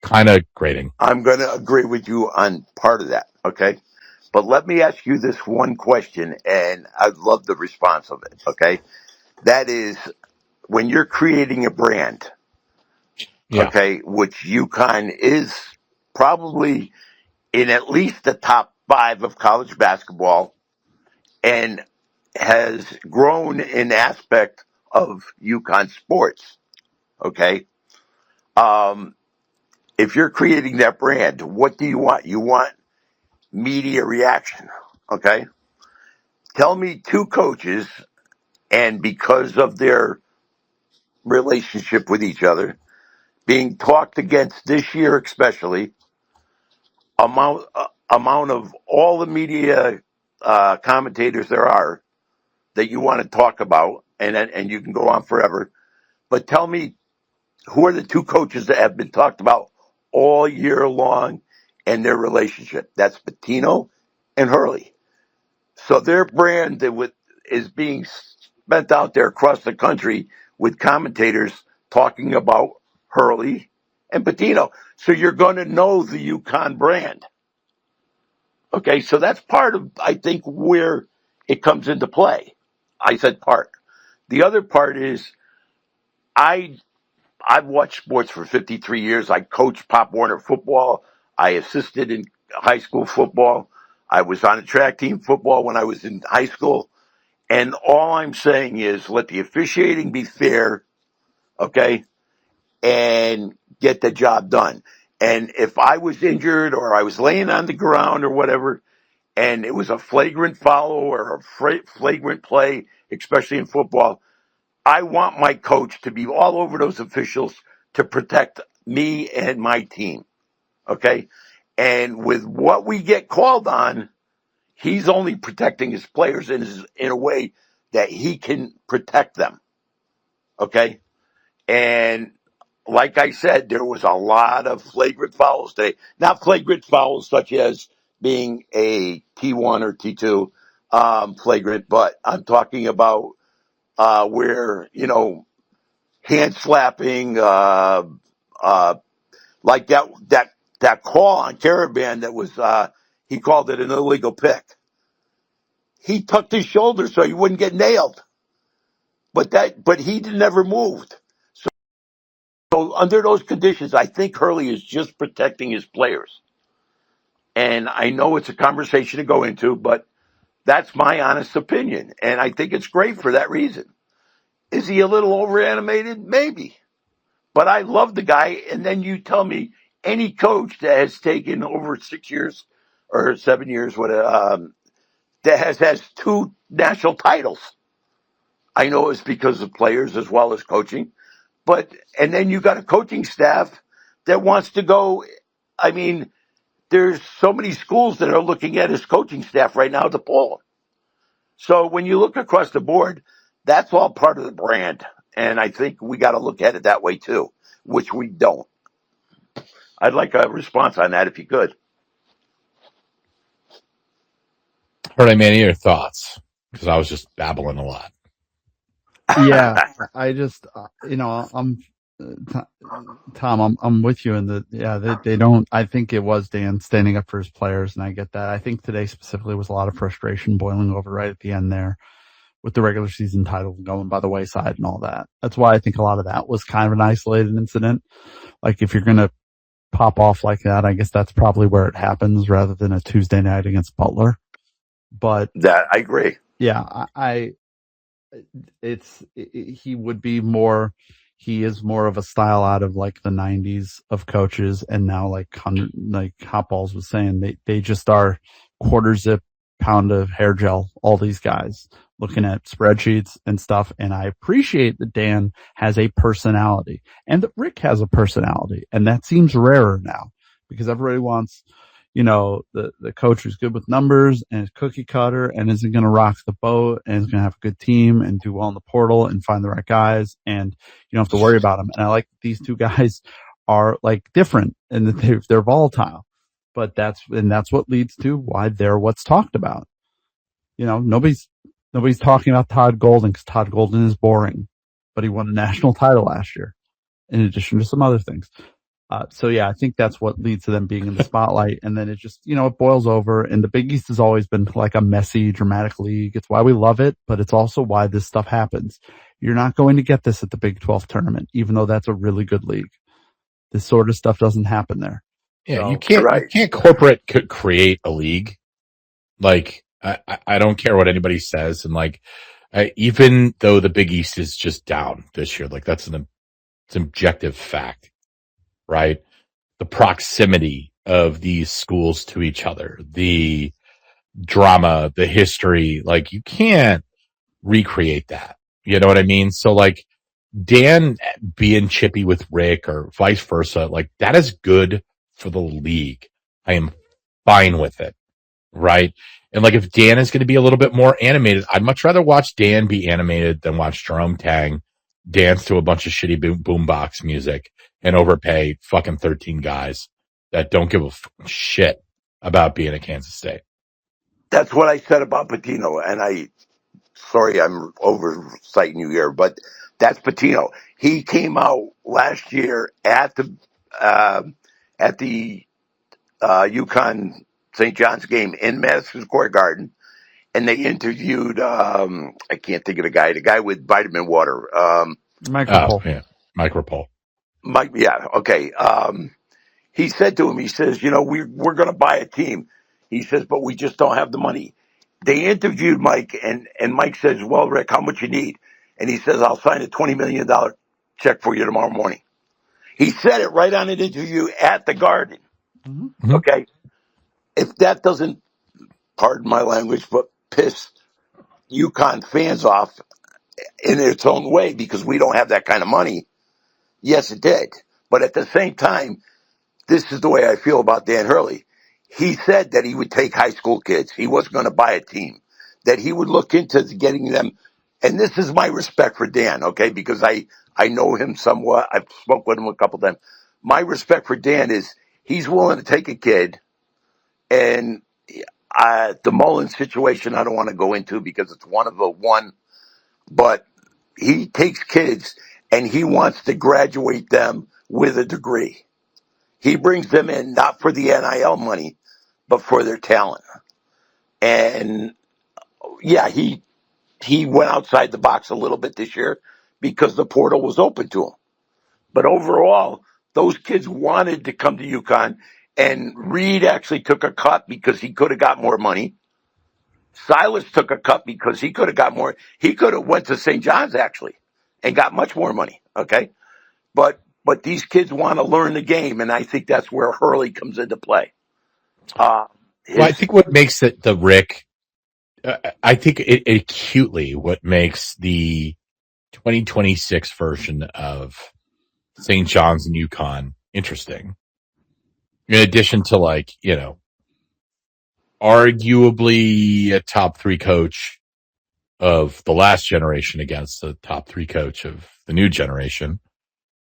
Speaker 3: kind of grating.
Speaker 12: I'm going to agree with you on part of that. Okay. But let me ask you this one question, and I'd love the response of it. Okay. That is, when you're creating a brand,
Speaker 3: Yeah.
Speaker 12: okay, which UConn is probably in at least the top 5 of college basketball and has grown in aspect of UConn sports. Okay. If you're creating that brand, what do you want? You want media reaction. Okay. Tell me 2 coaches, and because of their relationship with each other, being talked against this year, especially amount of all the media commentators there are that you want to talk about, and you can go on forever. But tell me, who are the 2 coaches that have been talked about all year long and their relationship? That's Pitino and Hurley. So their brand is being spent out there across the country with commentators talking about Hurley and Pitino. So you're going to know the UConn brand. Okay, so that's part of, I think, where it comes into play. I said part. The other part is I've watched sports for 53 years. I coached Pop Warner football. I assisted in high school football. I was on a track team football when I was in high school. And all I'm saying is let the officiating be fair, okay, and get the job done. And if I was injured or I was laying on the ground or whatever, and it was a flagrant foul or a flagrant play, especially in football, I want my coach to be all over those officials to protect me and my team, okay? And with what we get called on, he's only protecting his players in a way that he can protect them, okay? And like I said, there was a lot of flagrant fouls today. Not flagrant fouls such as being a T1 or T2 flagrant, but I'm talking about where, hand slapping, like that call on Caravan that was, he called it an illegal pick. He tucked his shoulder so he wouldn't get nailed, but he never moved. So under those conditions, I think Hurley is just protecting his players. And I know it's a conversation to go into, but that's my honest opinion. And I think it's great for that reason. Is he a little over animated? Maybe. But I love the guy. And then you tell me any coach that has taken over 6 years or 7 years, that has 2 national titles. I know it's because of players as well as coaching, and then you got a coaching staff that wants to go. I mean, there's so many schools that are looking at his coaching staff right now to pull him. So when you look across the board, that's all part of the brand. And I think we got to look at it that way too, which we don't. I'd like a response on that if you could.
Speaker 3: All right, Manny, your thoughts? Because I was just babbling a lot.
Speaker 4: Yeah, I just, I'm, Tom, I'm with you in that, they don't, I think it was Dan standing up for his players, and I get that. I think today specifically was a lot of frustration boiling over right at the end there with the regular season title going by the wayside and all that. That's why I think a lot of that was kind of an isolated incident. Like, if you're going to pop off like that, I guess that's probably where it happens rather than a Tuesday night against Butler. But
Speaker 12: that I agree.
Speaker 4: Yeah, he would be more, he is more of a style out of like the 90s of coaches. And now like Hot Balls was saying, they just are quarter zip, pound of hair gel, all these guys looking at spreadsheets and stuff. And I appreciate that Dan has a personality and that Rick has a personality. And that seems rarer now because everybody wants, the coach who's good with numbers and is cookie cutter and isn't going to rock the boat and is going to have a good team and do well in the portal and find the right guys. And you don't have to worry about them. And I like these two guys are like different and that they're volatile, but that's what leads to why they're what's talked about. Nobody's talking about Todd Golden because Todd Golden is boring, but he won a national title last year in addition to some other things. So yeah, I think that's what leads to them being in the spotlight. And then it just, it boils over. And the Big East has always been like a messy, dramatic league. It's why we love it, but it's also why this stuff happens. You're not going to get this at the Big 12 tournament, even though that's a really good league. This sort of stuff doesn't happen there.
Speaker 3: Yeah,
Speaker 4: So,
Speaker 3: you can't corporate create a league. Like, I don't care what anybody says. And like, even though the Big East is just down this year, like it's an objective fact. Right? The proximity of these schools to each other, the drama, the history, like you can't recreate that. You know what I mean? So like Dan being chippy with Rick or vice versa, like that is good for the league. I am fine with it. Right? And like if Dan is going to be a little bit more animated, I'd much rather watch Dan be animated than watch Jerome Tang dance to a bunch of shitty boombox music and overpay fucking 13 guys that don't give a shit about being at Kansas State.
Speaker 12: That's what I said about Patino, and sorry I'm oversighting you here, but that's Patino. He came out last year at the UConn St. John's game in Madison Square Garden, and they interviewed I can't think of the guy with vitamin water.
Speaker 3: Micropole.
Speaker 12: Mike, yeah, okay. He said to him, he says, we're going to buy a team. He says, but we just don't have the money. They interviewed Mike, and Mike says, well, Rick, how much you need? And he says, I'll sign a $20 million check for you tomorrow morning. He said it right on an interview at the Garden. Mm-hmm. Okay? If that doesn't, pardon my language, but piss UConn fans off in its own way because we don't have that kind of money, yes, it did. But at the same time, this is the way I feel about Dan Hurley. He said that he would take high school kids. He wasn't going to buy a team, that he would look into getting them. And this is my respect for Dan, okay, because I know him somewhat. I've spoke with him a couple times. My respect for Dan is he's willing to take a kid, and the Mullins situation I don't want to go into because it's one, but he takes kids and he wants to graduate them with a degree. He brings them in not for the NIL money, but for their talent. And yeah, he went outside the box a little bit this year because the portal was open to him. But overall, those kids wanted to come to UConn, and Reed actually took a cut because he could have got more money. Silas took a cut because he could have got more. He could have went to St. John's actually and got much more money. Okay. But but these kids want to learn the game, and I think that's where Hurley comes into play.
Speaker 3: Well, I think what makes it the Rick, I think it acutely what makes the 2026 version of St. John's and UConn interesting. In addition to, like, you know, arguably a top 3 coach of the last generation against the top 3 coach of the new generation,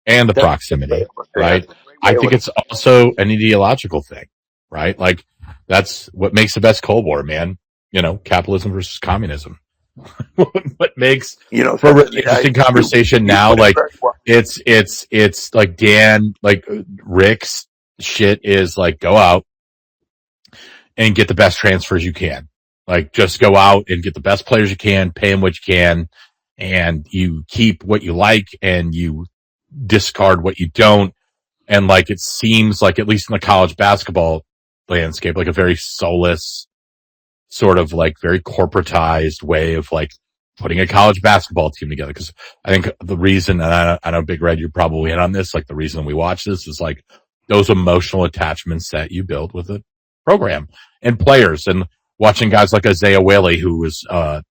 Speaker 3: and the proximity, right? I think it's also an ideological thing, right? Like, that's what makes the best Cold War, man. You know, capitalism versus communism. What makes for a really interesting conversation now, like, it's like Dan, like, Rick's shit is like, go out and get the best transfers you can. Like, just go out and get the best players you can, pay them what you can, and you keep what you like and you discard what you don't. And, like, it seems like, at least in the college basketball landscape, like a very soulless, sort of like very corporatized way of like putting a college basketball team together. Cause I think the reason, and I know Big Red, you're probably in on this, like the reason we watch this is like those emotional attachments that you build with a program and players, and watching guys like Isaiah Whaley, who was,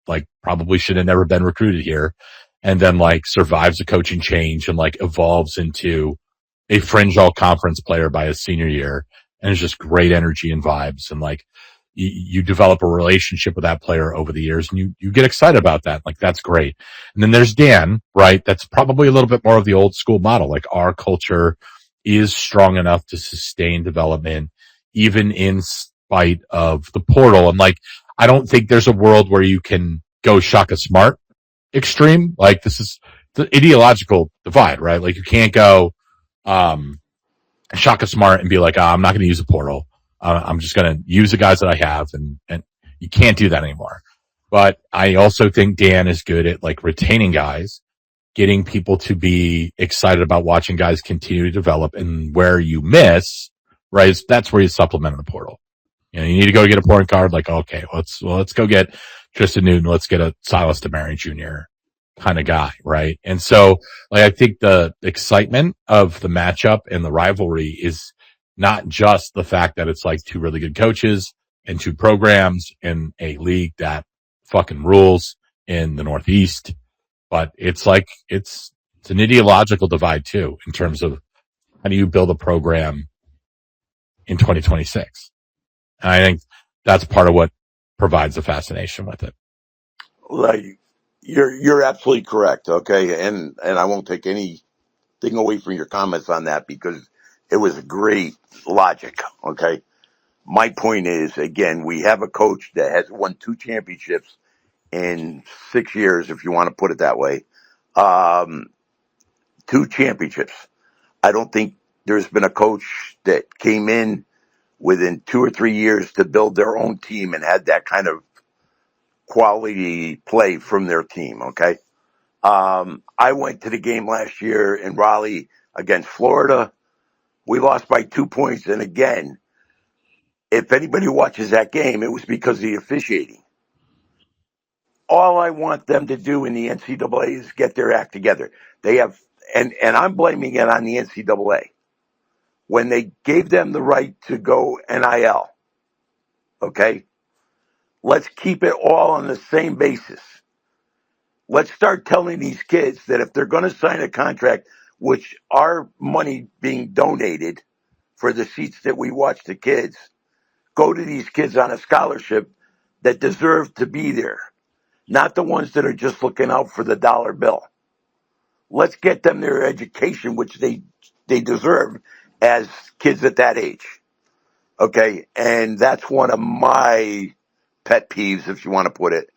Speaker 3: like probably should have never been recruited here, and then like survives a coaching change and like evolves into a fringe all conference player by his senior year. And it's just great energy and vibes. And like, you develop a relationship with that player over the years, and you get excited about that. Like, that's great. And then there's Dan, right? That's probably a little bit more of the old school model. Like, our culture is strong enough to sustain development, even in spite of the portal. And like, I don't think there's a world where you can go Shaka Smart extreme. Like, this is the ideological divide, right? Like, you can't go, Shaka Smart and be like, I'm not going to use a portal. I'm just going to use the guys that I have, and you can't do that anymore. But I also think Dan is good at like retaining guys, getting people to be excited about watching guys continue to develop, and where you miss, right? That's where you supplement in the portal. You know, you need to go get a point guard. Like, okay, let's go get Tristan Newton. Let's get a Silas DeMary Jr. kind of guy, right? And so, like, I think the excitement of the matchup and the rivalry is not just the fact that it's like 2 really good coaches and 2 programs in a league that fucking rules in the Northeast, but it's like, it's an ideological divide too, in terms of how do you build a program in 2026. And I think that's part of what provides the fascination with it.
Speaker 12: Like, you're absolutely correct. Okay. And I won't take anything away from your comments on that, because it was great logic. Okay. My point is, again, we have a coach that has won 2 championships in 6 years, if you want to put it that way. 2 championships. I don't think there's been a coach that came in within 2 or 3 years to build their own team and had that kind of quality play from their team. Okay. I went to the game last year in Raleigh against Florida. We lost by 2 points. And again, if anybody watches that game, it was because of the officiating. All I want them to do in the NCAA is get their act together. They have, and I'm blaming it on the NCAA. When they gave them the right to go NIL, okay, let's keep it all on the same basis. Let's start telling these kids that if they're going to sign a contract, which our money being donated for the seats that we watch the kids, go to these kids on a scholarship that deserve to be there, not the ones that are just looking out for the dollar bill. Let's get them their education, which they deserve as kids at that age. Okay. And that's one of my pet peeves, if you want to put it,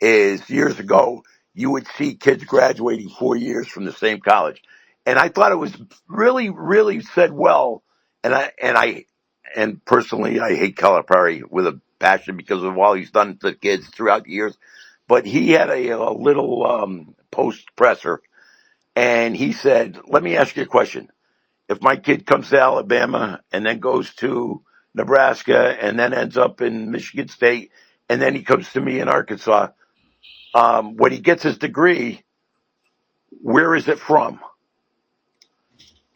Speaker 12: is years ago, you would see kids graduating 4 years from the same college. And I thought it was really, really said well. And personally, I hate Calipari with a passion because of all he's done to kids throughout the years. But he had a little post presser, and he said, let me ask you a question. If my kid comes to Alabama and then goes to Nebraska and then ends up in Michigan State, and then he comes to me in Arkansas, when he gets his degree, where is it from?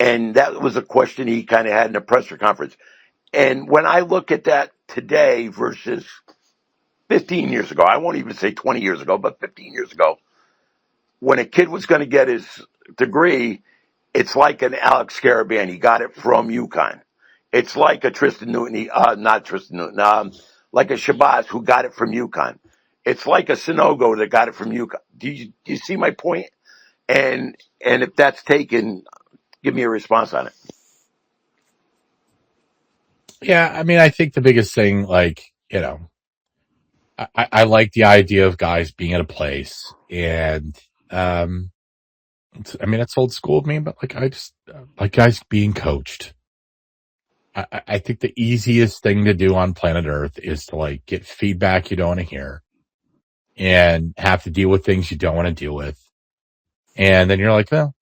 Speaker 12: And that was a question he kind of had in a presser conference. And when I look at that today versus 15 years ago, I won't even say 20 years ago, but 15 years ago, when a kid was going to get his degree, it's like an Alex Scarabin. He got it from UConn. It's like a Tristan Newton, not Tristan Newton, like a Shabazz who got it from UConn. It's like a Sinogo that got it from UConn. Do you see my point? And if that's taken, give me a response on it.
Speaker 3: Yeah, I mean, I think the biggest thing, like, you know, I like the idea of guys being at a place, and I mean, it's old school of me, but like, I just like guys being coached. I think the easiest thing to do on planet Earth is to like get feedback you don't want to hear and have to deal with things you don't want to deal with. And then you're like, well,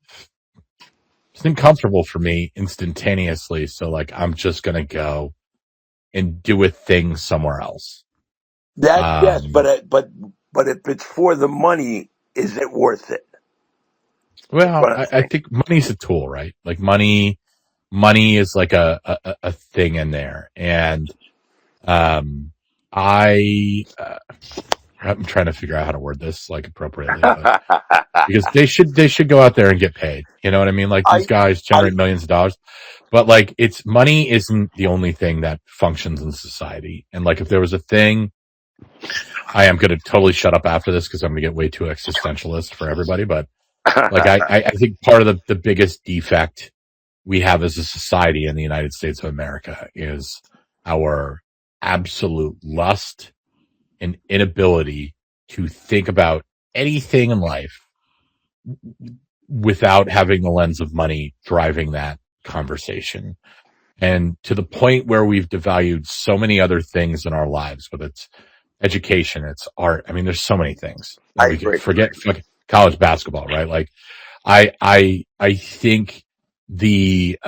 Speaker 3: it's uncomfortable for me instantaneously. So like, I'm just going to go and do a thing somewhere else.
Speaker 12: That yes, but if it's for the money, is it worth it?
Speaker 3: Well, I think money's a tool, right? Like money is like a thing in there. And, I'm trying to figure out how to word this like appropriately, but because they should go out there and get paid. You know what I mean? Like these guys generate millions of dollars, but like money isn't the only thing that functions in society. And like if there was a thing, I am going to totally shut up after this because I'm going to get way too existentialist for everybody. But like I think part of the biggest defect we have as a society in the United States of America is our absolute lust and inability to think about anything in life without having the lens of money driving that conversation. And to the point where we've devalued so many other things in our lives, whether it's education, it's art. I mean, there's so many things.
Speaker 12: I
Speaker 3: we
Speaker 12: agree.
Speaker 3: Forget college basketball, right? Like I think the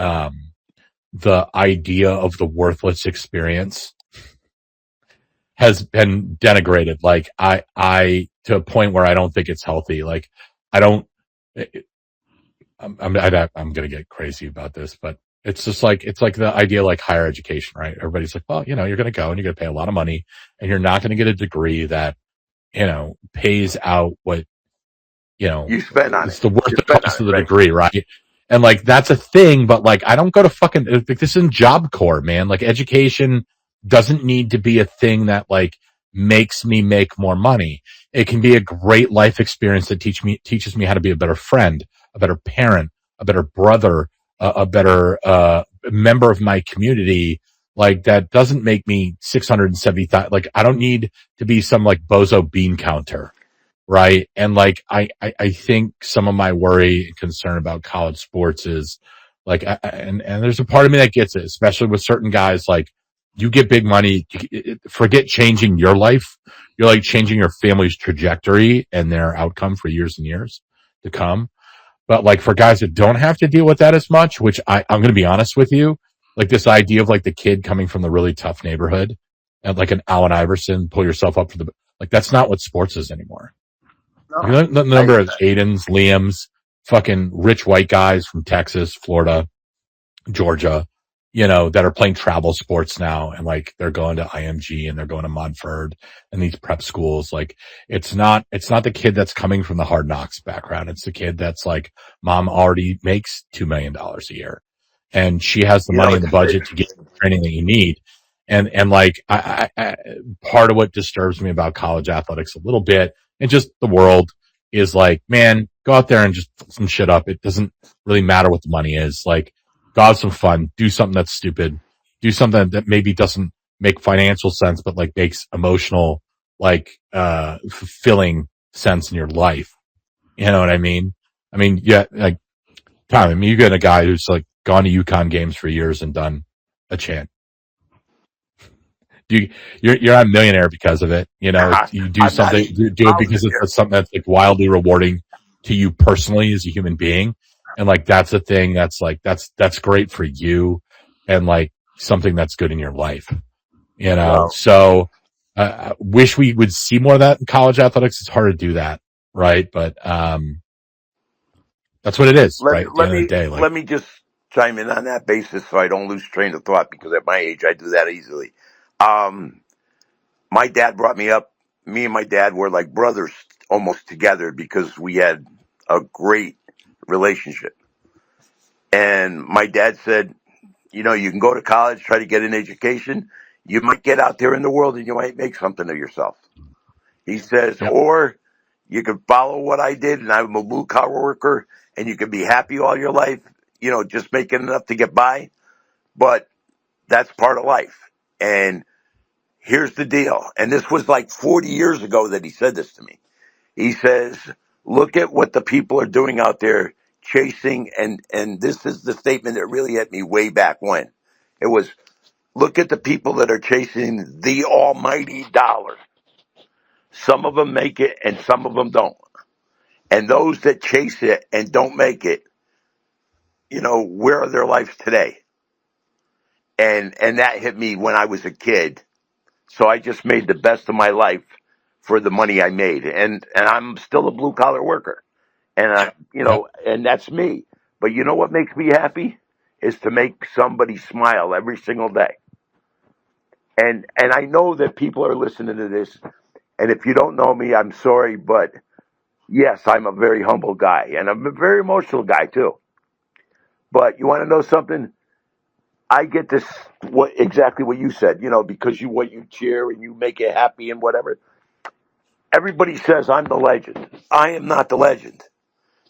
Speaker 3: idea of the worthless experience has been denigrated. Like I to a point where I don't think it's healthy. Like I'm going to get crazy about this, but it's just like, it's like the idea, like higher education, right? Everybody's like, well, you know, you're going to go and you're going to pay a lot of money and you're not going to get a degree that, you know, pays out what, you know,
Speaker 12: you spend on
Speaker 3: it's the worth the cost of the degree, right? And like, that's a thing, but like, I don't go to fucking, like, this isn't Job Corps, man. Like education doesn't need to be a thing that like makes me make more money. It can be a great life experience that teaches me how to be a better friend, a better parent, a better brother, a better, member of my community. Like that doesn't make me 670,000. Like I don't need to be some like bozo bean counter. Right. And like, I think some of my worry and concern about college sports is like, and there's a part of me that gets it, especially with certain guys. Like you get big money, forget changing your life. You're like changing your family's trajectory and their outcome for years and years to come. But like for guys that don't have to deal with that as much, which I'm going to be honest with you, like this idea of like the kid coming from the really tough neighborhood and like an Allen Iverson, pull yourself up for like, that's not what sports is anymore. No, the number of Aidens, Liams, fucking rich white guys from Texas, Florida, Georgia, you know, that are playing travel sports now. And like, they're going to IMG and they're going to Monford and these prep schools. Like, it's not the kid that's coming from the Hard Knocks background. It's the kid that's like, mom already makes $2 million a year and she has the money in the budget to get the training that you need. And like, I part of what disturbs me about college athletics a little bit and just the world is like, man, go out there and just put some shit up. It doesn't really matter what the money is. Like, go have some fun, do something that's stupid, do something that maybe doesn't make financial sense, but like makes emotional, like, fulfilling sense in your life. You know what I mean? I mean, yeah, like, Tom, I mean, you get a guy who's like gone to UConn games for years and done a chant. You're a millionaire because of it. You know, you do something, you do it because it's something that's like wildly rewarding to you personally as a human being. And like, that's a thing that's like, that's great for you and like something that's good in your life, you know? Wow. So, wish we would see more of that in college athletics. It's hard to do that. Right. But, that's what it is, right? At the end of the day, like,
Speaker 12: let me just chime in on that basis so I don't lose train of thought, because at my age I do that easily. My dad brought me up. Me and my dad were like brothers almost together because we had a great relationship. And my dad said, you know, you can go to college, try to get an education. You might get out there in the world and you might make something of yourself. He says, or you can follow what I did, and I'm a blue collar worker, and you can be happy all your life, you know, just making enough to get by. But that's part of life. And here's the deal. And this was like 40 years ago that he said this to me. He says, look at what the people are doing out there chasing. And this is the statement that really hit me way back when. It was, look at the people that are chasing the almighty dollar. Some of them make it and some of them don't. And those that chase it and don't make it, you know, where are their lives today? And that hit me when I was a kid. So I just made the best of my life for the money I made. And I'm still a blue collar worker. And you know, and that's me. But you know what makes me happy is to make somebody smile every single day. And I know that people are listening to this. And if you don't know me, I'm sorry, but yes, I'm a very humble guy, and I'm a very emotional guy too. But you want to know something? I get this exactly what you said, you know, because what you cheer and you make it happy and whatever. Everybody says I'm the legend. I am not the legend.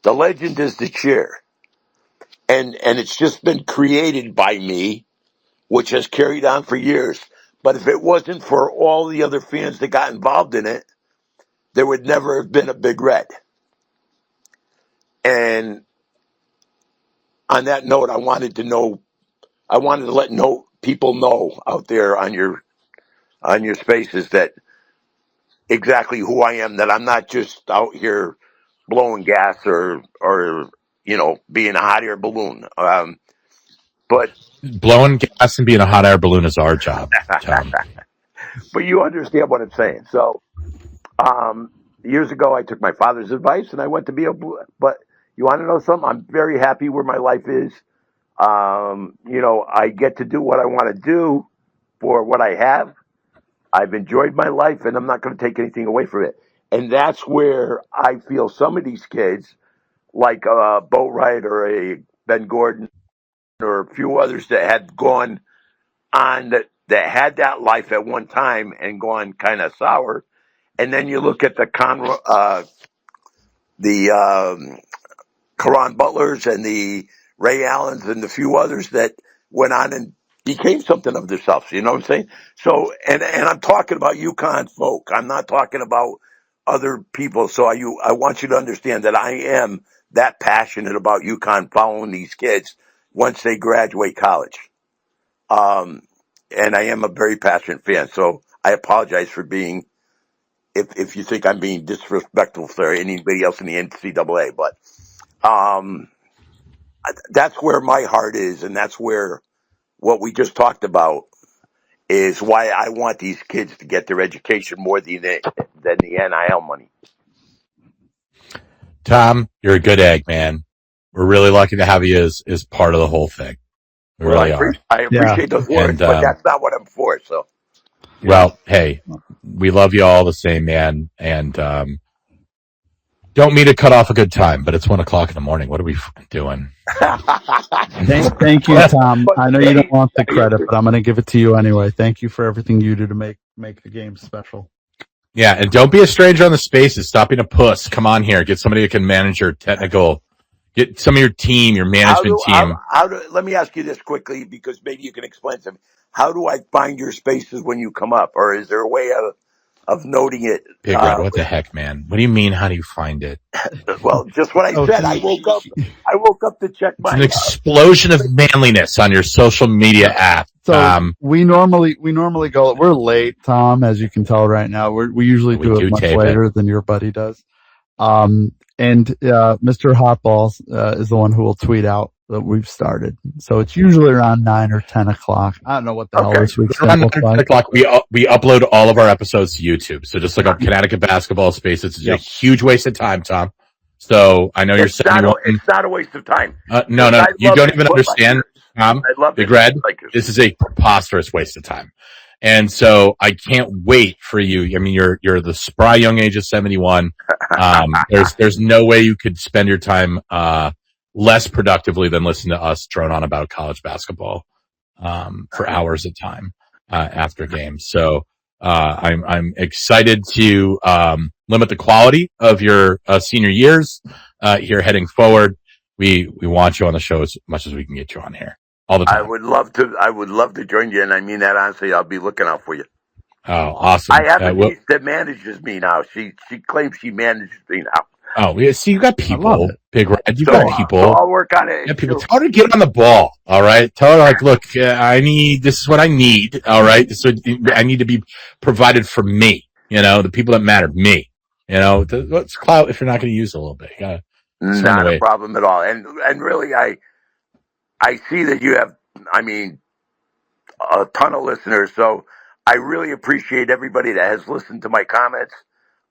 Speaker 12: The legend is the cheer. And it's just been created by me, which has carried on for years. But if it wasn't for all the other fans that got involved in it, there would never have been a Big Red. And on that note, I wanted to let people know out there on your spaces that exactly who I am, that I'm not just out here blowing gas or you know, being a hot air balloon. But
Speaker 3: blowing gas and being a hot air balloon is our job, Tom.
Speaker 12: But you understand what I'm saying. So years ago, I took my father's advice and I went to be but you want to know something? I'm very happy where my life is. You know, I get to do what I want to do for what I have. I've enjoyed my life, and I'm not going to take anything away from it. And that's where I feel some of these kids, like a Boatwright or a Ben Gordon or a few others that had gone on that had that life at one time and gone kind of sour. And then you look at the Caron Butlers and the Ray Allens and the few others that went on and became something of themselves. You know what I'm saying? So, and I'm talking about UConn folk. I'm not talking about other people. So I want you to understand that I am that passionate about UConn following these kids once they graduate college. And I am a very passionate fan. So I apologize for being, if you think I'm being disrespectful for anybody else in the NCAA, but that's where my heart is, and that's where what we just talked about is why I want these kids to get their education more than the NIL money.
Speaker 3: Tom, you're a good egg, man. We're really lucky to have you as part of the whole thing. We really are.
Speaker 12: I appreciate those words, but that's not what I'm for. So,
Speaker 3: well, hey, we love you all the same, man. And don't mean to cut off a good time, but it's 1 o'clock in the morning. What are we doing?
Speaker 4: Thank you, Tom. I know you don't want the credit, but I'm going to give it to you anyway. Thank you for everything you do to make the game special.
Speaker 3: Yeah, and don't be a stranger on the spaces. Stop being a puss. Come on here. Get somebody who can manage your technical. Get some of your team, your management team.
Speaker 12: Let me ask you this quickly, because maybe you can explain something. How do I find your spaces when you come up, or is there a way of noting it?
Speaker 3: Big Red, what the heck, man? What do you mean? How do you find it?
Speaker 12: Well, just what I said. I woke up to check my.
Speaker 3: It's an explosion of manliness on your social media app.
Speaker 4: So we normally go. We're late, Tom, as you can tell right now. We usually do it much later than your buddy does. And Mr. Hotballs is the one who will tweet out that we've started. So it's usually around 9 or 10 o'clock. I don't know what the hell this week's
Speaker 3: around 9 or 10 o'clock. We upload all of our episodes to YouTube. So just look up Connecticut Basketball Space. It's a huge waste of time, Tom. So I know you're 71.
Speaker 12: It's not a waste of time.
Speaker 3: No,
Speaker 12: I
Speaker 3: you
Speaker 12: love
Speaker 3: don't
Speaker 12: it
Speaker 3: even
Speaker 12: for
Speaker 3: understand, Tom.
Speaker 12: I love
Speaker 3: Big
Speaker 12: it.
Speaker 3: Red, this is a preposterous waste of time. And so I can't wait for you. I mean, you're the spry young age of 71. There's no way you could spend your time less productively than listen to us drone on about college basketball for hours at time after games. So I'm excited to limit the quality of your senior years here heading forward. We want you on the show as much as we can get you on here all the time.
Speaker 12: I would love to join you, and I mean that honestly. I'll be looking out for you.
Speaker 3: Oh, awesome!
Speaker 12: I have a niece that manages me now. She claims she manages me now.
Speaker 3: Oh, yeah. See, you got people, Big Red. You got people.
Speaker 12: So I'll work on it.
Speaker 3: Yeah, people. Tell her to get on the ball. All right. Tell her like, look, this is what I need. All right. This is what I need to be provided for me. You know, the people that matter, me. You know, what's clout if you're not going to use it a little bit? You gotta
Speaker 12: not a problem at all. And really, I see that you have, I mean, a ton of listeners. So I really appreciate everybody that has listened to my comments.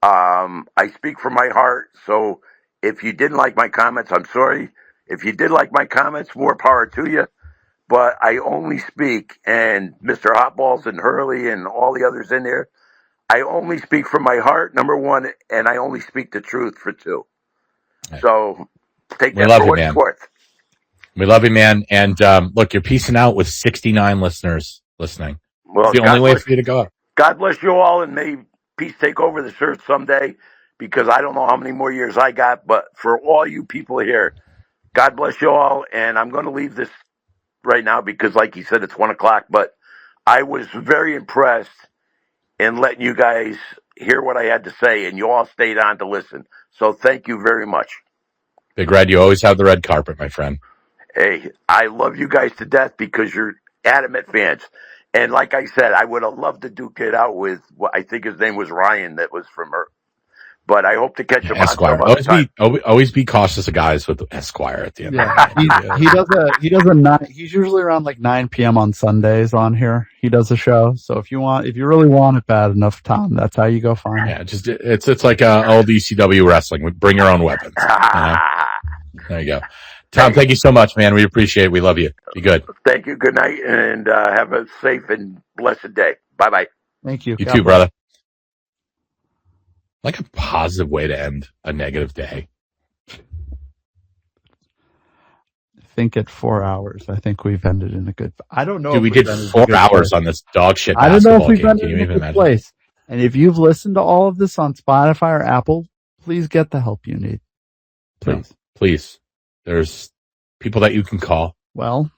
Speaker 12: I speak from my heart. So if you didn't like my comments, I'm sorry. If you did like my comments, more power to you. But I only speak, and Mr. Hotballs and Hurley and all the others in there, I only speak from my heart, number one, and I only speak the truth for two. Right. So take that for what it's worth.
Speaker 3: We love you, man. And look, you're peacing out with 69 listeners listening.
Speaker 12: Well,
Speaker 3: it's the only way for you to go.
Speaker 12: God bless you all, and may peace take over the earth someday, because I don't know how many more years I got. But for all you people here, God bless you all. And I'm going to leave this right now because, like he said, it's 1:00. But I was very impressed in letting you guys hear what I had to say, and you all stayed on to listen. So thank you very much.
Speaker 3: Big Red, you always have the red carpet, my friend.
Speaker 12: Hey, I love you guys to death because you're adamant fans. And like I said, I would have loved to duke it out with, I think his name was Ryan, that was from her. But I hope to catch him
Speaker 3: Esquire. Always be cautious of guys with Esquire at the end.
Speaker 4: Yeah, he does a 9. He's usually around like 9 p.m. on Sundays on here. He does a show. So if you really want it bad enough, Tom, that's how you go find it.
Speaker 3: Yeah, it's like old ECW wrestling. Bring your own weapons. There you go. Tom, thank you so much, man. We appreciate it. We love you. Be good.
Speaker 12: Thank you. Good night, and have a safe and blessed day. Bye-bye.
Speaker 4: Thank you.
Speaker 3: You too, brother. Like a positive way to end a negative day.
Speaker 4: I think at 4 hours, I think we've ended in a good. I don't know.
Speaker 3: Dude, we did 4 hours on this dog shit.
Speaker 4: I don't know if we've ended in a good place. And if you've listened to all of this on Spotify or Apple, please get the help you need.
Speaker 3: Please. There's people that you can call.
Speaker 4: Well,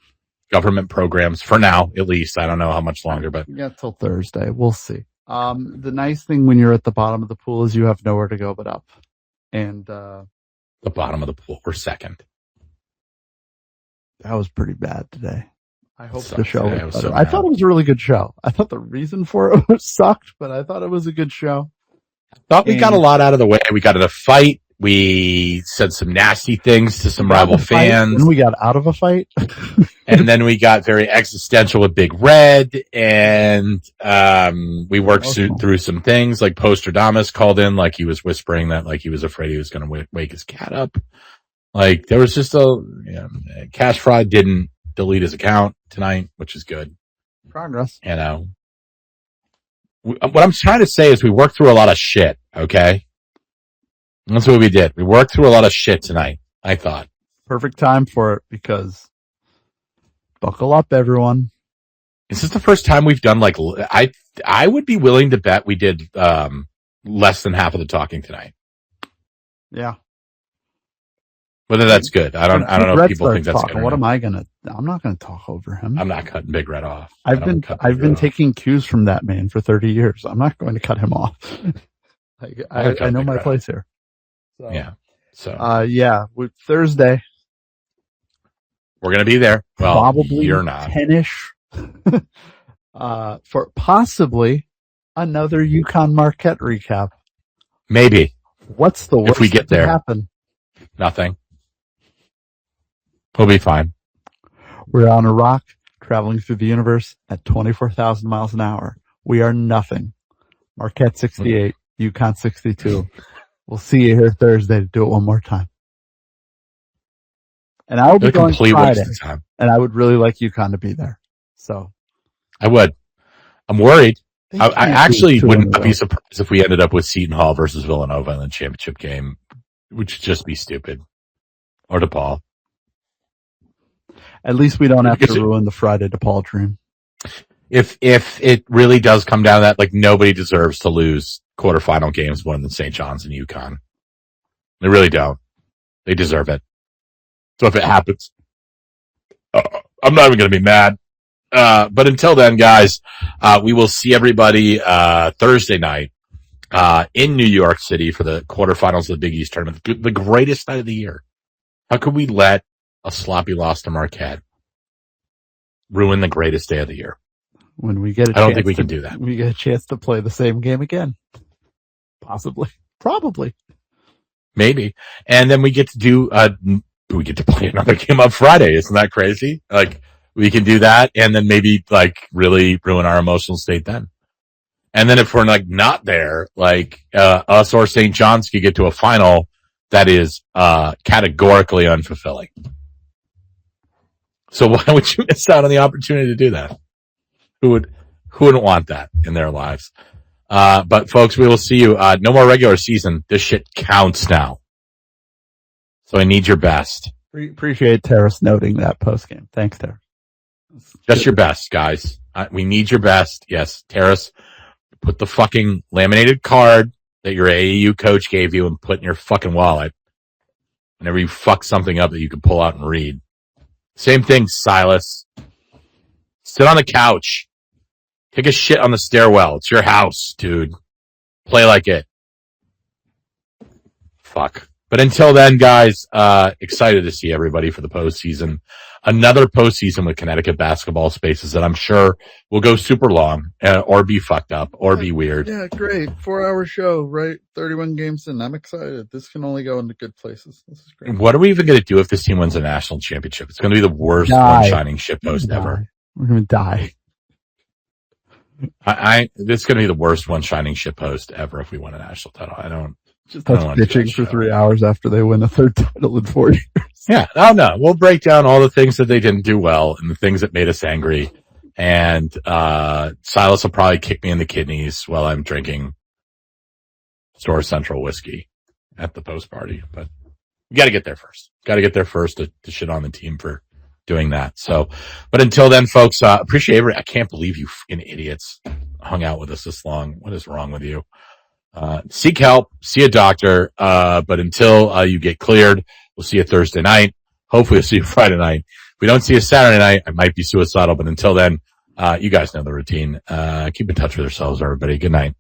Speaker 3: government programs for now, at least. I don't know how much longer, but
Speaker 4: yeah, till Thursday. We'll see. The nice thing when you're at the bottom of the pool is you have nowhere to go but up. And
Speaker 3: the bottom of the pool, we're second.
Speaker 4: That was pretty bad today. I hope
Speaker 3: the
Speaker 4: show was better. I thought it was a really good show. I thought the reason for it sucked, but I thought it was a good show.
Speaker 3: I thought we got a lot out of the way. We got in a fight. We said some nasty things to some rival fans.
Speaker 4: And we got out of a fight.
Speaker 3: And then we got very existential with Big Red. And we worked through some things. Like Postradamus called in, like he was whispering that like he was afraid he was going to wake his cat up. Like there was just Cash Fraud didn't delete his account tonight, which is good.
Speaker 4: Progress.
Speaker 3: You know. What I'm trying to say is we worked through a lot of shit, okay? That's what we did. We worked through a lot of shit tonight, I thought.
Speaker 4: Perfect time for it because buckle up, everyone.
Speaker 3: Is this the first time we've done like I would be willing to bet we did less than half of the talking tonight.
Speaker 4: Yeah.
Speaker 3: Whether that's good. I don't know if people think that's good.
Speaker 4: What am I gonna I'm not gonna talk over him.
Speaker 3: I'm not cutting Big Red off.
Speaker 4: I've been taking cues from that man for 30 years. I'm not going to cut him off. I know my place here. So,
Speaker 3: yeah. So
Speaker 4: with Thursday.
Speaker 3: We're gonna be there. Well,
Speaker 4: probably
Speaker 3: you're not
Speaker 4: 10-ish. For possibly another UConn Marquette recap.
Speaker 3: Maybe.
Speaker 4: What's the worst
Speaker 3: if we get
Speaker 4: that
Speaker 3: there?
Speaker 4: Could happen?
Speaker 3: Nothing. We'll be fine.
Speaker 4: We're on a rock traveling through the universe at 24,000 miles an hour. We are nothing. Marquette 68, UConn 62. We'll see you here Thursday to do it one more time. And I will be going Friday, and I would really like UConn to be there. So
Speaker 3: I would. I'm worried. I actually wouldn't be surprised if we ended up with Seton Hall versus Villanova in the championship game, which would just be stupid. Or DePaul.
Speaker 4: At least we don't have to ruin the Friday DePaul dream.
Speaker 3: If it really does come down to that, like, nobody deserves to lose quarterfinal games more than St. John's and UConn. They really don't. They deserve it. So if it happens, I'm not even going to be mad. But until then, guys, we will see everybody Thursday night in New York City for the quarterfinals of the Big East tournament, the greatest night of the year. How could we let a sloppy loss to Marquette ruin the greatest day of the year?
Speaker 4: When we get
Speaker 3: I don't think we can do that.
Speaker 4: We get a chance to play the same game again. Possibly. Probably.
Speaker 3: Maybe. And then we get to play another game on Friday. Isn't that crazy? Like, we can do that and then maybe, like, really ruin our emotional state then. And then if we're, like, not there, like, us or St. John's could get to a final that is categorically unfulfilling. So why would you miss out on the opportunity to do that? Who wouldn't want that in their lives? But folks, we will see you. No more regular season. This shit counts now. So I need your best.
Speaker 4: Appreciate Terrace noting that post game. Thanks, Terrace.
Speaker 3: Just your best, guys. We need your best. Yes, Terrace, put the fucking laminated card that your AAU coach gave you and put in your fucking wallet whenever you fuck something up that you can pull out and read. Same thing, Silas. Sit on the couch. Take a shit on the stairwell. It's your house, dude. Play like it. Fuck. But until then, guys, excited to see everybody for the postseason. Another postseason with Connecticut basketball spaces that I'm sure will go super long or be fucked up or be weird.
Speaker 4: Yeah, great. 4-hour show, right? 31 games in. I'm excited. This can only go into good places. This is great.
Speaker 3: What are we even going to do if this team wins a national championship? It's going to be the worst one shining shitpost ever.
Speaker 4: We're going to die.
Speaker 3: This is going to be the worst one shining shitpost ever if we win a national title. I don't
Speaker 4: bitching for 3 hours after they win a third title in 4 years.
Speaker 3: Yeah. Oh, no. We'll break down all the things that they didn't do well and the things that made us angry. And Silas will probably kick me in the kidneys while I'm drinking Store Central whiskey at the post party. But we got to get there first. Got to get there first to shit on the team for doing that. So, but until then, folks, appreciate it. I can't believe you fucking idiots hung out with us this long. What is wrong with you? Seek help, see a doctor. But until you get cleared, we'll see you Thursday night. Hopefully we'll see you Friday night. If we don't see you Saturday night, I might be suicidal. But until then, you guys know the routine. Keep in touch with yourselves, everybody. Good night.